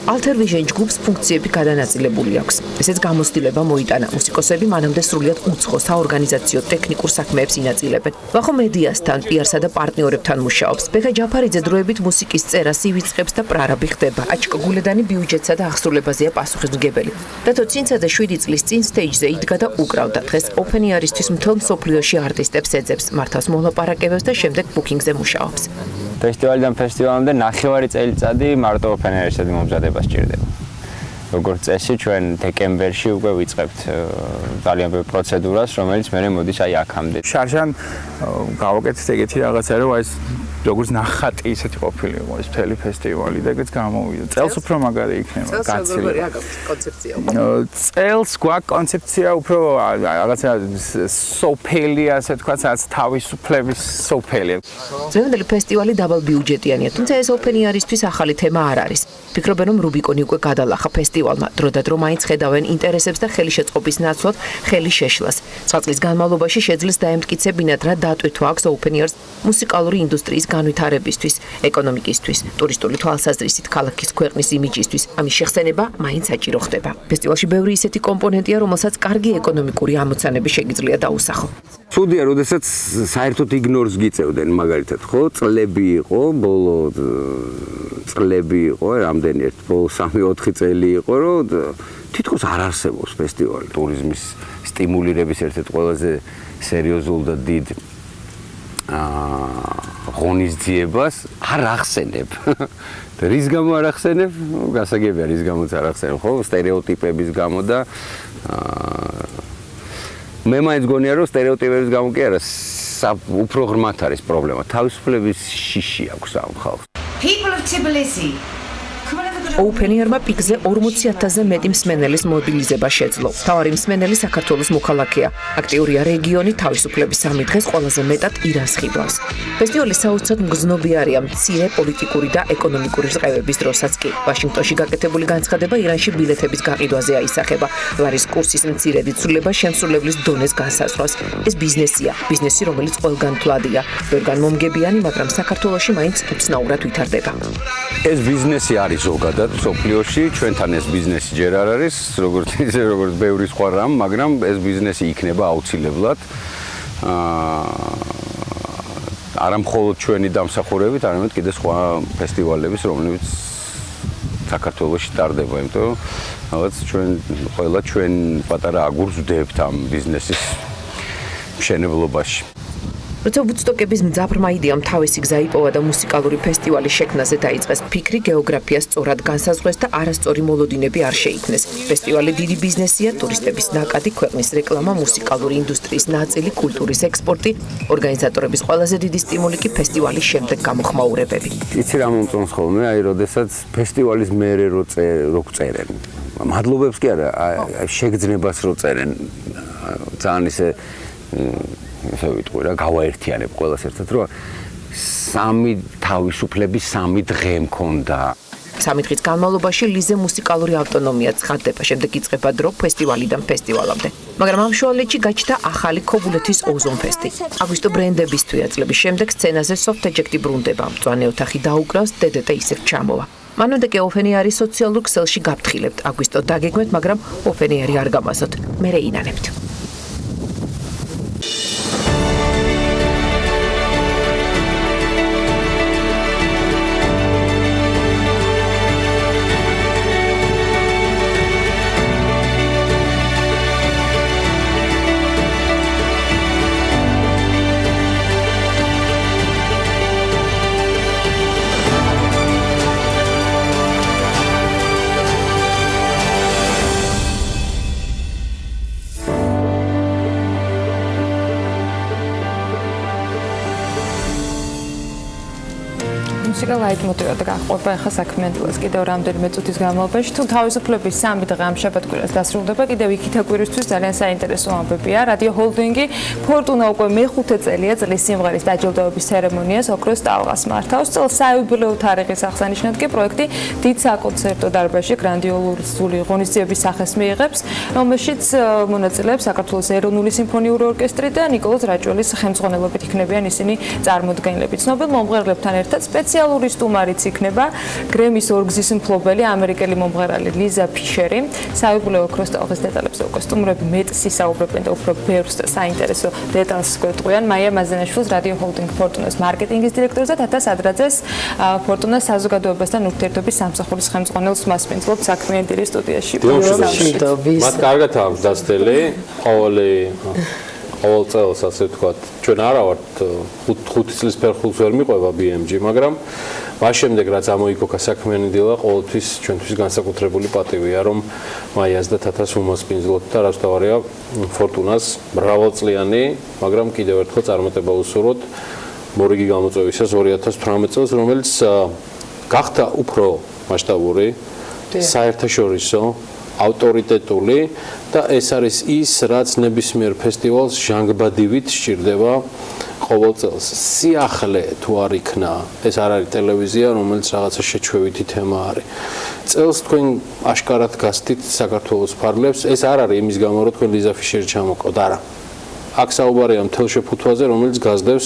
Alter Vision ჯგუფს ფუნქციები გადანაწილებული აქვს. ესეც გამოცდილება მოიტანა. მუსიკოსები მანამდე სრულიად უცხო საორგანიზაციო ტექნიკურ საქმეებს ინაწილებენ. ვახო მედიასთან, პიარსა და პარტნიორებთან მუშაობს. ბექა ჯაფარიძე დროებით მუსიკის წერას ივიწყებს და პრარაბი ხდება. აჩკო გულედანი ბიუჯეტსა და აღსრულებაზეა პასუხისმგებელი. დათო ცინცაძე 7 წლის წინ სტეიჯზე იდგა და უკრავდა. დღეს open air-ისთვის მთელ მსოფლიოში არტისტებს ეძებს, მართავს მოლაპარაკებებს და შემდეგ ბუკინგზე მუშაობს. ფესტივალიდან ფესტივალამდე 9 წელიწადი მარტო open air-ში მომზადება სჭირდება. როგორც წესი, ჩვენ დეკემბერში უკვე ვიწყებთ ძალიან ბევრ პროცედურას, რომელიც მე მოდის აი აქამდე. შარშან გავაკეთეთ ეგეთი რაღაცა, რომ აი როგორც ნახატი ისეთი ყოფილიყო ეს მთელი ფესტივალი და ეგეც გამოვიდა. წელს უფრო მაგარი იქნება, გაცილი. წელს გვაქვს კონცეფცია უფრო რაღაცა სოფელი, ასე თქვა, რაც თავისუფლების სოფელი. დღევანდელი ფესტივალი დაბალ ბიუჯეტიანია, თუმცა ეს open air-ისთვის ახალი თემა არ არის. ფიქრობენ, რომ რუბიკონი უკვე გადალახა ფესტივალმა, დროდადრო მაინც ხედავენ ინტერესებს და ხელი შეწყობის ნაცვლად ხელი შეშლას. 9 წლის განმავლობაში შეძლეს დაემტკიცებინათ, რა დატვირთვა აქვს open air-ს მუსიკალური ინდუსტრიის განვითარებისთვის, ეკონომიკისთვის, ტურისტული თვალსაზრისით, ქალაქის ქვეყნის იმიჯისთვის. ამის შეხსენება მაინც საჭირო ხდება. ფესტივალში ბევრი ისეთი კომპონენტია, რომელსაც კარგი ეკონომიკური ამოცანები შეგიძლია დაუსახო. ცუდია, როდესაც საერთოდ იგნორს გიწევდნენ, მაგალითად, ხო, წლები იყო, ბოლო წლები იყო, რამდენი ერთ ბოლო 3-4 წელი იყო, რომ თითქოს არ არსებობს ფესტივალი. ტურიზმის სტიმულირების ერთ-ერთ ყველაზე სერიოზულ და დიდ ღონისძიებას არ ახსენებ. და რის გამო არ ახსენებ? გასაგებია, რის გამოც არ ახსენებ, ხო? სტერეოტიპების გამო და მე მაინც გონია, რომ სტერეოტიპების გამო კი არა, უფრო ღრმად არის პრობლემა. თავისუფლების შიში აქვს ამ ხალხს. People of Tbilisi. Open air-მა პიკზე 40,000-ზე მეტი მსმენელის მობილიზება შეძლო. თავარი მსმენელი საქართველოს მოქალაქეა. აქტიურია რეგიონი, თავისუფლების 3 დღეს ყველაზე მეტად ირანს ხიბლავს. ფესტივალი საოცრად მგზნობიარია მცირე პოლიტიკური და ეკონომიკური რწმენების დროსაც კი. ვაშინგტონში გაკეთებული განცხადება ირანში ბილეთების გაყიდვაზე აისახება. ლარის კურსის მცირედი ცვლილება შემსრულებლის დონეს განსაზღვრავს. ეს ბიზნესია, ბიზნესი, რომელიც ყველგან თვლადია. ბევრგან მომგებიანი, მაგრამ საქართველოში მაინც უცნაურად ვითარდება. ეს ბიზნესი არის ზოგადად სოფლიოში, ჩვენთან ეს ბიზნესი ჯერ არ არის, როგორც ბევრი სხვა რამ, მაგრამ ეს ბიზნესი იქნება აუცილებლად. არა მხოლოდ ჩვენი დამსახურებით, არამედ კიდევ სხვა ფესტივალების, რომლებიც საქართველოში ტარდება, იმიტომ რომ რაღაც ჩვენ პატარა აგურს ვდებთ ამ ბიზნესის მშენებლობაში. როცა ვუდსტოკების მძაფრმა იდეამ თავისი გზა იპოვა და მუსიკალური ფესტივალი შექმნაზე დაიწყეს ფიქრი, გეოგრაფია სწორად განსაზღვრეს და არასწორი მოლოდინები არ შეიქმნეს. ფესტივალი დიდი ბიზნესია, ტურისტების ნაკადი, ქვეყნის რეკლამა, მუსიკალური ინდუსტრიის ნაწილი, კულტურის ექსპორტი, ორგანიზატორების ყველაზე დიდი სტიმული კი ფესტივალის შემდეგ გამოხმაურებები. იცი რა მომწონს ხოლმე, აი როდესაც ფესტივალის მერე რო წერენ. მადლობებს კი არა, შეგრძნებას რო წერენ. ძალიან ისე ესე ვიტყვი რა, გავაერთიანებ ყველას ერთად, რომ 3 თავისუფლების 3 დღე მქონდა. 3 დღის განმავლობაში ლიზე მუსიკალური ავტონომია ცხადდება, შემდეგ იწყება დრო ფესტივალიდან ფესტივალამდე. მაგრამ ამ შუალედში გაჩნდა ახალი ქობულეთის ოზონ ფესტი. აგვისტო ბრენდების თვიაწლების შემდეგ სცენაზე soft eject-ი ბრუნდება. მწვანე ოთახი დაუკრავს, DDT ისევ ჩამოვა. მანამდე კი open air-ი სოციალურ ქსელში გაფრთხილებთ. აგვისტო დაგეგმეთ, მაგრამ open air-ი არ გამასოთ. მერე ინანებთ. მუსიკა ლაიტმოტივად გაყვება ახლა საქმიანი დილას კიდევ რამდენიმე წუთის განმავლობაში. თუ თავისუფლების 3 დღე ამ შაბათ-კვირას დასრულდება, კიდევ იქით კვირისთვის ძალიან საინტერესო ამბებია. რადიო ჰოლდინგი ფორტუნა უკვე მე-5 წელია წლის სიმღერის დაჯილდოების ცერემონიას ოქროს ტალღას მართავს. წელს საიუბილეო თარიღის აღსანიშნად კი პროექტი დიდ საკონცერტო დარბაზში გრანდიოზული ღონისძიების სახეს მიიღებს, რომელშიც მონაწილეებს საქართველოს ეროვნული სიმფონიური ორკესტრი და ნიკოლოზ რაჭველის ხელმძღვანელობით იქნებიან ისინი წარმოდგენილები. ცნობილ მომღერლებთან ერთად სპეციალური სტუმარიც იქნება გრემის ორგზის მფლობელი ამერიკელი მომღერალი ლიზა ფიშერი. საიუბილეო ოქროს ტალღის დეტალებზე უკვე სტუმრები მეტს ისაუბრებენ და უფრო ბევრს საინტერესო დეტალს გვეტყვიან. მაია მაზენაშვილს რადიო ჰოლდინგ ფორტუნას მარკეტინგის დირექტორს და თათა სადრაძეს ფორტუნას საზოგადოებასთან ურთიერთობის სამსახურის ხელმძღვანელს მასპინძლობ საქმიანი დილის სტუდიაში. მათ კარგად აქვს დასწრელი ყოველ წელს ასე ვთქვათ, ჩვენ არა ვართ 5 წლის ფერხულს ვერ მიყვება BMG, მაგრამ მას შემდეგ რაც ამოიქოქა საქმიანი დილა, ყოველთვის ჩვენთვის განსაკუთრებული პატივია, რომ მაიას და თათას უმასპინძლოთ და რაც თავარია ფორტუნას მრავალწლიანი, მაგრამ კიდევ ერთხელ წარმატება უსურვოთ მორიგი გამოწვევისას 2018 წელს, რომელიც გახდა უფრო მასშტაბური, საერთაშორისო ავტორიტეტული და ეს არის ის, რაც ნებისმიერ ფესტივალს ჟანგბადივით სჭირდება ყოველ წელს. სიახლე თუ არ იქნა, ეს არ არის ტელევიზია, რომელიც რაღაცა შეჩვევითი თემა არის. წელს თქვენ აშკარად გასდით საქართველოს ფარგლებს, ეს არ არის იმის გამო, რომ თქვენ ლიზა ფიშერი ჩამოყავთ, არა. აქ საუბარია მთელ შეფუთვაზე, რომელიც გასდევს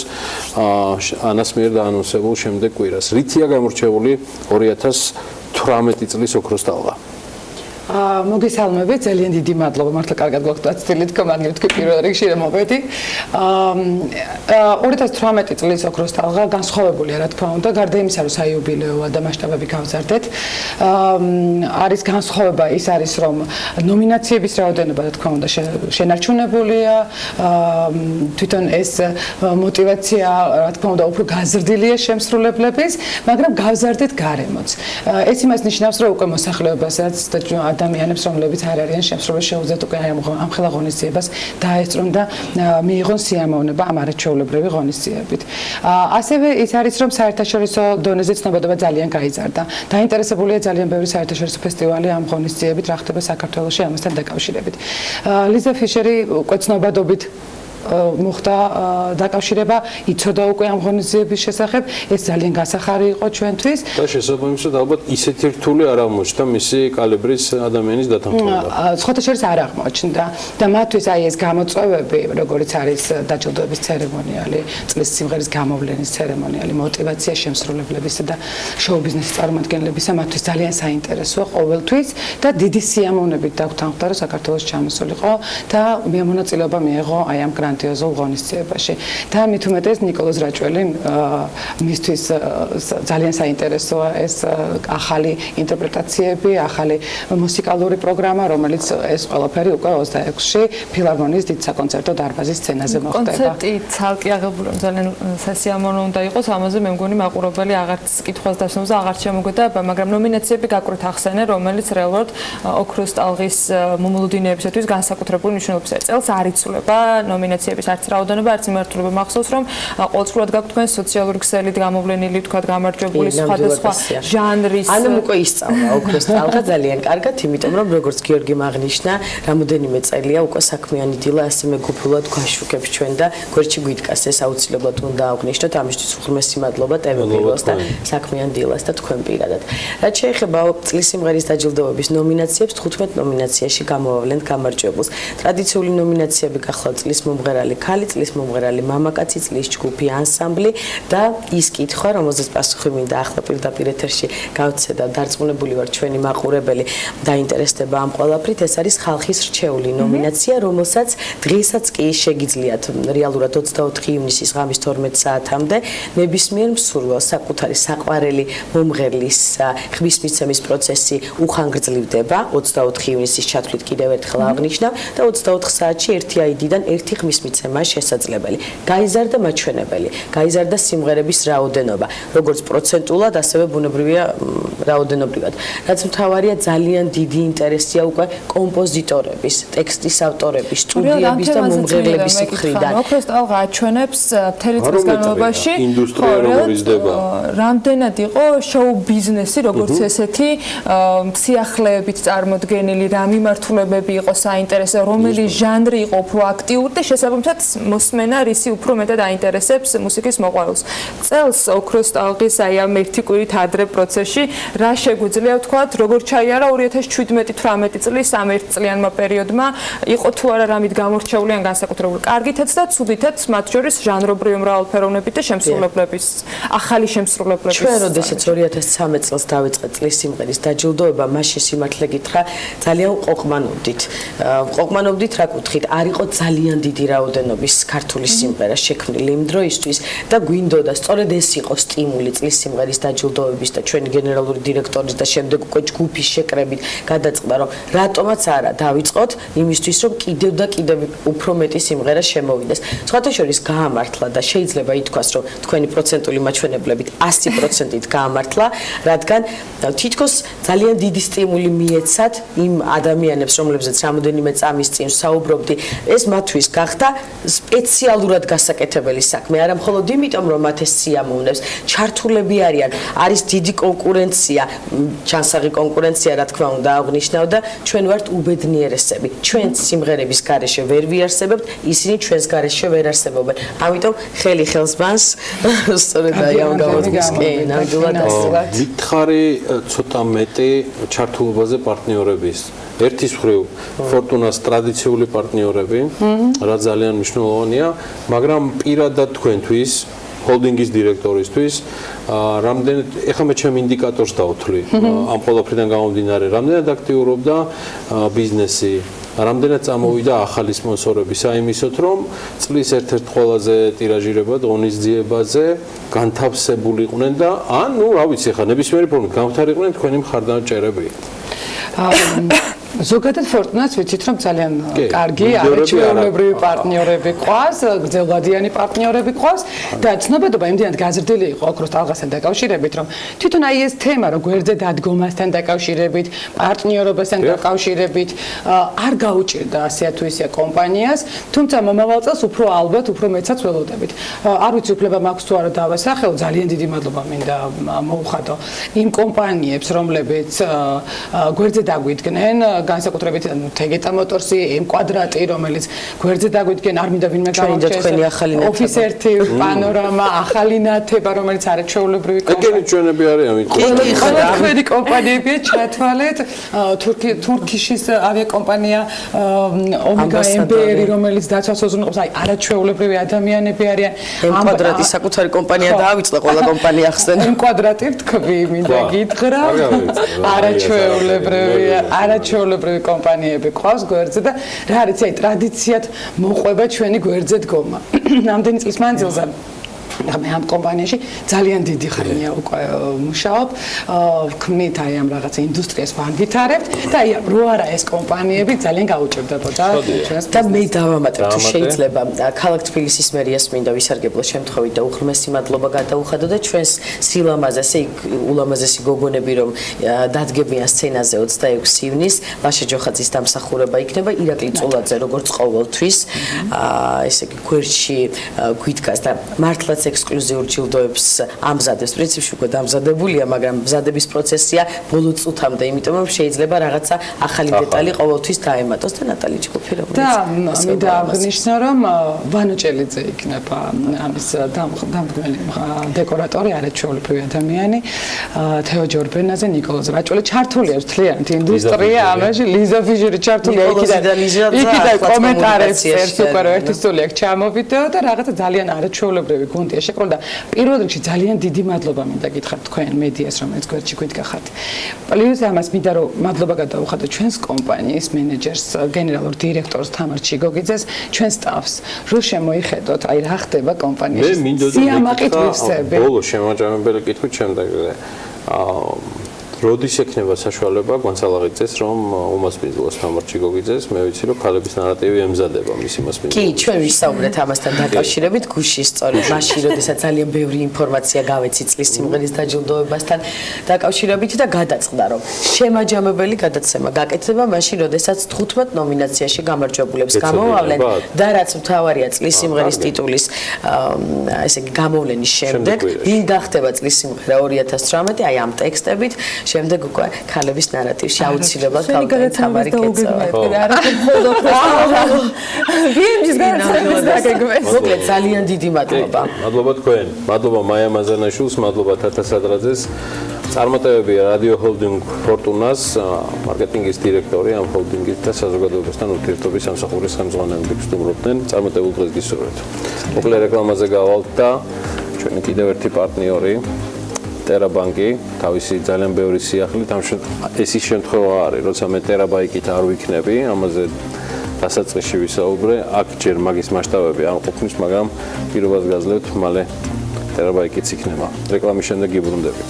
ანას მიერ დაანონსებულ შემდეგ კვირას. რითია გამორჩეული 2018 წლის ოქროს ტალღა? მოგესალმებით, ძალიან დიდი მადლობა, მართლა კარგად გვაქვს წილი თქო, მაგრამ თქვი პირველ რიგში რომ მოვედი. 2018 წლის ოქროს ტალღა განსხვავებულია, რა თქმა უნდა, გარდა იმისა, რომ საიუბილეოა და მასშტაბები გავზარდეთ. არის განსხვავება, ის არის, რომ ნომინაციების რაოდენობა, რა თქმა უნდა, შენარჩუნებულია. თვითონ ეს мотиваცია, რა თქმა უნდა, უფრო გაზრდილია შემსრულებლების, მაგრამ გავზარდეთ გარემოც. ეს იმას ნიშნავს, რომ უკვე მოსახლეობასაც და ადამიანებს, რომლებიც არ არიან შემსრულებელი, შეუძლიათ უკვე ამ ხელა ღონისძიებას დაესწრონ და მიიღონ სიამოვნება ამ არაჩვეულებრივი ღონისძიებით. ასევე ის არის, რომ საერთაშორისო დონეზე ცნობადობა ძალიან გაიზარდა. დაინტერესებულია ძალიან ბევრი საერთაშორისო ფესტივალი ამ ღონისძიებით, რა ხდება საქართველოში ამასთან დაკავშირებით. ლიზა ფიშერი უკვე ცნობადობით მოხდა დაკავშირება, იცოდა უკვე ამ ღონისძიების შესახებ, ეს ძალიან გასახარი იყო ჩვენთვის. და შესაბამისად ალბათ ისეთი რთული არ აღმოჩნდა მისი კალიბრის ადამიანის დათანხმება. სხვათა შორის არ აღმოჩნდა და მათთვის აი ეს გამოწვევები, როგორიც არის დაჯილდოების ცერემონიალი, წლის სიმღერის გამოვლენის ცერემონიალი, мотиваცია შემსრულებლებისა და შოუ ბიზნესის წარმომადგენლებისა, მათთვის ძალიან საინტერესოა ყოველთვის და დიდი სიამოვნებით დაგვთანხმდა, რომ საქართველოს ჩამოსულიყო და მონაწილეობა მიიღო აი ამ გრანდიოზულ ღონისძიებაში. და მით უმეტეს ნიკოლოზ რაჭველი მისთვის ძალიან საინტერესოა ეს ახალი ინტერპრეტაციები, ახალი მუსიკალური პროგრამა, რომელიც ეს ყველაფერი უკვე 26-ში ფილარმონიის დიდ საკონცერტო დარბაზის სცენაზე მოხდება. კონცერტი ცალკე აღებული, ძალიან სასიამოვნო უნდა იყოს, ამაზე მე მგონი მაყურებელი აღარც კითხვას დასვენებს და აღარც შემოგვედება, მაგრამ ნომინაციები გაკვრით ახსენე, რომელიც რეალურად ოქროს ტალღის მომულოდინეებისათვის განსაკუთრებული მნიშვნელობისაა. წელს არ იცვლება ნომინაციების არც რაოდენობა, არც მიმართულება. მახსოვს, რომ ყოველწლიურად გაქვთ თქვენ სოციალური ქსელით გამოვლენილი, თქვა გამარჯვებული სხვადასხვა ჟანრის. ანუ უკვე ისწავლა ოქროს ტალღა ძალიან კარგად, იმიტომ რომ როგორც გიორგი აღნიშნა, რამოდენიმე წელია უკვე საქმიანი დილა ასე მეგობრულად გვაშუქებს ჩვენ და გვერდში გვიდგას ეს აუცილებლად უნდა აღნიშნოთ, ამისთვის უღრმესი მადლობა ტელევიზიას და საქმიან დილას და თქვენ პირადად. რაც შეეხება წლის სიმღერის დაჯილდოების ნომინაციებს, 15 ნომინაციაში გამოვავლენთ გამარჯვებულს. ტრადიციული ნომინაციები გახლავთ წლის მომღერალი ქალი, წლის მომღერალი მამაკაცი, წლის ჯგუფი, ანსამბლი და ის კითხვა, რომელზეც პასუხი მინდა ახლა პირდაპირ ეთერში გავცე და დარწმუნებული ვარ ჩვენი მაყურებელი დაინტერესდება ამ ყველაფრით, ეს არის ხალხის რჩეული ნომინაცია, რომელსაც დღესაც კი შეგიძლიათ რეალურად 24 ივნისის ღამის 12 საათამდე ნებისმიერ მსურველს საკუთარი საყვარელი მომღერლის ხმის მიცემის პროცესი უხანგრძლივდება 24 ივნისის ჩათვლით კიდევ ერთხელ აღნიშნავ და 24 საათში ერთი ID-დან ერთი ხმის წვლის მიცემა შესაძლებელი. გაიზარდა მაჩვენებელი, გაიზარდა სიმღერების რაოდენობა, როგორც პროცენტულად, ასევე ბუნებრივია რაოდენობრივად. რაც მთავარია, ძალიან დიდი ინტერესია უკვე კომპოზიტორების, ტექსტის ავტორების, სტუდიების და მომღერლების მხრიდან. ოქროს ტალღა აჩვენებს მთელი წლის განმავლობაში რამდენად იყო შოუ ბიზნესი, როგორც ესეთი, სიახლეებით წარმოდგენილი, რა მიმართულებები იყო საინტერესო, რომელი ჟანრი იყო უფრო აქტიური და შესაბამისად მოსმენა რისი უფრო მეტად აინტერესებს მუსიკის მოყვარულს. წელს ოქროს ტალღის აი ამ ერთი კვირით ადრე პროცესში რა შეგვიძლია ვთქვათ, როგორ ჩაიარა 2017-18 წლის ამ ერთწლიანმა პერიოდმა, იყო თუ არა რამით გამორჩეული ან განსაკუთრებული კარგითაც და ცუდითაც, მათ შორის ჟანრობრივი მრავალფეროვნებით და შემსრულებლების, ახალი შემსრულებლების. ჩვენ როდესაც 2013 წელს დავიწყეთ წლის სიმღერის დაჯილდოება, მაშინ სიმართლე გითხრა, ძალიან ყოფმანობდით. ყოფმანობდით რა კუთხით, არ იყო ძალიან დიდი რაოდენობის ქართული სიმღერა შექმნილი იმ დროისთვის და გვინდოდა სწორედ ეს იყო სტიმული წლის სიმღერის დაჯილდოების და ჩვენი გენერალური დირექტორის და შემდეგ უკვე ჯგუფის შეკრებით გადაწყდა, რომ რატომაც არა დავიწყოთ იმისთვის, რომ კიდევ და კიდევ უფრო მეტი სიმღერა შემოვიდეს. სხვათა შორის გაამართლა და შეიძლება ითქვას, რომ თქვენი პროცენტული მაჩვენებლებით 100%-ით გაამართლა, რადგან თითქოს ძალიან დიდი სტიმული მიეცათ იმ ადამიანებს, რომლებზეც რამოდენიმე წამის წინ საუბრობდი, ეს მათთვის გახდა სპეციალურად გასაკეთებელი საქმე, არა მხოლოდ იმიტომ, რომ მათ ეს სიამოვნებს, ჩართულები არიან, არის დიდი კონკურენცია, ჩანსაღი კონკურენცია, რა თქმა უნდა, აღნიშნავ და ჩვენ ვართ უბედნიერესები. ჩვენ სიმღერების გარეშე ვერ ვიარსებებთ, ისინი ჩვენს გარეშე ვერ არსებობენ. ამიტომ ხელი ხელს ბანს, სწორედ აი ამ გამოთქმის კი, ნამდვილად ასეა. მითხარი ცოტა მეტი ჩართულობაზე პარტნიორების. ერთის მხრივ ფორტუნას ტრადიციული პარტნიორები, რა ძალიან მნიშვნელოვანია, მაგრამ პირადად თქვენთვის ჰოლდინგის დირექტორისთვის, რამდენად ეხლა მე ჩემ ინდიკატორს დავთვლი, ამ ყველაფრიდან გამომდინარე, რამდენად აქტიურობდა ბიზნესი, რამდენად წამოვიდა ახალი სპონსორები, საიმისოთ, რომ წლის ერთ-ერთ ყველაზე ტირაჟირებად ღონისძიებაზე განთავსებულიყვნენ და ან, ნუ, რა ვიცი, ეხლა ნებისმიერი ფორმით გამختარიყვნენ თქვენი მხარდამჭერები. ზოგადად ფორტუნას ვიცით, რომ ძალიან კარგი არაჩვეულებრივი პარტნიორები ყავს, გრძელვადიანი პარტნიორები ყავს და ცნობადობა იმდენად გაზრდილი იყო ოქროს ტალღასთან დაკავშირებით, რომ თვითონ აი ეს თემა, რომ გვერდზე დადგომასთან დაკავშირებით, პარტნიორობასთან დაკავშირებით არ გაუჭირდა ასე თუ ისე კომპანიას, თუმცა მომავალ წელს უფრო ალბათ, უფრო მეცაც ველოდებით. არ ვიცი უფლება მაქვს თუ არა დავასახელო, ძალიან დიდი მადლობა მინდა მოუხადო იმ კომპანიებს, რომლებიც გვერდზე დაგვიდგნენ, განსაკუთრებით თეგეტა მოტორსი, M კვადრატი, რომელიც გვერდზე დაგვიდგენ, არ მინდა ვინმე გამორჩეს. ოფის ერთი პანორამა, ახალი ნათება, რომელიც არაჩვეულებრივი კომპანია. ეკენი ჩვენები არიან, ყველაფერი კომპანიებია ჩათვალეთ, თურქიშის ავიაკომპანია ომეგა MBR, რომელიც დაცვას უზრუნველყოფს, აი არაჩვეულებრივი ადამიანები არიან. M კვადრატი საკუთარი კომპანია დაავიწყდა, ყველა კომპანია ახსენე. M კვადრატი თქვი, მინდა გითხრა. არაჩვეულებრივი კომპანიები ყავს გვერდზე და რა არის აი ტრადიციად მოყვება ჩვენი გვერდზე დგომა. ამდენი წლის მანძილზე მე ამ კომპანიაში ძალიან დიდი ხანია უკვე მუშაობ, ვქმნით აი ამ რაღაცა ინდუსტრიას ვანგვითარებთ და აი რო არა ეს კომპანიები ძალიან გაუჭირდებოდა ჩვენს და მე დავამატებ თუ შეიძლება ქალაქ თბილისის მერიას მინდა ვისარგებლო შემთხვევით და უღრმესი მადლობა გადაუხადო და ჩვენს სილამაზეს ულამაზესი გოგონები რომ დადგებიან სცენაზე 26 ივნისს ლაშა ჯოხაძის დამსახურება იქნება ირაკლი წულაძე როგორც ყოველთვის ესე იგი გვერდში გვითქას და მართლაც ექსკლუზიურ ჯილდოებს ამზადებს. პრინციპში უკვე დამზადებულია, მაგრამ მზადების პროცესია ბოლო წუთამდე, იმიტომ რომ შეიძლება რაღაცა ახალი დეტალი ყოველთვის დაემატოს და ნატალი ჯგუფი რომელიც და მინდა აღნიშნო, რომ ვანო ჭელიძე იქნება ამის დამდგმელი დეკორატორი, არაჩვეულებრივი ადამიანი, თეო ჯორბენაძე, ნიკოლოზ რაჭველი ჩართული აქვს თლიანად ინდუსტრია, ამაში ლიზა ფიჟერი ჩართულია იქიდან კომენტარებს წერს უკვე რომ ერთი სტული აქვს ჩამოვიდეო და რაღაცა ძალიან არაჩვეულებრივი გუნდია შეკრულ და პირველ რიგში ძალიან დიდი მადლობა მინდა გითხრათ თქვენ მედიას, რომელიც გვერდში გვიდგახართ. პლუს ამას მინდა რომ მადლობა გადაუხადო ჩვენს კომპანიის მენეჯერს, გენერალურ დირექტორს თამარ ჩიგოგიძეს, ჩვენ სტაფს, რომ შემოიხედოთ, აი რა ხდება კომპანიაში. სიამაყით ვივსები. ბოლო შემაჯამებელი კითხვით შემდეგზე. როდის ექნება საშუალება განსალაღიწეს რომ უმასპინძლოს თამარ ჩიკოგიძეს მე ვიცი რომ ქალების ნარატივი ემზადება მისი მასპინძლობა კი ჩვენ ვისაუბრეთ ამასთან დაკავშირებით გუშინ სწორედ მაშინ როდესაც ძალიან ბევრი ინფორმაცია გავეცი წლის სიმღერის დაჯილდოებასთან დაკავშირებით და გადაწყდა რომ შემაჯამებელი გადაცემა გაკეთდება მაშინ როდესაც 15 ნომინაციაში გამარჯვებულებს გამოვავლენ და რაც მთავარია წლის სიმღერის ტიტულის ესე იგი გამოვლენის შემდეგ ვინ დახტება წლის სიმღერა 2018 აი ამ ტექსტებით შემდეგ უკვე ქალების ნარატივში აუცილებლად გავდეთ თამარი კეცავა. მოკლედ ძალიან დიდი მადლობა. მადლობა თქვენ. მადლობა მაია მაზანაშვილს, მადლობა თათა სადრაძეს. წარმატებები რადიო ჰოლდინგ ფორტუნას, მარკეტინგის დირექტორი ამ ჰოლდინგის და საზოგადოებასთან ურთიერთობის სამსახურის ხელმძღვანელები სტუმრობდნენ. წარმატებულ დღეს გისურვებთ. მოკლედ რეკლამაზე გავალთ და ჩვენი კიდევ ერთი პარტნიორი ტერაბანკი თავისი ძალიან ბევრი სიახლით ეს ის შემთხვევა არის როცა მე ტერაბაიკით არ ვიქნები ამაზე დასაწყისში ვისაუბრე აქ ჯერ მაგის მასშტაბები არ ყოფნის მაგრამ პირობას გაძლევთ მალე ტერაბაიკიც იქნება რეკლამის შემდეგ გიბრუნდებით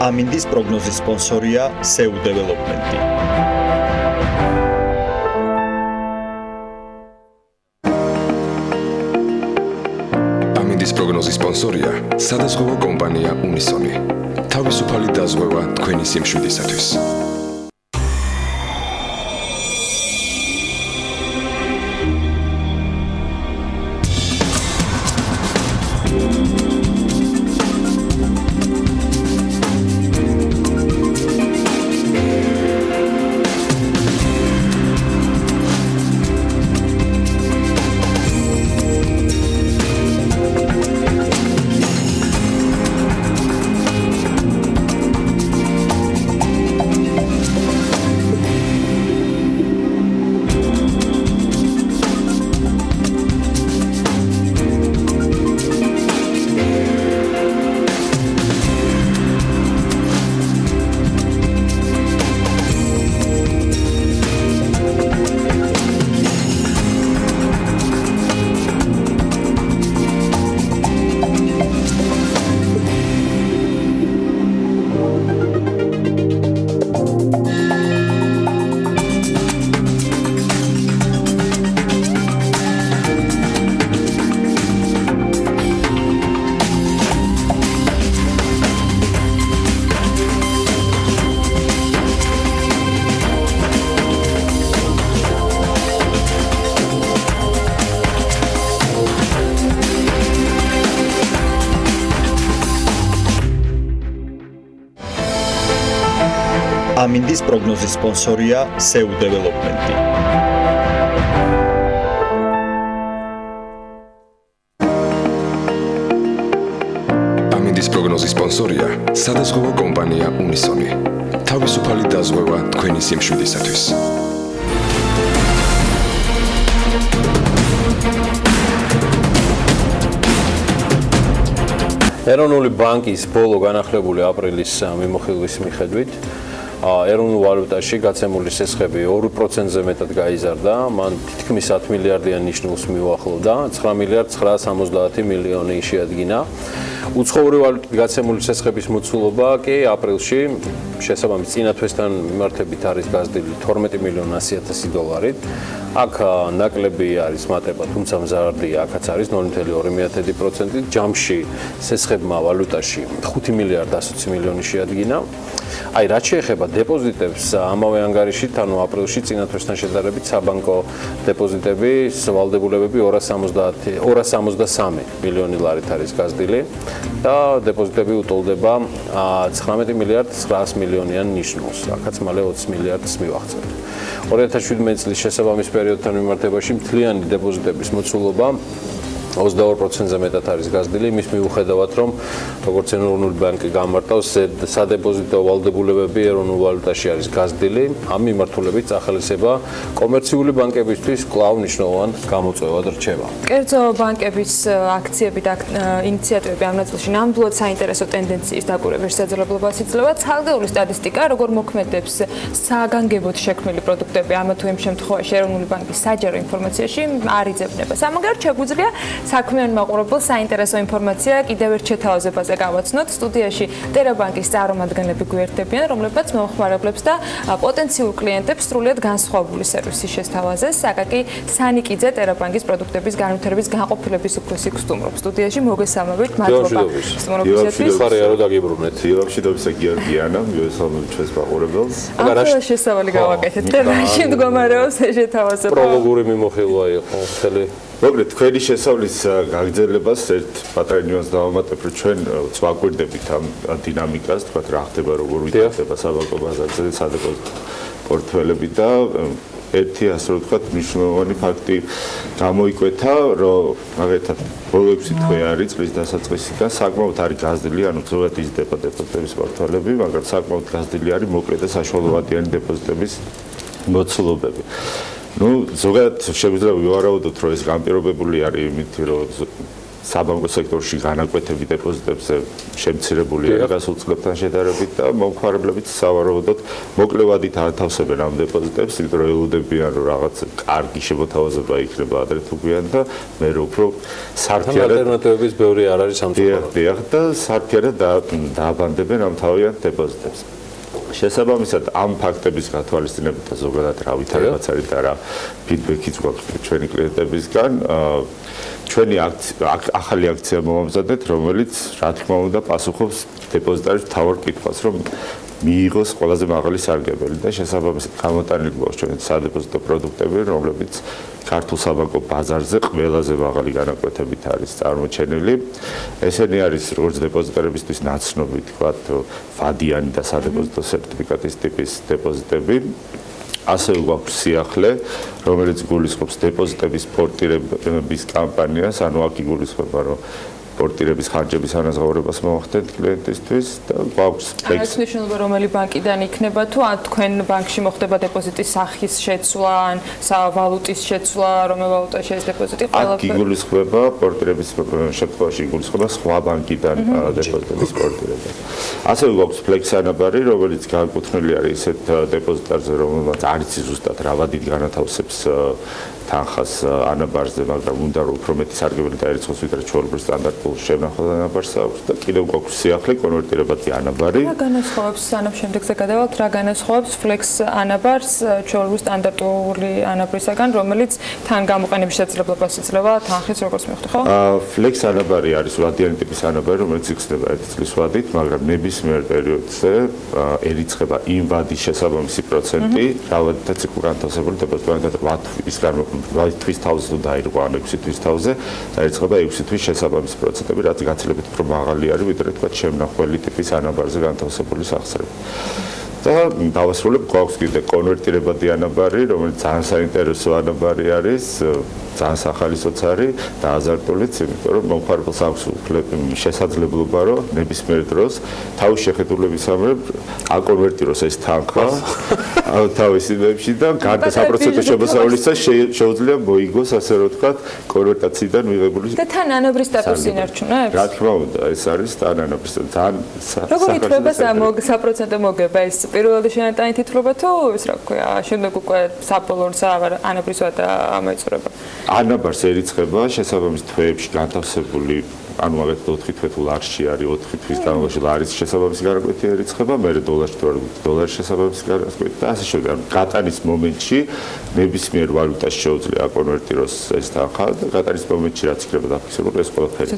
ამინდის პროგნოზის სპონსორია SEU დეველოპმენტი პროგნოზის სპონსორია სადაზღვევო კომპანია უნისონი. თავისუფალი დაზღვევა თქვენი სიმშვიდისათვის. ამინდის პროგნოზის სპონსორია SEU დეველოპმენტი. ამინდის პროგნოზის სპონსორია სადაზღვევო კომპანია უნისონი. თავისუფალი დაზღვევა თქვენი სიმშვიდისათვის. ეროვნული ბანკის ბოლო განახლებული აპრილის მიმოხილვის მიხედვით ეროვნულ ვალუტაში გაცემული სესხები 2%-ზე მეტად გაიზარდა, მან თითქმის 10 მილიარდიან ნიშნულს მიუახლოვდა, 9 მილიარდ 970 მილიონი შეადგინა. უცხოური ვალუტით გაცემული სესხების მოცულობა კი აპრილში შესაბამის წინა თვესთან მიმართებით არის გაზრდილი 12 მილიონ 100,000 დოლარით. აქ ნაკლები არის მატება, თუმცა მზარდია, აქაც არის 0.2%. ჯამში სესხებმა ვალუტაში 5 მილიარდ 120 მილიონი შეადგინა. აი, რაც შეეხება დეპოზიტებს ამავე ანგარიშით, ანუ აპრილში წინა თვესთან შედარებით საბანკო დეპოზიტები, ვალდებულებები 273 მილიონი ლარით არის გაზრდილი და დეპოზიტები უტოლდება 19 მილიარდ 900 მილიონიან ნიშნულს. აქაც მალე 20 მილიარდს მივახცევთ. 2017 წლის შესაბამის პერიოდთან მიმართებაში მთლიანი დეპოზიტების მოცულობა 22%-ზე მეტად არის გაზრდილი, იმის მიუხედავად, რომ როგორც ეროვნული ბანკი გამარტავს, სადეპოზიტო ვალდებულებები ეროვნულ ვალუტაში არის გაზრდილი, ამ მიმართულებით ახალისება კომერციული ბანკებისთვის კვლავ მნიშვნელოვან გამოწვევად რჩება. კერძო ბანკების აქციები და ინიციატივები ამ ნაწილში ნამდვილად საინტერესო ტენდენციის დაკვირვების შესაძლებლობას იძლევა. ცალკეული სტატისტიკა, როგორ მოქმედებს საგანგებოდ შექმნილი პროდუქტები, ამა თუ იმ შემთხვევაში ეროვნული ბანკის საჯარო ინფორმაციაში არ იძებნება. სამაგერად შეგვიძლია საქმიან მაყურებელს საინტერესო ინფორმაცია კიდევ ერთ შეთავაზებაზე გავაცნოთ. სტუდიაში ტერაბანკის წარმომადგენლები გვერდებიან, რომლებიც მომხმარებლებს და პოტენციურ კლიენტებს სრულად განსხვავებული სერვისი შესთავაზეს. აკაკი სანიკიძე ტერაბანკის პროდუქტების განვითარების განყოფილების უფროსი გსტუმრობს. სტუდიაში მოგესალმებით, მადლობა. მშვიდობისა გიორგიანა, მივესალმებით ჩვენს მაყურებელს. ახლა შესავალი გავაკეთეთ. თემაში მდგომარეობს ეს შეთავაზება. პროლოგური მიმოხილვა იყო მთელი. მოკლედ, თქვენი შესავლის გაგრძელებას ერთ პატარა ნიუანსს დავამატებ, რომ ჩვენ ვაკვირდებით ამ დინამიკას, თქვა რა ხდება, როგორ ვითარდება საბანკო ბაზარზე სადებიუტო პორტფელები და ერთი ასე რომ ვთქვათ მნიშვნელოვანი ფაქტი გამოიკვეთა, რომ მაგალითად ბოლო 6 თვე არის წლის დასაწყისიდან საკმაოდ არის გაზრდილი, ანუ ზოგადად იზრდება დეპოზიტების პორტფელები, მაგრამ საკმაოდ გაზრდილი არის მოკლე და საშუალებიანი დეპოზიტების მოცულობები. Ну, ზოგადად შეგვიძლია ვივარაუდოთ, რომ ეს განპირობებული არის იმით, რომ საბანკო სექტორში განაკვეთები დეპოზიტებზე შემცირებული არის გასულ წლებთან შედარებით და მომხმარებლებიც სავარაუდოდ მოკლევადით ათავსებენ ამ დეპოზიტებს, იმიტომ რომ ელოდებიან, რომ რაღაც კარგი შემოთავაზება იქნება ადრე თუ გვიან და მე უფრო სარფიარად ალტერნატივების ბევრი არ არის სამწუხაროდ. დიახ, და სარფიარად დააბანდებენ ამ თავიანთ დეპოზიტებს. შესაბამისად ამ ფაქტების გათვალისწინებით და ზოგადად რა ვითარებაც არის და რა ფიდბექიც გვაქვს ჩვენი კლიენტებისგან, ჩვენი ახალი აქცია მოვამზადეთ, რომელიც რა თქმა უნდა პასუხობს დეპოზიტარის მთავარ კითხვას, რომ მიიღოს ყველაზე მაღალი სარგებელი და შესაბამისად გამოტანილი გვაქვს ჩვენი სადეპოზიტო პროდუქტები, რომლებიც ქართულ საბანკო ბაზარზე ყველაზე მაღალი განაკვეთებით არის წარმოჩენილი. ესენი არის როგორც დეპოზიტარებისთვის ნაცნობი, თქვათ, ვადიანი და სადეპოზიტო სერტიფიკატის ტიპის დეპოზიტები. ასევე გვაქვს სიახლე, რომელიც გულისხმობს დეპოზიტების პორტირების კამპანიას, ანუ აქ იგულისხმება, რომ პორტირების ხარჯების ანაზღაურებას მოახდენთ კლიენტისთვის და გვაქვს ეს ნიშნულობა რომელი ბანკიდან იქნება თუ ან თქვენ ბანკში მოხდება დეპოზიტის სახის შეცვლა ან ვალუტის შეცვლა, რომელ ვალუტაში ეს დეპოზიტი ყველაფერი. აქ იგულისხმება პორტირების შემთხვევაში იგულისხმება სხვა ბანკიდან დეპოზიტების პორტირება. ასევე გვაქვს ფლექს ანაბარი, რომელიც განკუთვნილი არის ისეთ დეპოზიტარზე, რომელმაც არ იცის ზუსტად რა ვადით განათავსებს თანხას ანაბარზე, მაგრამ უნდა რომ უფრო მეტი სარგებელი დაერიცხოს, ვიდრე ჩვეულებრივ სტანდარტულ შემნახავ ანაბარს აქვს და კიდევ გვაქვს სიახლე კონვერტირებადი ანაბარი. რა განასხვავებს სანამ შემდეგზე გადავალთ, რა განასხვავებს ფლექს ანაბარს ჩვეულებრივ სტანდარტული ანაბრისაგან, რომელიც თან გამოყენების შესაძლებლობას იძლევა თანხის როგორც მივხვდი, ხო? ფლექს ანაბარი არის ვადიანი ტიპის ანაბარი, რომელიც იხსნება 1 წლის ვადით, მაგრამ ნებისმიერ პერიოდზე ერიცხება იმ ვადის შესაბამისი პროცენტი, რა ვადითაც იყო განთავსებული დეპოზიტი, ვადის თვის თავზე თუ დაირღვა ან 6 თვის თავზე დაიწყება 6 თვის შესაბამისი პროცენტები, რაც გაცილებით უფრო მაღალი არის, ვიდრე თქვა შემნახველი ტიპის ანაბარზე განთავსებული სახსრები. და დავასრულებ, გვაქვს კიდე კონვერტირებადი ანაბარი, რომელიც ძალიან საინტერესო ანაბარი არის, ძალიან სახალისოც არის და აზარტულიც, იმიტომ რომ მომხმარებელს აქვს შესაძლებლობა, რომ ნებისმიერ დროს თავის შეხედულებისამებრ აკონვერტიროს ეს თანხა თავის იმებში და გარდა საპროცენტო შემოსავლისა შეუძლია მოიგოს, ასე რომ ვთქვათ, კონვერტაციიდან მიღებული. და თან ანაბრის სტატუსი ინარჩუნებს? რა თქმა უნდა, ეს არის თან ანაბრის ძალიან როგორ ითვლება საპროცენტო მოგება ეს პირველი შენატანი თითლობა თუ ის რა ქვია, შემდეგ უკვე საბოლოო ანაბრის ვადა ამოიწურება? ანაბარს ერიცხება შესაბამის თვეებში განთავსებული, ანუ მაგალითად 4 თვე თუ ლარში არის 4 თვის განმავლობაში ლარის შესაბამისი განაკვეთი ერიცხება, მერე დოლარში თუ არის დოლარის შესაბამისი განაკვეთი და ასე შემდეგ. ანუ გატანის მომენტში ნებისმიერ ვალუტაში შეუძლია აკონვერტიროს ეს თანხა და გატანის მომენტში რაც იქნება დაფიქსირებული ეს ყველაფერი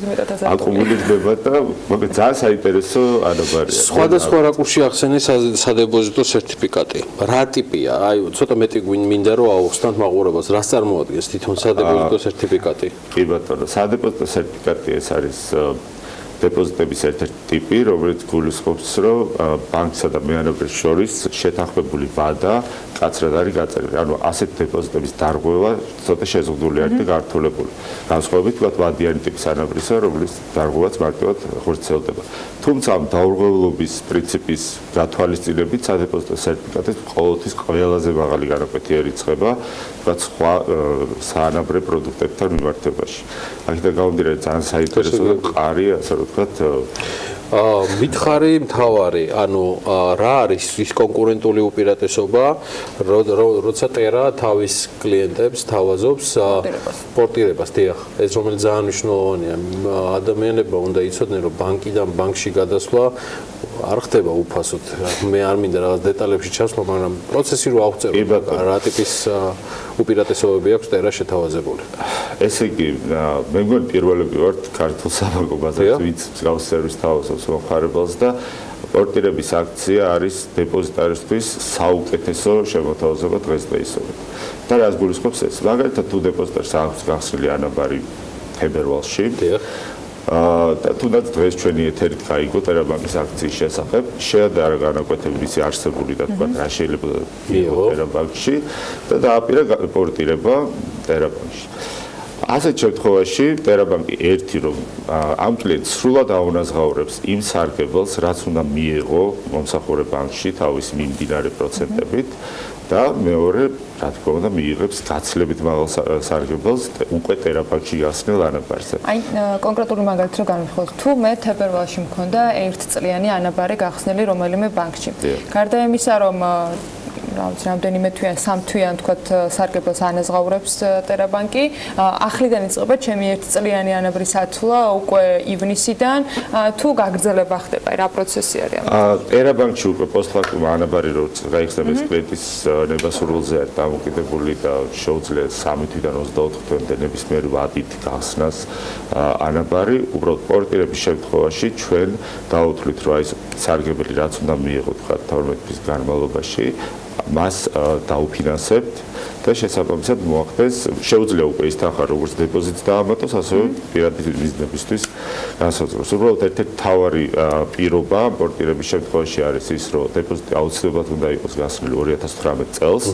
აკუმულირდება და მაგრამ ძალიან საინტერესო ანაბარია. სხვადასხვა რაკურსში ახსენე სადეპოზიტო სერტიფიკატი. რა ტიპია? აი, ცოტა მეტი მინდა რომ აუხსნათ მაყურებელს, რას წარმოადგენს თვითონ სადეპოზიტო სერტიფიკატი? კი ბატონო, სადეპოზიტო სერტიფიკატი ეს არის დეპოზიტების ერთ-ერთი ტიპი, რომელიც გულისხმობს, რომ ბანკსა და მეანაბრის შორის შეთანხმებული ვადა კაცრად არის გაწერილი. ანუ ასეთ დეპოზიტების დარღვევა ცოტა შეზღუდული არის და გართულებული. განსხვავებით, ვთქვათ, ვადიანი ტიპის ანაბრისა, რომლის დარღვევაც მარტივად ხორციელდება. თუმცა ამ დაურღვევლობის პრინციპის გათვალისწინებით სადეპოზიტო სერტიფიკატის ყოველთვის ყველაზე მაღალი განაკვეთი ერიცხება, ვთქვათ, სხვა საანაბრე პროდუქტებთან მიმართებაში. აქედან გამომდინარე ძალიან საინტერესო და მყარი, ასე რომ ვთქვათ მითხარი მთავარი, ანუ რა არის ის კონკურენტული უპირატესობა, როცა ტერა თავის კლიენტებს თავაზობს პორტირებას, დიახ, ეს რომელიც ძალიან მნიშვნელოვანია. ადამიანებმა უნდა იცოდნენ, რომ ბანკიდან ბანკში გადასვლა არ ხდება უფასოდ. მე არ მინდა რაღაც დეტალებში ჩასვლა, მაგრამ პროცესი რო აღწერო, რა ტიპის უპირატესობები აქვს ტერა შეთავაზებული. ესე იგი, მე მგონი პირველები ვართ ქართულ საბანკო ბაზარზე, ვინც მსგავს სერვისს თავაზობს მომხარებელს და პორტირების აქცია არის დეპოზიტარისთვის საუკეთესო შემოთავაზება დღეს და ისევ. და რას გულისხმობს ეს? მაგალითად, თუ დეპოზიტარს აქვს გახსნილი ანაბარი თებერვალში, და თუნდაც დღეს ჩვენი ეთერით გაიგო ტერაბანკის აქციის შესახებ, შეადარა განაკვეთები მისი არსებული და თქვა რა შეიძლება მიიღო ტერაბანკში და დააპირა პორტირება ტერაბანკში. ასეთ შემთხვევაში ტერაბანკი ერთი რომ ამ კლიენტს სრულად აუნაზღაურებს იმ სარგებელს, რაც უნდა მიიღო მომსახურე ბანკში თავის მიმდინარე პროცენტებით და მეორე, რა თქმა უნდა, მიიღებს გაცილებით მაღალ სარგებელს უკვე ტერაბანკში გასხნილ ანაბარზე. აი, კონკრეტული მაგალითი რო განვიხილოთ, თუ მე თებერვალში მქონდა 1 წლიანი ანაბარი გახსნილი რომელიმე ბანკში. გარდა იმისა, რომ რამდენიმე თვიან, 3 თვიან თქვათ სარგებელს ანაზღაურებს ტერაბანკი, ახლიდან იწყება ჩემი 1 წლიანი ანაბრის ათვლა უკვე ივნისიდან, თუ გაგრძელება ხდება, რა პროცესი არის? ტერაბანკში უკვე პოსტფაქტუმ ანაბარი რო გაიხსნება ეს კლიენტის ნებასრულზე არის დამოკიდებული და შეუძლია 3 თვიდან 24 თვემდე ნებისმიერ ვადით გახსნას ანაბარი, უბრალოდ პორტირების შემთხვევაში ჩვენ დავუთვლით, რომ ეს სარგებელი რაც უნდა მიიღოთ, თქვა 12 თვის განმავლობაში მას დაუფინანსებთ და შესაბამისად მოახდეს შეუძლია უკვე ის თანხა როგორც დეპოზიტს დაამატოს, ასევე პირადი ბიზნესისთვის განსაზღვროს. უბრალოდ ერთ-ერთი მთავარი პირობა პორტირების შემთხვევაში არის ის, რომ დეპოზიტი აუცილებლად უნდა იყოს გასული 2018 წელს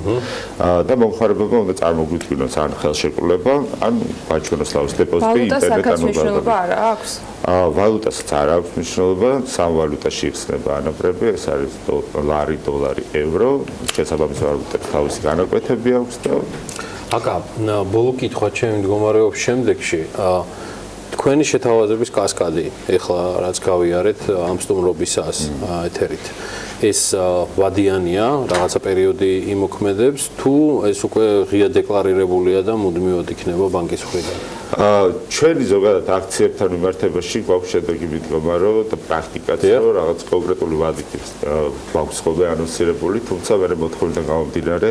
და მომხმარებელმა უნდა წარმოგვიდგინოს ან ხელშეკრულება, ან ბაჩვენოს ლავის დეპოზიტი ინტერნეტ მნიშვნელობა არ აქვს? ვალუტასაც არ აქვს მნიშვნელობა, სამ ვალუტაში იხსნება ანაბრები, ეს არის ლარი, დოლარი, ევრო, შესაბამისად ვალუტებს თავისი განაკვეთები აქვს. აკა, ბოლო კითხვა ჩემი მდგომარეობის შემდეგში, თქვენი შეთავაზების კასკადი, ეხლა რაც გავიარეთ ამ სტუმრობისას ეთერით. ეს ვადიანია, რაღაცა პერიოდი იმოქმედებს, თუ ეს უკვე ღია დეკლარირებულია და მუდმივად იქნება ბანკის მხრიდან? ჩვენი ზოგადად აქციებთან მიმართებაში გვაქვს შედეგი მიდგომა და პრაქტიკაც რომ რაღაც კონკრეტული ვადით გვაქვს ხოლმე ანონსირებული, თუმცა მე მოთხოვნიდან გამომდინარე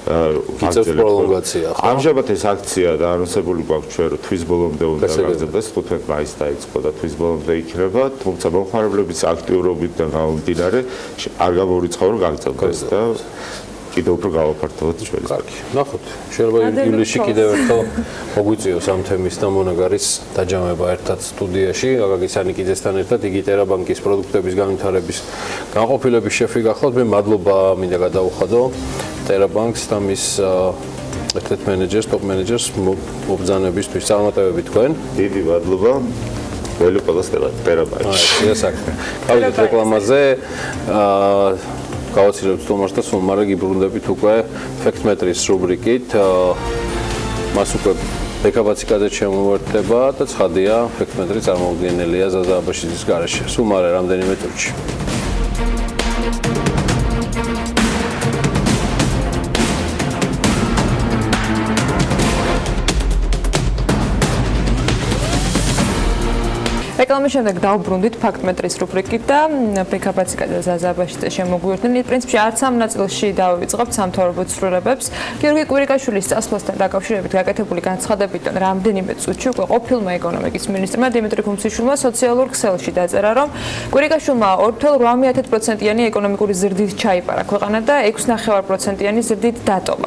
იწევს პროლონგაცია. ამჟამად ეს აქცია და ანონსებული გვაქვს ჩვენ რომ თვის ბოლომდე უნდა გაგრძელდეს, 15 მაისს დაიწყო და თვის ბოლომდე იქნება, თუმცა მომხმარებლების აქტიურობიდან გამომდინარე არ გამორიცხავ რომ გაგრძელდეს და კიდევ უფრო გავაფართოვოთ ჩვენი. კარგი. ნახოთ, შეიძლება ივლისში კიდევ ერთხელ მოგვიწიოს ამ თემის და მონაგარის დაჯამება ერთად სტუდიაში, გაგაგის ანიკიძესთან ერთად იგი ტერაბანკის პროდუქტების განვითარების განყოფილების შეფი გახლავთ. მე მადლობა მინდა გადაუხადო ტერაბანკს და მის ერთ-ერთ მენეჯერს, ტოპ მენეჯერს მობრძანებისთვის, წარმატებები თქვენ. დიდი მადლობა. ველი ყველას ტერაბანკში. აი, საქმე. გავიდეთ რეკლამაზე. გავაცილებთ სტუმარს და სულ მალე გიბრუნდებით უკვე ფექტ-მეტრის რუბრიკით. მას უკვე ბექაბაციკაძე შემოვერთდება და ცხადია ფექტ-მეტრი წარმოუდგენელია ზაზა აბაშიძის გარეშე. სულ მალე რამდენიმე წუთში. რეკლამის შემდეგ დავბრუნდით ფაქტ-მეტრის რუბრიკით და ბექაბაციკაძე ზაზა აბაშიძე შემოგვიერთდნენ. პრინციპში არც ამ ნაწილში დავიწყებთ სამთავრობო ცვლილებებს. გიორგი კვირიკაშვილის წასვლასთან დაკავშირებით გაკეთებული განცხადებიდან რამდენიმე წუთში უკვე ყოფილმა ეკონომიკის მინისტრმა დიმიტრი ქუმციშვილმა სოციალურ ქსელში დაწერა, რომ კვირიკაშვილმა 2,8%-იანი ეკონომიკური ზრდით ჩაიპარა ქვეყანა და 6,9%-იანი ზრდით დატოვა.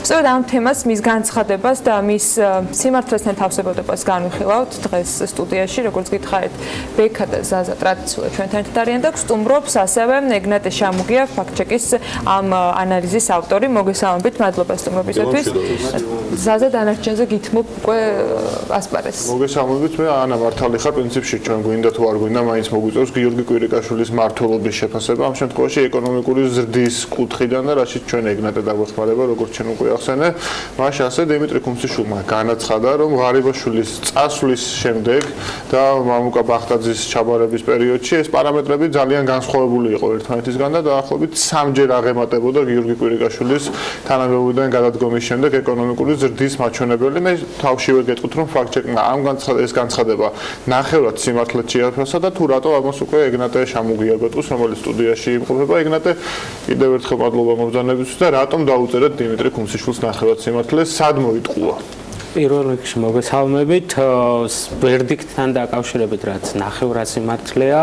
სწორედ ამ თემას, მის განცხადებას და მის სიმართლესთან თავსებოდებას განვიხილავთ დღეს სტუდიაში, როგორც გითხარით. ბექა და ზაზა ტრადიციულად ჩვენთან ერთად არიან და გსტუმრობს ასევე ეგნატე შამუგია, ფაქტ-ჩეკის ამ ანალიზის ავტორი. მოგესალმებით, მადლობა სტუმრობისათვის. ზაზა დანარჩენზე გითმობ უკვე ასპარეზს. მოგესალმებით, მე ანა მართალი ხარ, პრინციპში ჩვენ გვინდა თუ არ გვინდა, მაინც მოგვიწევს გიორგი კვირიკაშვილის მმართველობის შეფასება ამ შემთხვევაში ეკონომიკური ზრდის კუთხიდან და რაშიც ჩვენ ეგნატე დაგვეხმარება, როგორც ჩვენ უკვე ახსენე. მაშ ასე დიმიტრი ქუმციშვილმა განაცხადა, რომ ღარიბაშვილის წასვლის შემდეგ და მამუკა ბახტაძის ჩაბარების პერიოდში ეს პარამეტრები ძალიან განსხვავებული იყო ერთმანეთისგან და დაახლოებით 3-ჯერ აღემატებოდა გიორგი კვირიკაშვილის თანამდებობიდან გადადგომის შემდეგ ეკონომიკური ზრდის მაჩვენებელი. მე თავშივე გეტყვით რომ ფაქტ-ჩეკინგ ამ ეს განცხადება ნახევრად სიმართლედ შეაფასა და თუ რატო ამას უკვე ეგნატე შამუგიაგოტოს რომელიც სტუდიაში იმყოფება ეგნატე კიდევ ერთხელ მადლობა მობრძანებისთვის და რატომ დაუწერეთ დიმიტრი ქუმსიშვილს ნახევრად სიმართლეს სად მოიტყუა პირველ რიგში მოგესალმებით ვერდიქტთან დაკავშირებით რაც ნახევრად სიმართლეა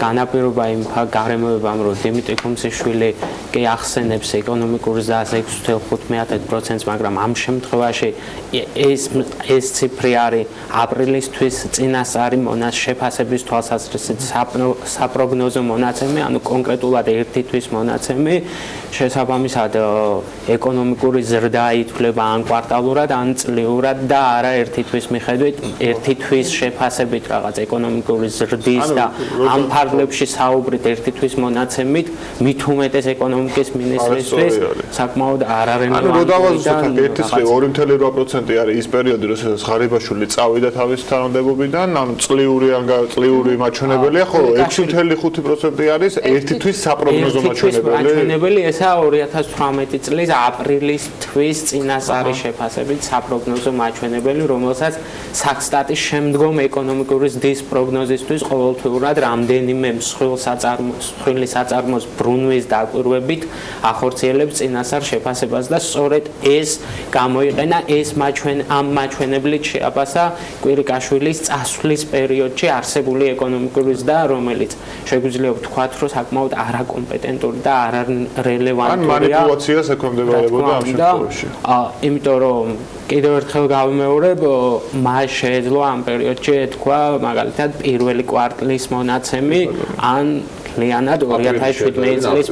განაპირობა იმ გარემოებამ რომ დიმიტრი ქუმსიშვილი კი ახსენებს ეკონომიკური ზრდას 6.5%-ს მაგრამ ამ შემთხვევაში ეს ციფრი არის აპრილისთვის წინასწარი შეფასების თვალსაზრისით საპროგნოზო მონაცემი ანუ კონკრეტულად ერთი თვის მონაცემი შესაბამისად ეკონომიკური ზრდა ითვლება ან კვარტალურად ან წლიურად და არა ერთი თვის მიხედვით ერთი თვის შეფასებით რაღაც ეკონომიკური ზრდის და ამ ფარგლებში საუბრით ერთი თვის მონაცემით მით უმეტეს ეკონომიკის მინისტრისთვის საკმაოდ არარელევანტური და 2.8% არის ის პერიოდი როდესაც ღარიბაშვილი წავიდა თავის თანამდებობიდან ანუ წლიური მაჩვენებელია ხოლო 6.5% არის ერთი თვის საპროგნოზო მაჩვენებელი ესაა 2018 წლის აპრილის თვის წინასწარი შეფასებით საპროგნოზო მაჩვენებელი, რომელსაც საქსტატის შემდგომ ეკონომიკური ზრდის პროგნოზისთვის ყოველთვიურად რამდენიმე მსხვილი საწარმოს ბრუნვის დაკვირვებით ახორციელებს წინასწარ შეფასებას და სწორედ ეს გამოიყენა ამ მაჩვენებლით შეაფასა კვირიკაშვილის წასვლის პერიოდში არსებული ეკონომიკური ზრდა, რომელიც შეგვიძლია ვთქვათ, რომ საკმაოდ არაკომპეტენტური და არარელევანტურია. ან მანიპულაციას ექვემდებარებოდა ამ შემთხვევაში. იმიტომ რომ კიდევ ერთხელ გავიმეორებ, მას შეეძლო ამ პერიოდში თქვა მაგალითად პირველი კვარტლის მონაცემი ან ლიანად 2017 წლის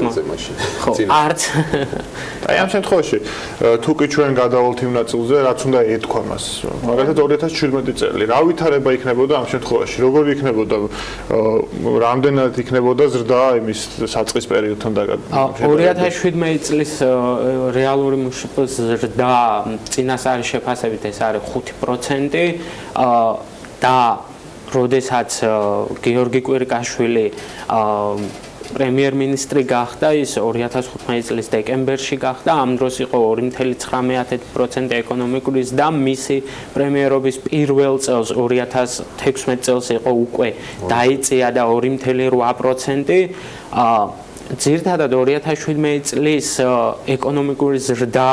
ხო არც აი ამ შემთხვევაში თუ კი ჩვენ გადავალთ იმ ნაწილზე რაც უნდა ეთქვა მას მაგალითად 2017 წელი რა ვითარება იქნებოდა ამ შემთხვევაში როგორი იქნებოდა რამდენად იქნებოდა ზრდა იმის საწყის პერიოდთან დაკავშირებით 2017 წლის რეალური მუშაკის ზრდა წინასწარი შეფასებით ეს არის 5% და როდესაც გიორგი კვირიკაშვილი პრემიერ-მინისტრი გახდა ის 2015 წლის დეკემბერში გახდა ამ დროს იყო 2.9% ეკონომიკური ზრდა მისი პრემიერობის პირველ წელს 2016 წელს იყო უკვე დაიწია და 2.8% ძირითადად 2017 წლის ეკონომიკური ზრდა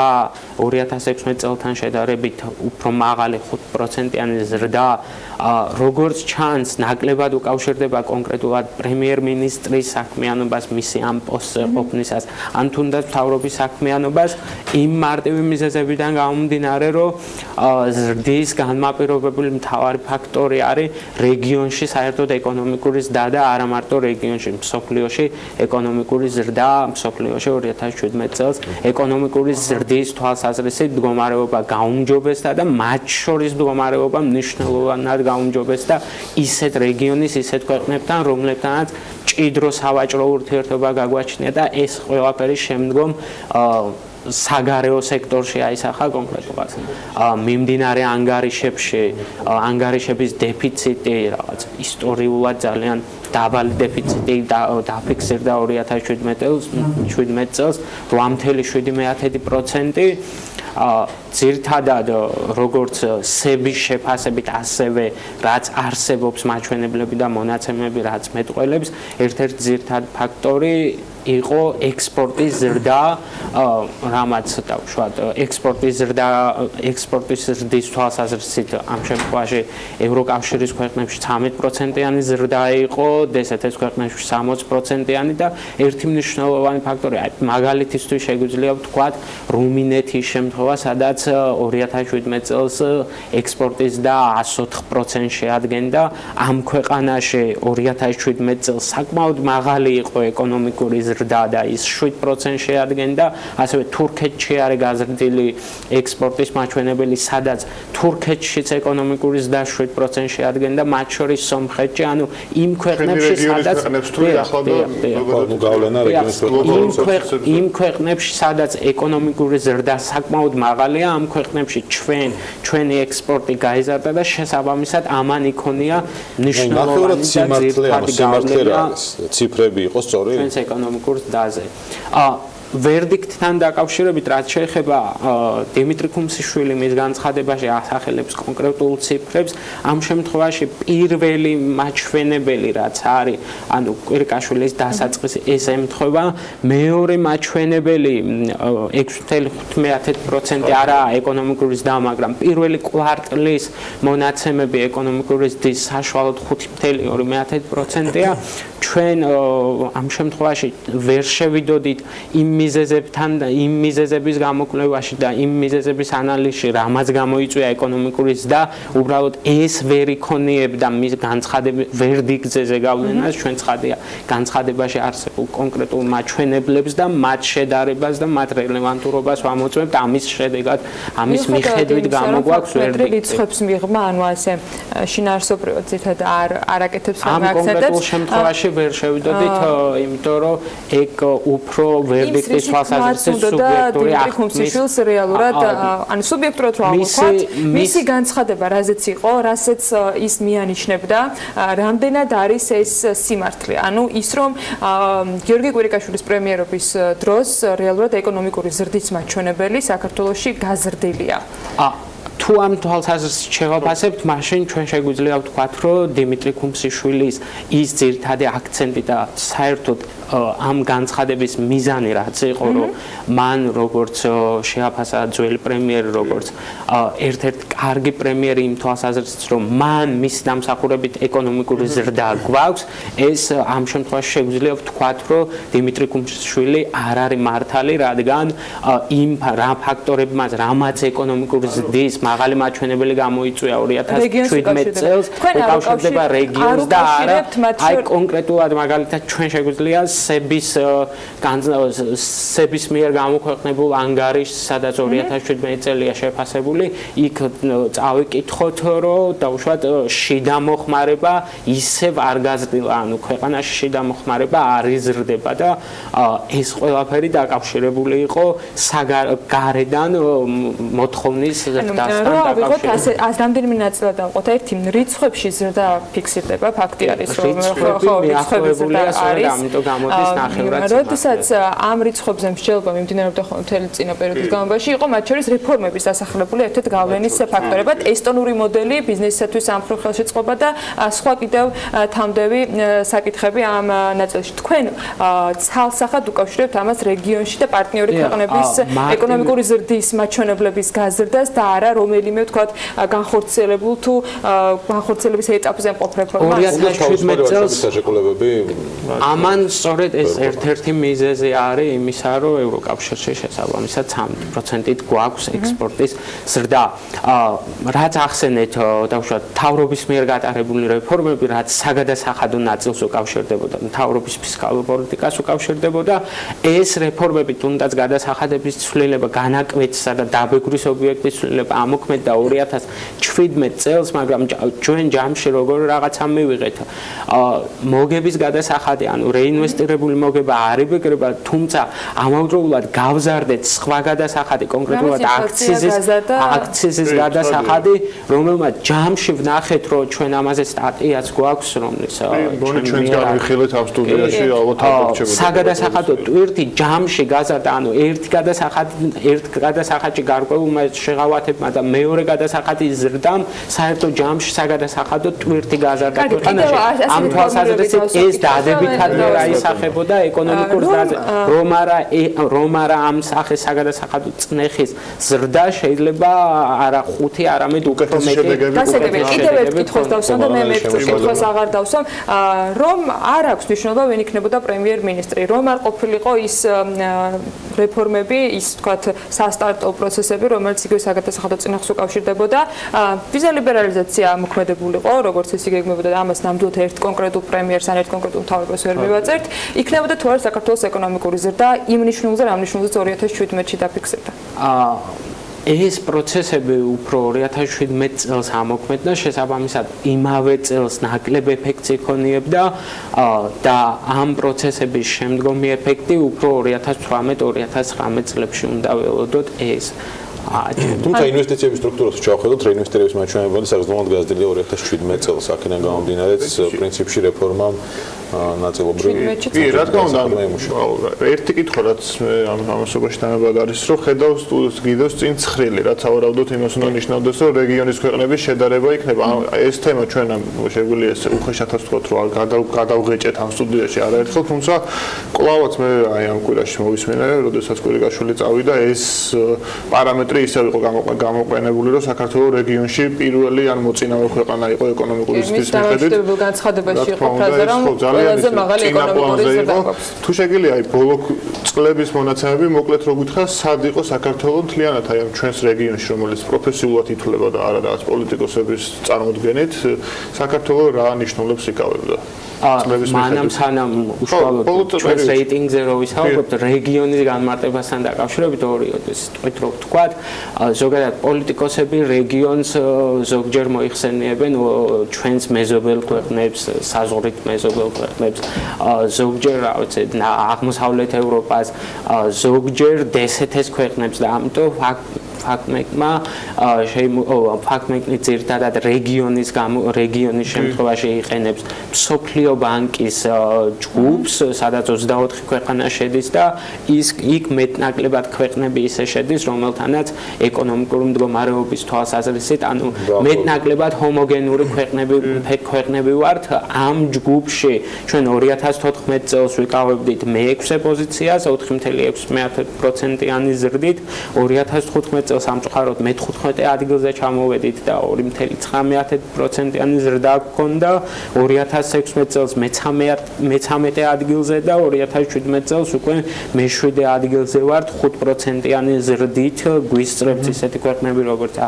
2016 წელთან შედარებით უფრო მაღალი 5%-იანი ზრდა როგორც ჩანს ნაკლებად უკავშირდება კონკრეტულად პრემიერ-მინისტრის საქმიანობას მისი ამ პოსტზე ყოფნისას ან თუნდაც მთავრობის საქმიანობას იმ მარტივი მიზეზებიდან გამომდინარე რომ ზრდის განმაპირობებელი მთავარი ფაქტორი არის რეგიონში საერთოდ ეკონომიკური ზრდა და არა მარტო რეგიონში მსოფლიოში ეკონომიკური ზრდა მსოფლიოში 2017 წელს ეკონომიკური ზრდის თვალსაზრისით მდგომარეობა გაუმჯობესდა და მათ შორის მდგომარეობა მნიშვნელოვნად გაუმჯობესდა ისეთ რეგიონის ისეთ ქვეყნებთან რომლებთანაც მჭიდრო სავაჭრო ურთიერთობა გაგვაჩნია და ეს ყველაფერი შემდგომ საგარეო სექტორში აისახა კონკრეტულად მიმდინარე ანგარიშების დეფიციტი რაღაც ისტორიულად ძალიან დაბალი დეფიციტი დაფიქსირდა 2017 წელს 8.7%. ძირითადად როგორც სების შეფასებით ასევე რაც არსებობს მაჩვენებლები და მონაცემები რაც მეტყველებს ერთ-ერთი ძირითადი ფაქტორი იყო ექსპორტის ზრდა რამაც დავუშვათ ექსპორტის ზრდის თვალსაზრისით ამ შემთხვევაში ევროკავშირის ქვეყნებში 13%-იანი ზრდა იყო დსთ-ს ქვეყნებში 60%-იანი და ერთი მნიშვნელოვანი ფაქტორი მაგალითისთვის შეგვიძლია ვთქვათ რუმინეთის შემთხვევა სადაც 2017 წელს ექსპორტის და 104% შეადგენდა ამ ქვეყანაში 2017 წელს საკმაოდ მაღალი იყო ეკონომიკური ზრდა და ის 7% შეადგენდა ასევე თურქეთში არის გაზრდილი ექსპორტის მაჩვენებელი სადაც თურქეთშიც ეკონომიკური ზრდა 7% შეადგენდა მათ შორის სომხეთში ანუ იმ ქვეყნებში სადაც იმ ქვეყნებში სადაც ეკონომიკური ზრდა საკმაოდ მაღალია ამ ქვეყნებში ჩვენ ჩვენი ექსპორტი გაიზარდა და შესაბამისად ამან იქონია ნახევრად სიმართლე არის ციფრები იყო სწორი ჩვენს ეკონომიკურ ზრდაზე ვერდიქტთან დაკავშირებით რაც შეეხება დიმიტრი ქუმსიშვილი მის განცხადებაში ასახელებს კონკრეტულ ციფრებს ამ შემთხვევაში პირველი მაჩვენებელი რაც არის ანუ კვირიკაშვილის დასაწყისი ეს ემთხვევა მეორე მაჩვენებელი 6.5% არაა ეკონომიკური ზრდა მაგრამ პირველი კვარტლის მონაცემები ეკონომიკური ზრდის საშუალოდ 5.2%-ია ჩვენ ამ შემთხვევაში ვერ შევიდოდით იმ მიზეზებთან და იმ მიზეზების გამოკვლევაში და იმ მიზეზების ანალიზში რამაც გამოიწვია ეკონომიკური ზრდა უბრალოდ ეს ვერ იქონიებდა მის განცხადების ვერდიქტზე გავლენას ჩვენ ცხადია განცხადებაში არსებულ კონკრეტულ მაჩვენებლებს და მათ შედარებას და მათ რელევანტურობას ვამოწმებთ ამის შედეგად ამის მიხედვით გამოგვაქვს ვერდიქტი რიცხვებს მიღმა ანუ ასე შინაარსობრივად ზითად არ აკეთებს ამ კონკრეტულ შემთხვევაში ვერ შევიდოდით იმიტომ რომ ეგ უფრო ვერდიქტის თვალსაზრისით სუბიექტური ახმის რეალურად ანუ სუბიექტურად რა ვთქვათ მისი განცხადება რაზეც იყო რასაც ის მიანიშნებდა რამდენად არის ეს სიმართლე ანუ ის რომ გიორგი კვირიკაშვილის პრემიერობის დროს რეალურად ეკონომიკური ზრდის მაჩვენებელი საქართველოში გაზრდილია თუ ამ თვალსაზრისით შევაფასებთ, მაშინ ჩვენ შეგვიძლია ვთქვათ, რომ დიმიტრი ქუმსიშვილის ის ძირითადი აქცენტი და საერთოდ ამ განცხადების მიზანი რაც იყო, რომ მან როგორც შეაფასა ძველი პრემიერი, როგორც ერთ-ერთი კარგი პრემიერი იმ თვალსაზრისით, რომ მან მის დამსახურებით ეკონომიკური ზრდა გვაქვს, ეს ამ შემთხვევაში შეგვიძლია ვთქვათ, რომ დიმიტრი ქუმსიშვილი არ არის მართალი, რადგან იმ რა ფაქტორებმაც, რამაც ეკონომიკური ზრდის მაღალი მაჩვენებელი გამოიწვია 2017 წელს უკავშირდება რეგიონს და არა აი კონკრეტულად მაგალითად ჩვენ შეგვიძლია სების მიერ გამოქვეყნებულ ანგარიშს სადაც 2017 წელია შეფასებული იქ წავიკითხოთ რომ დაუშვათ შიდა მოხმარება ისევ არ გაზრდილა ანუ ქვეყანაში შიდა მოხმარება არ იზრდება და ეს ყველაფერი დაკავშირებული იყო გარედან მოთხოვნის ზრდასთან ვიღოთ ასე რამდენიმე ნაწილად ავყოთ ერთი რიცხვებში ზრდა ფიქსირდება ფაქტი არის რომ რიცხვები არის ამიტომ გამოდის ნახევრად როდესაც ამ რიცხვებზე მსჯელობა მიმდინარეობდა მთელი წინა პერიოდის განმავლობაში იყო მათ შორის რეფორმების დასახელებული ერთ-ერთი გავლენის ფაქტორებად ესტონური მოდელი ბიზნესისათვის სამხედრო ხელშეწყობა და სხვა კიდევ თამდევი საკითხები ამ ნაწილში თქვენ ცალსახად უკავშირებთ ამას რეგიონში და პარტნიორი ქვეყნების ეკონომიკური ზრდის მაჩვენებლების გაზრდას და არა რომელიმე ვთქვათ განხორციელებულ თუ განხორციელების ეტაპზე მყოფ რეფორმას 2017 წელს ამან სწორედ ეს ერთ-ერთი მიზეზი არის იმისა რომ ევროკავშირში შესაბამისად 3%-ით გვაქვს ექსპორტის ზრდა რაც ახსენეთ დავუშვათ თავრობის მიერ გატარებული რეფორმები რაც საგადასახადო ნაწილს უკავშირდებოდა თავრობის ფისკალურ პოლიტიკას უკავშირდებოდა ეს რეფორმები თუნდაც გადასახადების ცვლილება განაკვეთსა და დაბეგვრის ობიექტის ცვლილება ამოქმედდა 2017 წელს, მაგრამ ჩვენ ჯამში როგორ რაღაცა მივიღეთ. მოგების გადასახადი, ანუ რეინვესტირებული მოგება არ იბეკრება, თუმცა ამავდროულად გავზარდეთ სხვა გადასახადი, კონკრეტულად აქციზის გადასახადი, რომელმაც ჯამში ვნახეთ, რომ ჩვენ ამაზე სტატიაც გვაქვს, რომლის ჩვენც გავიხილეთ ამ სტუდიაში, ალბათ აღჭებოდა. საგადასახადო ტვირთი ჯამში გაზარდა, ანუ ერთ გადასახადში გარკვეულმა შეღავათებმა და მეორე გადასახადის ზრდამ საერთო ჯამში საგადასახადო ტვირთი გაზარდა ქვეყანაში. ამ თვალსაზრისით ეს დადებითად ვერ აისახებოდა ეკონომიკურ ზრდაზე. რომ არა ამ სახის საგადასახადო წნეხის ზრდა შეიძლება არა 5, არამედ უფრო მეტი. კიდევ ერთ კითხვას დავსვამ და მე კითხვას აღარ დავსვამ, რომ არ აქვს მნიშვნელობა ვინ იქნებოდა პრემიერ-მინისტრი, რომ არ ყოფილიყო ის რეფორმები, ის თქვათ სასტარტო პროცესები, რომელიც იგივე საგადასახადო წნეხს უკავშირდებოდა. ვიზა ლიბერალიზაცია მოქმედებულიყო, როგორც ის იგეგმებოდა და ამას ნამდვილად ერთ კონკრეტულ პრემიერს ან ერთ კონკრეტულ მთავრობას ვერ მივაწერთ. იქნებოდა თუ არა საქართველოს ეკონომიკური ზრდა იმ ნიშნულზე, რამ ნიშნულზეც 2017-ში დაფიქსირდა. ეს პროცესები უფრო 2017 წელს ამოქმედდა, შესაბამისად იმავე წელს ნაკლებ ეფექტს იქონიებდა და ამ პროცესების შემდგომი ეფექტი უფრო 2018-2019 წლებში უნდა ველოდოთ ეს. თუმცა ინვესტიციების სტრუქტურას ჩავხედოთ, რეინვესტირების მაჩვენებელი საგრძნობლად გაზრდილია 2017 წელს, აქედან გამომდინარეც პრინციპში რეფორმამ ნაწილობრივ კი, რა თქმა უნდა, ერთი კითხვა რაც ამასობაში თანაბად არის, რომ ხედავს გიდოს წინ ცხრილი, რაც ავარავდოთ იმას უნდა ნიშნავდეს, რომ რეგიონის ქვეყნების შედარება იქნება. ეს თემა ჩვენ შეგვიძლია ესე უხეშათაც ვთქვათ, რომ გადავღეჭეთ ამ სტუდიაში არაერთხელ, თუმცა კვლავაც მე აი ამ კვირაში მოვისმენე, როდესაც კვირიკაშვილი წავიდა, ეს პარამეტრი ისევ იყო გამოყენებული, რომ საქართველოს რეგიონში პირველი ან მოწინავე ქვეყანა იყო ეკონომიკური ზრდის მიხედვით. განცხადებაში იყო ფრაზა, რომ ყველაზე მაღალი ეკონომიკური ზრდა გვაქვს. თუ შეგიძლია აი ბოლო წლების მონაცემები მოკლედ რო გითხრა, სად იყო საქართველოს მთლიანად აი ამ ჩვენს რეგიონში, რომელიც პროფესიულად ითვლება და არა რაღაც პოლიტიკოსების წარმოდგენით, საქართველოს რა ნიშნულებს იკავებდა? მანამ სანამ უშუალოდ ჩვენს რეიტინგზე რო ვისაუბრებთ რეგიონის განმარტებასთან დაკავშირებით ორი თვით რო ვთქვათ, ზოგადად პოლიტიკოსები რეგიონს ზოგჯერ მოიხსენიებენ ჩვენს მეზობელ ქვეყნებს, საზღვრით მეზობელ ქვეყნებს, ზოგჯერ რა ვიცი, აღმოსავლეთ ევროპას, ზოგჯერ დსთ-ს ქვეყნებს და ამიტომ ფაქტმეკნი ძირითადად რეგიონის შემთხვევაში იყენებს მსოფლიო ბანკის ჯგუფს, სადაც 24 ქვეყანა შედის და იქ მეტნაკლებად ქვეყნები ისე შედის, რომელთანაც ეკონომიკური მდგომარეობის თვალსაზრისით, ანუ მეტნაკლებად ჰომოგენური ქვეყნები ვართ. ამ ჯგუფში ჩვენ 2014 წელს ვიკავებდით მე-6 პოზიციას 4.6%-იანი ზრდით, 2015 სამწუხაროდ მე-15 ადგილზე ჩამოვედით და 2.9%-იანი ზრდა გქონდა, 2016 წელს მე-13 ადგილზე და 2017 წელს უკვე მე-7 ადგილზე ვართ 5%-იანი ზრდით, გვისწრებს ისეთი ქვეყნები როგორც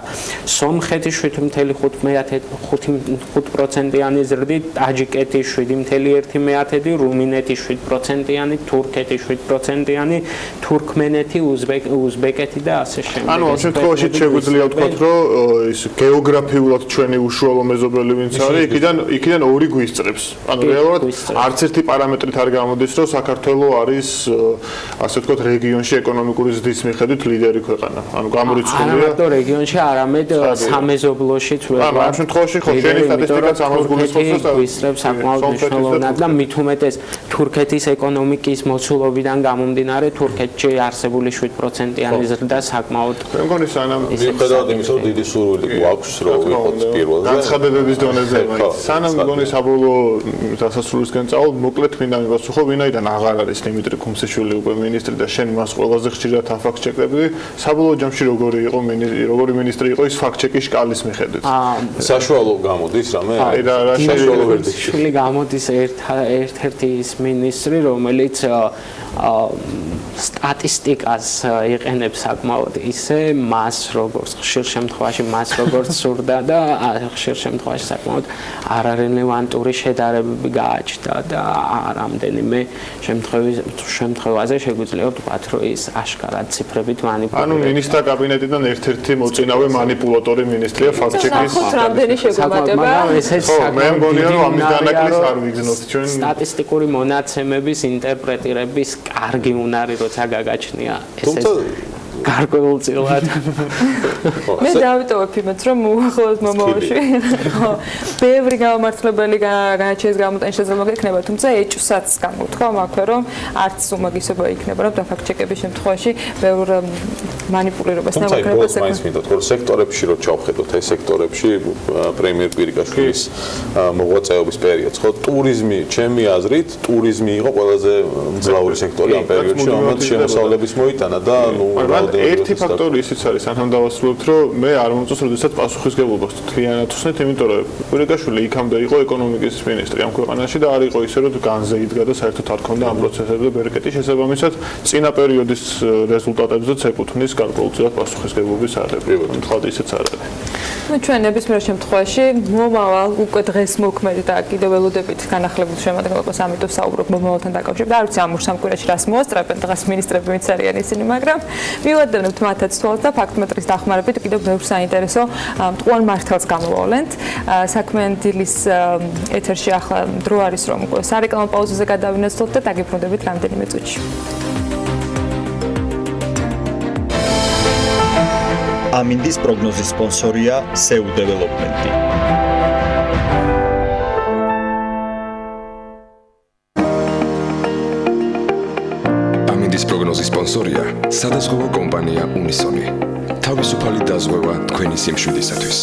სომხეთი 7.5%-იანი ზრდით, ტაჯიკეთი 7.1%, რუმინეთი 7%-იანი, თურქეთი 7%-იანი, თურქმენეთი, უზბეკეთი და ასე შემდეგ. ამ შემთხვევაში შეგვიძლია ვთქვათ, რომ ის გეოგრაფიულად ჩვენი უშუალო მეზობელი ვინც არის, იქიდან ორი გვისწრებს. ანუ რეალურად არც ერთი პარამეტრით არ გამოდის, რომ საქართველოს არის ასე ვთქვათ რეგიონში ეკონომიკური ზრდის მიხედვით ლიდერი ქვეყანა. ანუ გამორიცხულია არა მარტო რეგიონში, არამედ სამეზობლოშიც ვეღარ. ამ შემთხვევაში ხო შენი სტატისტიკაც ამას გულისხმობს და გვისწრებს საკმაოდ მნიშვნელოვნად და მით უმეტეს თურქეთის ეკონომიკის მოცულობიდან გამომდინარე, თურქეთში არსებული 7%-იანი ზრდა საკმაოდ მე მგონი სანამ მიუხედავად იმისა, რომ დიდი სურვილი გვაქვს, რომ ვიყოთ პირველზე. განცხადებების დონეზე, სანამ მგონი საბოლოო დასასრულისკენ წავალ, მოკლედ მინდა მივასწრებო, ვინაიდან აღარ არის დიმიტრი ქუმსიშვილი უკვე მინისტრი და შენ მას ყველაზე ხშირად აფაქტ-ჩეკები, საბოლოო ჯამში როგორი მინისტრი იყო ის ფაქტ-ჩეკის შკალის მიხედვით. საშუალო გამოდის რამე? საშუალო ვერდიში გამოდის ერთ-ერთი ის მინისტრი, რომელიც სტატისტიკას იყენებს საკმაოდ ისე მას როგორც ხშირ შემთხვევაში სურდა და ხშირ შემთხვევაში საკმაოდ არარელევანტური შედარებები გააჩნდა და რამდენიმე შემთხვევაზე შეგვიძლია ვთქვათ, რომ ის აშკარად ციფრებით მანიპულირება. ანუ მინისტრთა კაბინეტიდან ერთ-ერთი მოწინავე მანიპულატორი მინისტრია ფაქტ-ჩეკის. რამდენი შეგვემატება? მე მგონია რომ ამის დანაკლისს არ ვიგზნოთ ჩვენ. სტატისტიკური მონაცემების ინტერპრეტირების კარგი უნარი როცა გაგაჩნია ესე გარკვეულწილად. მე დავიტოვებ იმას, რომ უახლოეს მომავალში ბევრი გამართლებელი განაჩენის გამოტანის შესაძლებლობა გექნება, თუმცა ეჭვსაც გამოვთქვა აქვე, რომ არც უმაგისობა იქნება, რომ დაფაქტ-ჩეკების შემთხვევაში ბევრ მანიპულირებას ნაკლებად ეკონომიკას მაინც მინდოთ, რომ სექტორებში რო ჩავხედოთ, აი სექტორებში პრემიერ კვირიკაშვილის მოღვაწეობის პერიოდს, ხო, ტურიზმი, ჩემი აზრით, ტურიზმი იყო ყველაზე მძლავრი სექტორი ამ პერიოდში, რომელიც შემოსავლების მოიტანა და ნუ ერთი ფაქტორი ისიც არის, სანამ დავასრულებთ, რომ მე არ მომწონს, როდესაც პასუხისგებლობას თლიანად ვხსნით, იმიტომ რომ კვირიკაშვილი იქამდე იყო ეკონომიკის მინისტრი ამ ქვეყანაში და არ იყო ისე, რომ განზე იდგა და საერთოდ არ ქონდა ამ პროცესებზე ბერკეტი, შესაბამისად, წინა პერიოდის რეზულტატებზეც ეკუთვნის გარკვეულწილად პასუხისგებლობის აღება. თქვათ ისეც არ არის. ну ჩვენ ნებისმიერ შემთხვევაში მომავალ უკვე დღეს მოქმედ და კიდევ ველოდებით განახლებულ შემადგენლობას ამიტომ საუბრობ მომავალთან დაკავშირებით. არ ვიცი ამ ორ-სამ კვირაში რას მოასწრებენ დღეს მინისტრები ვინც არიან ისინი, მაგრამ მივადევნებთ მათაც თვალს და ფაქტ-მეტრის დახმარებით კიდევ ბევრ საინტერესო მტყუარ მართალს გამოვავლენთ. საქმიანი დილის ეთერში ახლა დრო არის რომ უკვე სარეკლამო პაუზაზე გადავინაცვლოთ და დაგიბრუნდებით რამდენიმე წუთში. ამინდის პროგნოზის სპონსორია SEU დეველოპმენტი. ამინდის პროგნოზის სპონსორია სადაზღვევო კომპანია უნისონი. თავისუფალი დაზღვევა თქვენი სიმშვიდისათვის.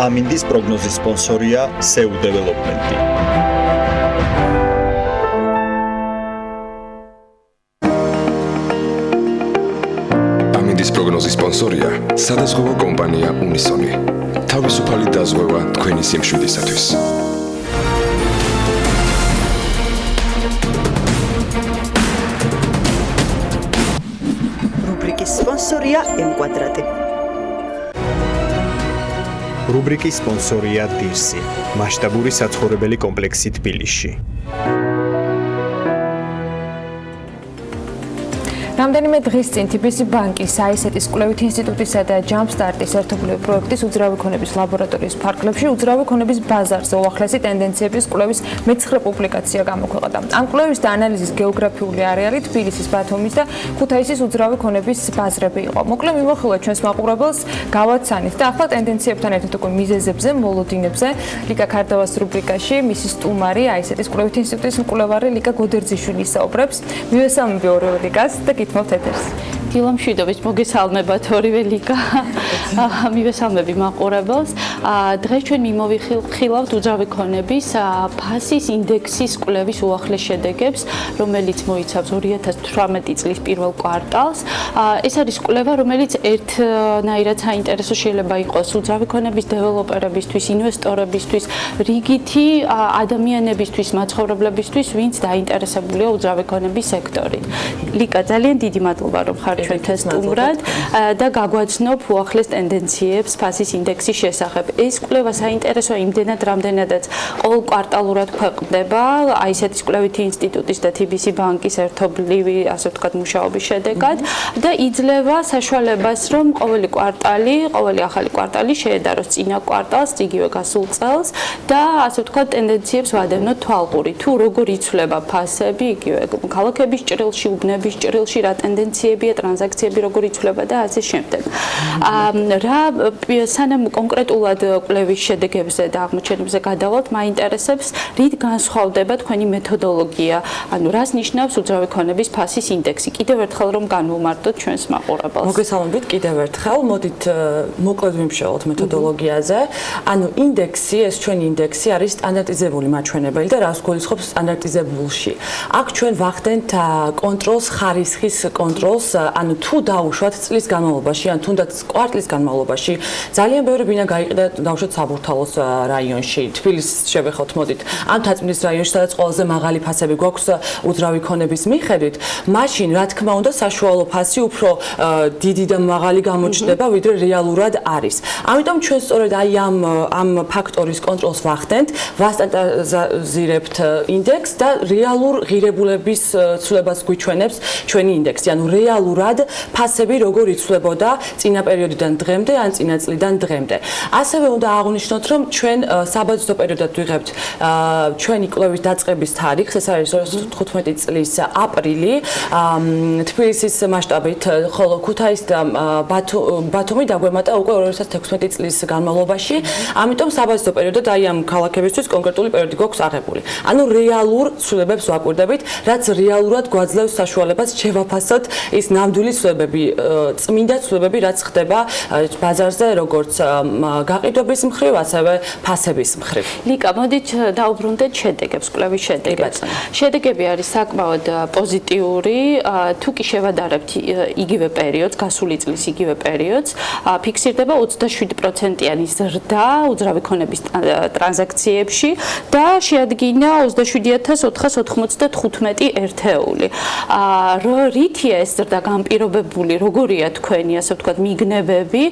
ამინდის პროგნოზის სპონსორია SEU დეველოპმენტი. ამინდის პროგნოზის სპონსორია სადაზღვევო კომპანია უნისონი. თავისუფალი დაზღვევა თქვენი სიმშვიდისათვის. რუბრიკის სპონსორია M-კვადრატი. რუბრიკის სპონსორია დირსი, მასშტაბური საცხოვრებელი კომპლექსი თბილისში. რამდენიმე დღის წინ TBC ბანკის ICT-ის კვლევით ინსტიტუტისა და ჯამპსტარტის ერთობლივი პროექტის უძრავი ქონების ლაბორატორიის ფარგლებში უძრავი ქონების ბაზარზე უახლესი ტენდენციების კვლევის მე-9 პუბლიკაცია გამოქვეყნდა. ამ კვლევის და ანალიზის გეოგრაფიული არეალი თბილისის, ბათუმის და ქუთაისის უძრავი ქონების ბაზრები იყო. მოკლე მიმოხილვა ჩვენს მაყურებელს გავაცანით და ახლა ტენდენციებთან ერთად უკვე მიზეზებზე, მოლოდინებზე ლიკა ქარდავას რუბრიკაში მისი სტუმარი ICT-ის კვლევით ინსტიტუტის მკვლევარი ლიკა გოდერძიშვილი ისაუბრებს. მივესალმები ორივე ლიკას და გითხოვთ ეთერს. დილა მშვიდობით, მოგესალმებათ ორივე ლიკა. მივესალმები მაყურებელს. დღეს ჩვენ მიმოვიხილავთ უძრავი ქონების ფასის ინდექსის კვლევის უახლეს შედეგებს, რომელიც მოიცავს 2018 წლის პირველ კვარტალს. ეს არის კვლევა, რომელიც ერთნაირად საინტერესო შეიძლება იყოს უძრავი ქონების დეველოპერებისთვის, ინვესტორებისთვის, რიგითი ადამიანებისთვის, მაცხოვრებლებისთვის, ვინც დაინტერესებულია უძრავი ქონების სექტორით. ლიკა, ძალიან დიდი მადლობა, რომ ხარ ჩვენთან სტუმრად და გაგვაცნობ უახლეს ტენდენციებს ფასის ინდექსის შესახებ. ეს კვლევა საინტერესოა იმდენად, რამდენადაც ყოველ კვარტალურად ქვეყნდება ICT-ის კვლევითი ინსტიტუტის და TBC ბანკის ერთობლივი, ასე ვთქვათ, მუშაობის შედეგად და იძლევა საშუალებას, რომ ყოველი ახალი კვარტალი შეედაროს წინა კვარტალს, იგივე გასულ წელს და ასე ვთქვათ, ტენდენციებს ვადევნოთ თვალყური. თუ როგორ იცვლება ფასები, იგივე ქალაქების ჭრილში, უბნების ჭრილში რა ტენდენციებია, ტრანზაქციები როგორ იცვლება და ასე შემდეგ. სანამ კონკრეტულად კვლევის შედეგებზე და აღმოჩენებზე გადავალთ, მაინტერესებს, რით განსხვავდება თქვენი მეთოდოლოგია, ანუ რას ნიშნავს უძრავი ქონების ფასის ინდექსი. კიდევ ერთხელ რომ განვუმარტოთ ჩვენს მაყურებელს. მოგესალმებით კიდევ ერთხელ. მოდით მოკლედ ვიმშველოთ მეთოდოლოგიაზე. ანუ ინდექსი, ეს ჩვენი ინდექსი არის სტანდარტიზებული მაჩვენებელი და რას გულისხმობს სტანდარტიზებულში. აქ ჩვენ ვახდენთ კონტროლს, ხარისხის კონტროლს, ანუ თუ დაუშვათ წლის განმავლობაში, ან თუნდაც კვარტლის განმავლობაში, ძალიან ბევრი ბინა გაიყიდა დაუშვათ საბურთალოს რაიონში, თბილისს შევეხოთ, მოდით, ან თაწმინდის რაიონში, სადაც ყველაზე მაღალი ფასები გვაქვს უძრავი ქონების მიხედვით, მაშინ რა თქმა უნდა საშუალო ფასი უფრო დიდი და მაღალი გამოჩნდება, ვიდრე რეალურად არის. ამიტომ ჩვენ სწორედ ამ ფაქტორის კონტროლს ვახდენთ, ვასტანდარტიზირებთ ინდექსს და რეალურ ღირებულების ცვლილებას გვიჩვენებს ჩვენი ინდექსი. ანუ რეალურად რეალურად ფასები როგორ იცვლებოდა წინა პერიოდიდან დღემდე ან წინა წლიდან დღემდე. ასევე უნდა აღვნიშნოთ, რომ ჩვენ საბაზრო პერიოდად ვიღებთ ჩვენი კვლევის დაწყების თარიღს, ეს არის 2015 წლის აპრილი, თბილისის მასშტაბით, ხოლო ქუთაისი და ბათუმი დაგვემატა უკვე 2016 წლის განმავლობაში. ამიტომ საბაზრო პერიოდად აი ამ ქალაქებისთვის კონკრეტული პერიოდი გვაქვს აღებული. ანუ რეალურ ცვლილებებს ვაკვირდებით, რაც რეალურად გვაძლევს საშუალებას შევაფასოთ ის ნამდვილი ცვლილებები, წმინდა ცვლილებები, რაც ხდება ბაზარზე, როგორც გაყიდვების მხრივ, ასევე ფასების მხრივ. ლიკა, მოდით დავუბრუნდეთ შედეგებს, კვლევის შედეგებს. შედეგები არის საკმაოდ პოზიტიური, თუ კი შევადარებთ იგივე პერიოდს, გასული წლის იგივე პერიოდს, ფიქსირდება 27%-იანი ზრდა უძრავი ქონების ტრანზაქციებში და შეადგინა 27495 ერთეული. რითია ეს ზრდა განპირობებული, როგორია თქვენი, ასე ვთქვათ, მიგნებები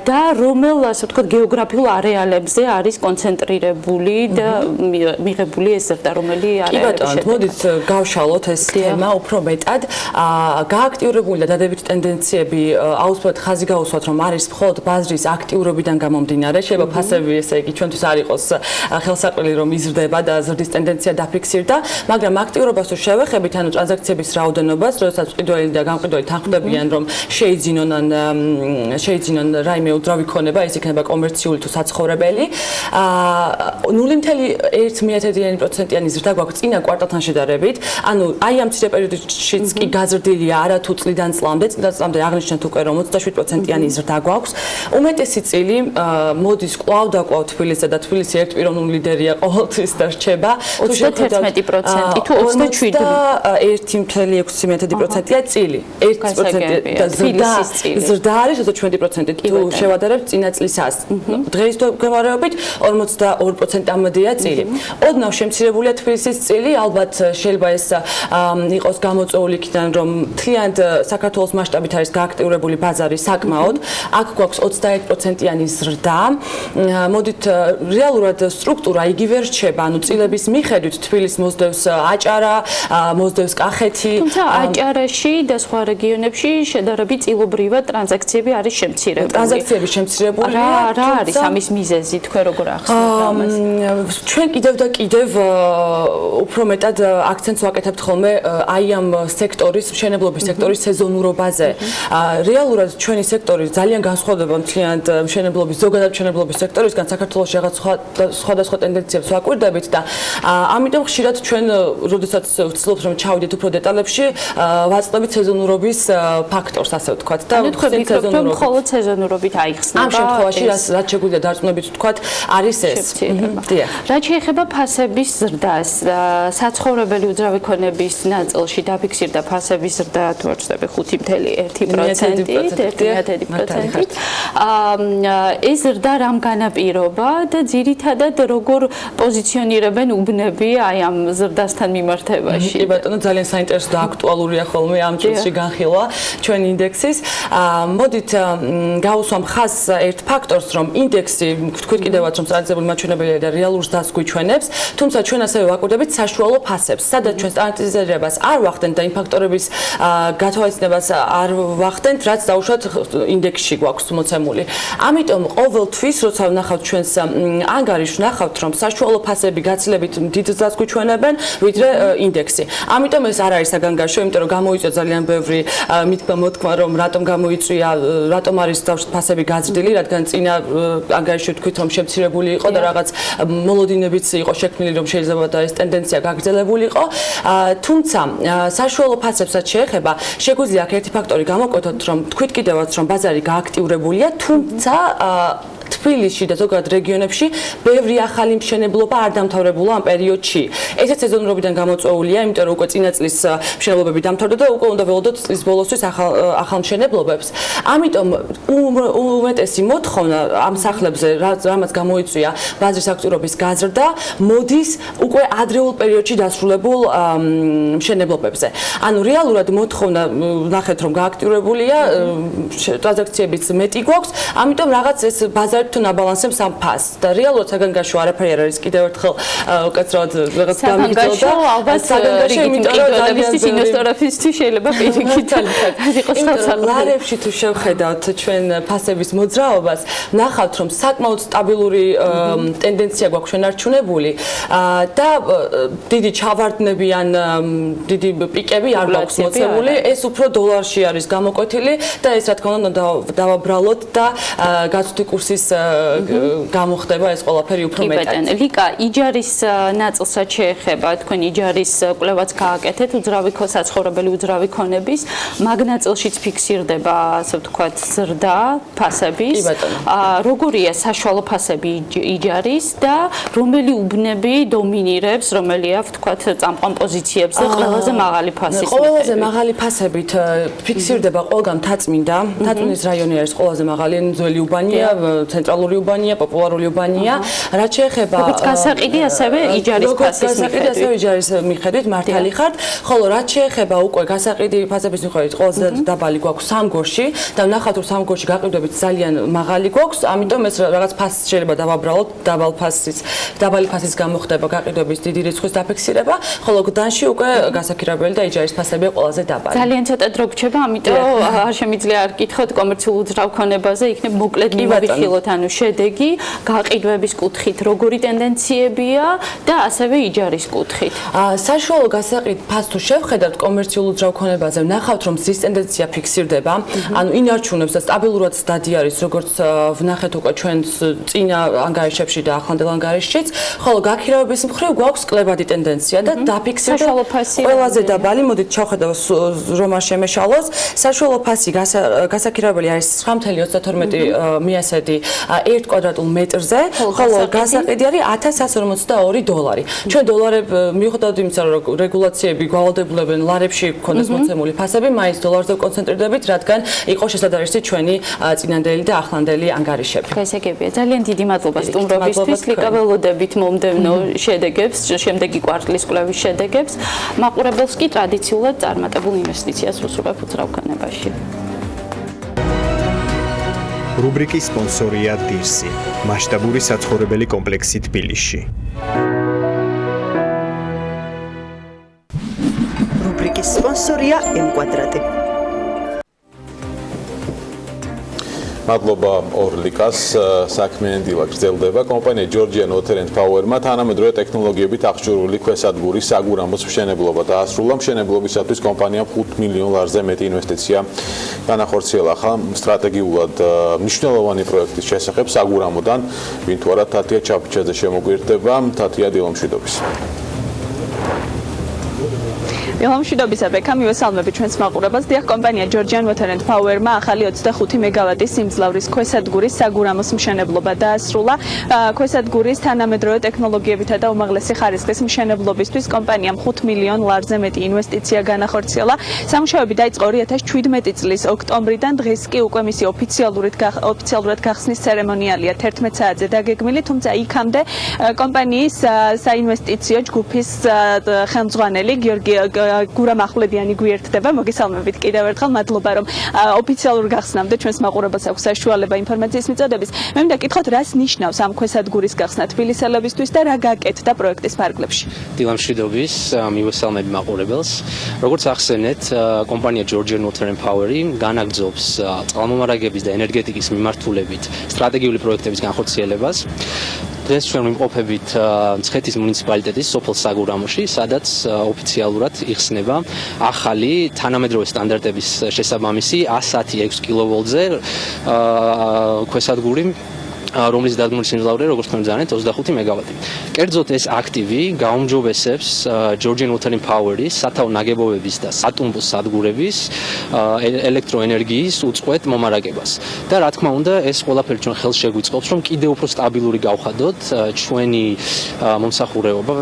და რომელ, ასე ვთქვათ, გეოგრაფიულ არეალებზე არის კონცენტრირებული და მიღებული ეს ზრდა, რომელი არეალები? კი ბატონო, მოდით გავშალოთ ეს თემა უფრო მეტად. გააქტიურებული და დადებითი ტენდენციები აუცილებლად ხაზი გაუსვათ, რომ არის მხოლოდ ბაზრის აქტიურობიდან გამომდინარე, შეიძლება ფასები, ესე იგი, ჩვენთვის არ იყოს ხელსაყრელი, რომ იზრდება და ზრდის ტენდენცია დაფიქსირდა, მაგრამ აქტიურობას თუ შევეხებით, ანუ ტრანზაქციების რაოდენობას, როდესაც მყიდველი და გამყიდველი თანხმდებიან, რომ შეიძინონ რაიმე უძრავი ქონება, ეს იქნება კომერციული თუ საცხოვრებელი, 0.1%-იანი ზრდა გვაქვს წინა კვარტალთან შედარებით, ანუ აი ამ მცირე პერიოდშიც კი გაზრდილია არა თუ წლიდან წლამდე აღნიშნეთ უკვე რომ 27%-იანი ზრდა გვაქვს. უმეტესი წილი მოდის კვლავ და კვლავ თბილისზე და თბილისი ერთპიროვნული ლიდერია ყოველთვის და რჩება. 31% თუ 27.1%-ია წილი. 1% ზრდა არის 27% თუ შევადარებთ წინა წლისას. დღეს მდგომარეობით 42%-მდეა წილი. ოდნავ შემცირებულია თბილისის წილი, ალბათ შეიძლება ეს იყოს გამოწვეული იქიდან, რომ მთლიანად საქართველოს მასშტაბით არის გააქტიურებული ბაზარი საკმაოდ. აქ გვაქვს 21%-იანი ზრდა. მოდით რეალურად სტრუქტურა იგივე რჩება, ანუ წილების მიხედვით თბილისს მოსდევს აჭარა, მოსდევს კახეთი. თუმცა აჭარაში და სხვა რეგიონებში შედარებით წილობრივად ტრანზაქციები არის შემცირებული. ტრანზაქციები შემცირებულია. რა არის ამის მიზეზი, თქვენ როგორ ახსნათ ამას? ჩვენ კიდევ და კიდევ უფრო მეტად აქცენტს ვაკეთებთ ხოლმე აი ამ სექტორის, მშენებლობის სექტორის სეზონურობაზე. რეალურად ჩვენი სექტორი ძალიან განსხვავდება მთლიანად მშენებლობის, ზოგადად მშენებლობის სექტორისგან, საქართველოში რაღაც სხვადასხვა ტენდენციებს ვაკვირდებით და ამიტომ ხშირად ჩვენ, როდესაც ვცდილობთ რომ ჩავიდეთ უფრო დეტალებში, ვაწყდებით სეზონურობის ფაქტორს, ასე ვთქვათ და ვხსენით სეზონურობა. მხოლოდ სეზონურობით აიხსნება. ამ შემთხვევაში რაც შეგვიძლია დარწმუნებით ვთქვათ, არის ეს. რაც შეეხება ფასების ზრდას, საცხოვრებელი უძრავი ქონების ნაწილში დაფიქსირდა ფასების ზრდა თუ არ ვცდები 5.1%. ეს ზრდა რამ განაპირობა და ძირითადად როგორ პოზიციონირებენ უბნები აი ამ ზრდასთან მიმართებაში? კი ბატონო, ძალიან საინტერესო და აქტუალურია ხოლმე ამ წუთში განხილვა ჩვენი ინდექსის. მოდით გავუსვამ ხაზს ერთ ფაქტორს, რომ ინდექსი თქვით კიდევაც რომ სტანდარტიზებული მაჩვენებელია და რეალურ ზრდას გვიჩვენებს, თუმცა ჩვენ ასევე ვაკვირდებით საშუალო ფასებს, სადაც ჩვენ სტანდარტიზებას არ ვახდენთ და იმ ფაქტორების გათავისუფლებას არ ვახდენთ, რაც დაუშვათ ინდექსში გვაქვს მოცემული. ამიტომ ყოველთვის, როცა ვნახავთ ჩვენს ანგარიშს, ვნახავთ, რომ საშუალო ფასები გაცილებით დიდ ზრდას გვიჩვენებენ, ვიდრე ინდექსი. ამიტომ ეს არ არის საგანგაშო, იმიტომ რომ გამოიწვია ძალიან ბევრი მოთქმა, რომ რატომ გამოიწვია, რატომ არის დაუშვათ ფასები გაზრდილი, რადგან წინა ანგარიში ვთქვით, რომ შემცირებული იყო და რაღაც მოლოდინებიც იყო შექმნილი, რომ შეიძლება და ეს ტენდენცია გაგრძელებულიყო. თუმცა საშუალო ფასებსაც შეეხება, შეგვიძლია აქ ერთი ფაქტორი გამოკვეთოთ, რომ თქვით კიდევაც, რომ ბაზარი გააქტიურებულია, თუმცა თბილისში და ზოგადად რეგიონებში ბევრი ახალი მშენებლობა არ დამთავრებულა ამ პერიოდში. ესეც სეზონურობიდან გამოწვეულია, იმიტომ რომ უკვე წინა წლის მშენებლობები დამთავრდა და უკვე უნდა ველოდოთ წლის ბოლოსთვის ახალ მშენებლობებს. ამიტომ უმეტესი მოთხოვნა ამ სახლებზე, რამაც გამოიწვია ბაზრის აქტიურობის გაზრდა, მოდის უკვე ადრეულ პერიოდში დასრულებულ მშენებლობებზე. ანუ რეალურად მოთხოვნა ნახეთ, რომ გააქტიურებულია, ტრანზაქციებიც მეტი გვაქვს, ამიტომ რაღაც ეს ბაზარი ვითარებ თუ ნაბალანსებს ამ ფასს და რეალურად საგანგაშო არაფერი არ არის კიდევ ერთხელ უკაცრავად რაღაც საგანგაშო ალბათ რიგით ინვესტორებისთვის შეიძლება პირიქით იყოს ხალხი. ლარებში თუ შევხედავთ ჩვენ ფასების მოძრაობას, ნახავთ რომ საკმაოდ სტაბილური ტენდენცია გვაქვს შენარჩუნებული და დიდი ჩავარდნები ან დიდი პიკები არ გვაქვს მოცემული, ეს უფრო დოლარში არის გამოკვეთილი და ეს რა თქმა უნდა დავაბრალოთ და გაცვლითი კურსის გამოხდება ეს ყველაფერი უფრო მეტად. ლიკა, იჯარის ნაწილსაც შეეხება, თქვენ იჯარის კვლევაც გააკეთეთ უძრავი საცხოვრებელი უძრავი ქონების, მაგ ნაწილშიც ფიქსირდება, ასე ვთქვათ, ზრდა ფასების. როგორია საშუალო ფასები იჯარის და რომელი უბნები დომინირებს, რომელია, ვთქვათ, წამყვან პოზიციებზე ყველაზე მაღალი ფასის? ყველაზე მაღალი ფასებით ფიქსირდება ყველგან მთაწმინდა. მთაწმინდის რაიონი არის ყველაზე მაღალი, ძველი უბანია, ცენტრალური უბანია, პოპულარული უბანია. რაც შეეხება როგორც გასაყიდი, ასევე იჯარის ფასის მიხედვით. ასევე იჯარის მიხედვით მართალი ხართ, ხოლო რაც შეეხება უკვე გასაყიდი ფასების მიხედვით ყველაზე დაბალი გვაქვს სამგორში და ვნახავთ რომ სამგორში გაყიდვებით ძალიან მაღალი გვაქვს, ამიტომ ეს რაღაც ფასს შეიძლება დავაბრალოთ, დაბალი ფასის გამოხდება გაყიდვების დიდი რიცხვის დაფიქსირება, ხოლო გდანში უკვე გასაქირავებელი და იჯარის ფასები ყველაზე დაბალი. ძალიან ცოტა დრო გრჩება, ამიტომ არ შემიძლია არ გითხოთ კომერციულ უძრავ ქონებაზე, იქნებ მოკლედ მივიხილოთ, ანუ შედეგი გაყიდვების კუთხით როგორი ტენდენციებია და ასევე იჯარის კუთხით. საშუალო გასაყიდ ფასს თუ შევხედავთ კომერციულ უძრავ ქონებაზე, ვნახავთ რომ ზის ტენდენცია ფიქსირდება, ანუ ინარჩუნებს და სტაბილურად დადი არის, როგორც ვნახეთ უკვე ჩვენ წინა ანგარიშებში და ახლანდელ ანგარიშშიც, ხოლო გაქირავების მხრივ გვაქვს კლებადი ტენდენცია და დაფიქსირდა ყველაზე დაბალი, მოდით ჩავხედავთ რომ არ შემეშალოს, საშუალო ფასი გასაქირავებელი არის 9.32 მიასედი 1 კვადრატულ მეტრზე, ხოლო გასაყიდი არის $1142. ჩვენ დოლარებ მიუხედავად იმისა, რომ რეგულაციები გვალდებულებენ ლარებში გქონდეს მოცემული ფასები, მაინც დოლარზე კონცენტრირდებით, რადგან იყო შესაძლებელი ჩვენი წინანდელი და ახლანდელი ანგარიშები. გასაგებია. ძალიან დიდი მადლობა სტუმრობისთვის. ლიკა ველოდებით მომდევნო შედეგებს, შემდეგი კვარტლის კვლევის შედეგებს. მაყურებელს კი ტრადიციულად წარმატებულ ინვესტიციას ვუსურვებ უძრავ ქონებაში. რუბრიკის სპონსორია დირსი, მასშტაბური საცხოვრებელი კომპლექსი თბილისში. რუბრიკის სპონსორია M-კვადრატი. მადლობა ორლიკას, საქმიანი დილა გრძელდება. კომპანია Georgian Water and Power-მა თანამედროვე ტექნოლოგიებით აღჭურვილი ქვესადგურის საგურამოს მშენებლობა დაასრულა. მშენებლობისათვის კომპანიამ $5 მილიონ მეტი ინვესტიცია განახორციელა. ახლა სტრატეგიულად მნიშვნელოვანი პროექტის შესახებ საგურამოდან ვინ თუ არა თათია ჩაფიჩაძე შემოგვიერთდება. თათია, დილა მშვიდობის. მშვიდობისა ბექა, მივესალმები ჩვენს მაყურებელს. დიახ, კომპანია Georgian Water and Power-მა ახალი 25 მეგავატის სიმძლავრის ქვესადგურის საგურამოს მშენებლობა დაასრულა. ქვესადგურის თანამედროვე ტექნოლოგიებითა და უმაღლესი ხარისხის მშენებლობისთვის კომპანიამ $5 მილიონ მეტი ინვესტიცია განახორციელა. სამუშაოები დაიწყო 2017 წლის ოქტომბრიდან, დღეს კი უკვე მისი ოფიციალურად გახსნის ცერემონიალია 11 საათზე დაგეგმილი, თუმცა იქამდე კომპანიის საინვესტიციო ჯგუფის ხელმძღვანელი გიორგი გურამ ახვლედიანი გვიერთდება. მოგესალმებით კიდევ ერთხელ, მადლობა რომ ოფიციალურ გახსნამდე ჩვენს მაყურებელს აქვს საშუალება ინფორმაციის მიწოდების. მე მინდა გითხოთ, რას ნიშნავს ამ ქვესადგურის გახსნა თბილისელებისთვის და რა გაკეთდა პროექტის ფარგლებში? დილა მშვიდობის, მივესალმები მაყურებელს. როგორც ახსენეთ, კომპანია Georgian Water and Power-ი განაგრძობს წყალმომარაგების და ენერგეტიკის მიმართულებით სტრატეგიული პროექტების განხორციელებას. დღეს ჩვენ ვიმყოფებით მცხეთის მუნიციპალიტეტის სოფელ საგურამოში, სადაც ოფიციალურად იხსნება ახალი თანამედროვე სტანდარტების შესაბამისი 106 კილოვოლტზე ქვესადგური, რომლის დადგმული სიმძლავრე, როგორც თქვენ জানেთ, 25 მეგავატი. კერძოდ ეს აქტივი გაუმჯობესებს Georgian Water and Power-ის სათავო ნაგებობების და სატუმბოს სადგურების ელექტროენერგიის უწყვეტ მომარაგებას. და რა თქმა უნდა, ეს ყველაფერი ჩვენ ხელს შეგვიწყობს, რომ კიდევ უფრო სტაბილური გავხადოთ ჩვენი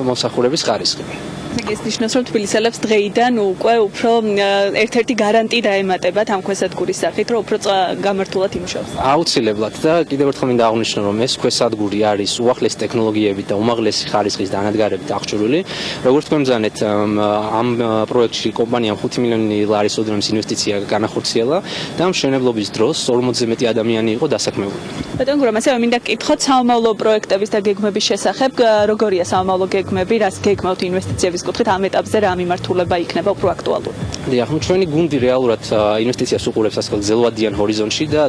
მომსახურების ხარისხი. ეს ნიშნავს, რომ თბილისელებს დღეიდან უკვე უფრო ერთ-ერთი გარანტი დაემატებათ ამ ქვესადგურის სახით, რომ უფრო გამართულად იმუშავოს. აუცილებლად და კიდევ ერთხელ მინდა აღვნიშნო, რომ ეს ქვესადგური არის უახლესი ტექნოლოგიებით და უმაღლესი ხარისხის დანადგარებით აღჭურვილი. როგორც თქვენ জানেთ, ამ პროექტში კომპანიამ $5 მილიონი ინვესტიცია განახორციელა და მშენებლობის დროს 40-ზე მეტი ადამიანი იყო დასაქმებული. ბატონ გურამ, ასევე მინდა გკითხოთ საომავლო პროექტების და გეგმების შესახებ, როგორია საომავლო გეგმები, რას გეგმავთ ინვესტიციების კუთხით ამ ეტაპზე რა მიმართულება იქნება უფრო აქტუალური? დიახ, ჩვენი გუნდი რეალურად ინვესტიციას უყურებს ასე გრძელვადიან ჰორიზონტში და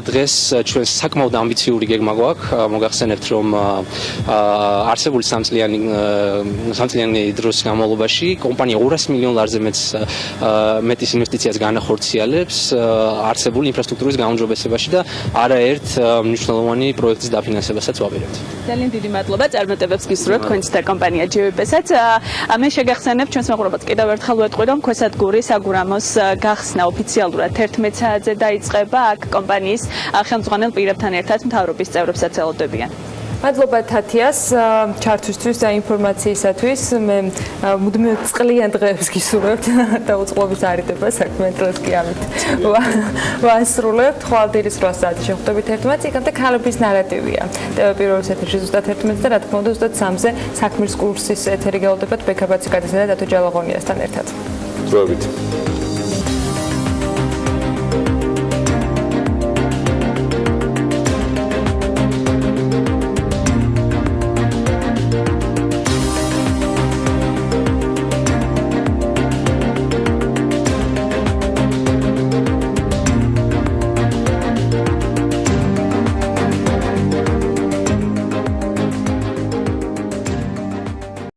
დღეს ჩვენ საკმაოდ ამბიციური გეგმა გვაქვს. მოგახსენებთ, რომ არსებული სამწლიანი დროს განმავლობაში კომპანია 200 მილიონ ლარზე მეტის ინვესტიციას განახორციელებს არსებული ინფრასტრუქტურის გაუმჯობესებაში და არაერთ მნიშვნელოვანი პროექტის დაფინანსებასაც ვაპირებთ. ძალიან დიდი მადლობა წარმატებებს გისურვებთ თქვენც და კომპანია GVP-საც. მე შეგახსენებ ჩვენს მაყურებელს კიდევ ერთხელ ვეტყვი, რომ ქვესადგური საგურამოს გახსნა ოფიციალურად 11 საათზე დაიწყება. აქ კომპანიის ხელმძღვანელ პირებთან ერთად მთავრობის წევრებსაც ელოდებიან. მადლობა თათიას ჩართვისთვის და ინფორმაციისათვის. მე მუდმივ წყლიან დღეებს გისურვებთ და უწყლობის არიდებას საქმე დღეს კი ამით ვასრულებთ. ხვალდირის 8 საათი შეხვდებით ერთმანეთს, იქამდე ქალების ნარატივია. პირველ ეთერში ზუსტად 11-ზე და რა თქმა უნდა ზუსტად 3-ზე საქმის კურსის ეთერი გელოდებათ ბექაბაცი გადასა და დათო ჯალაღონიასთან ერთად. დროებით.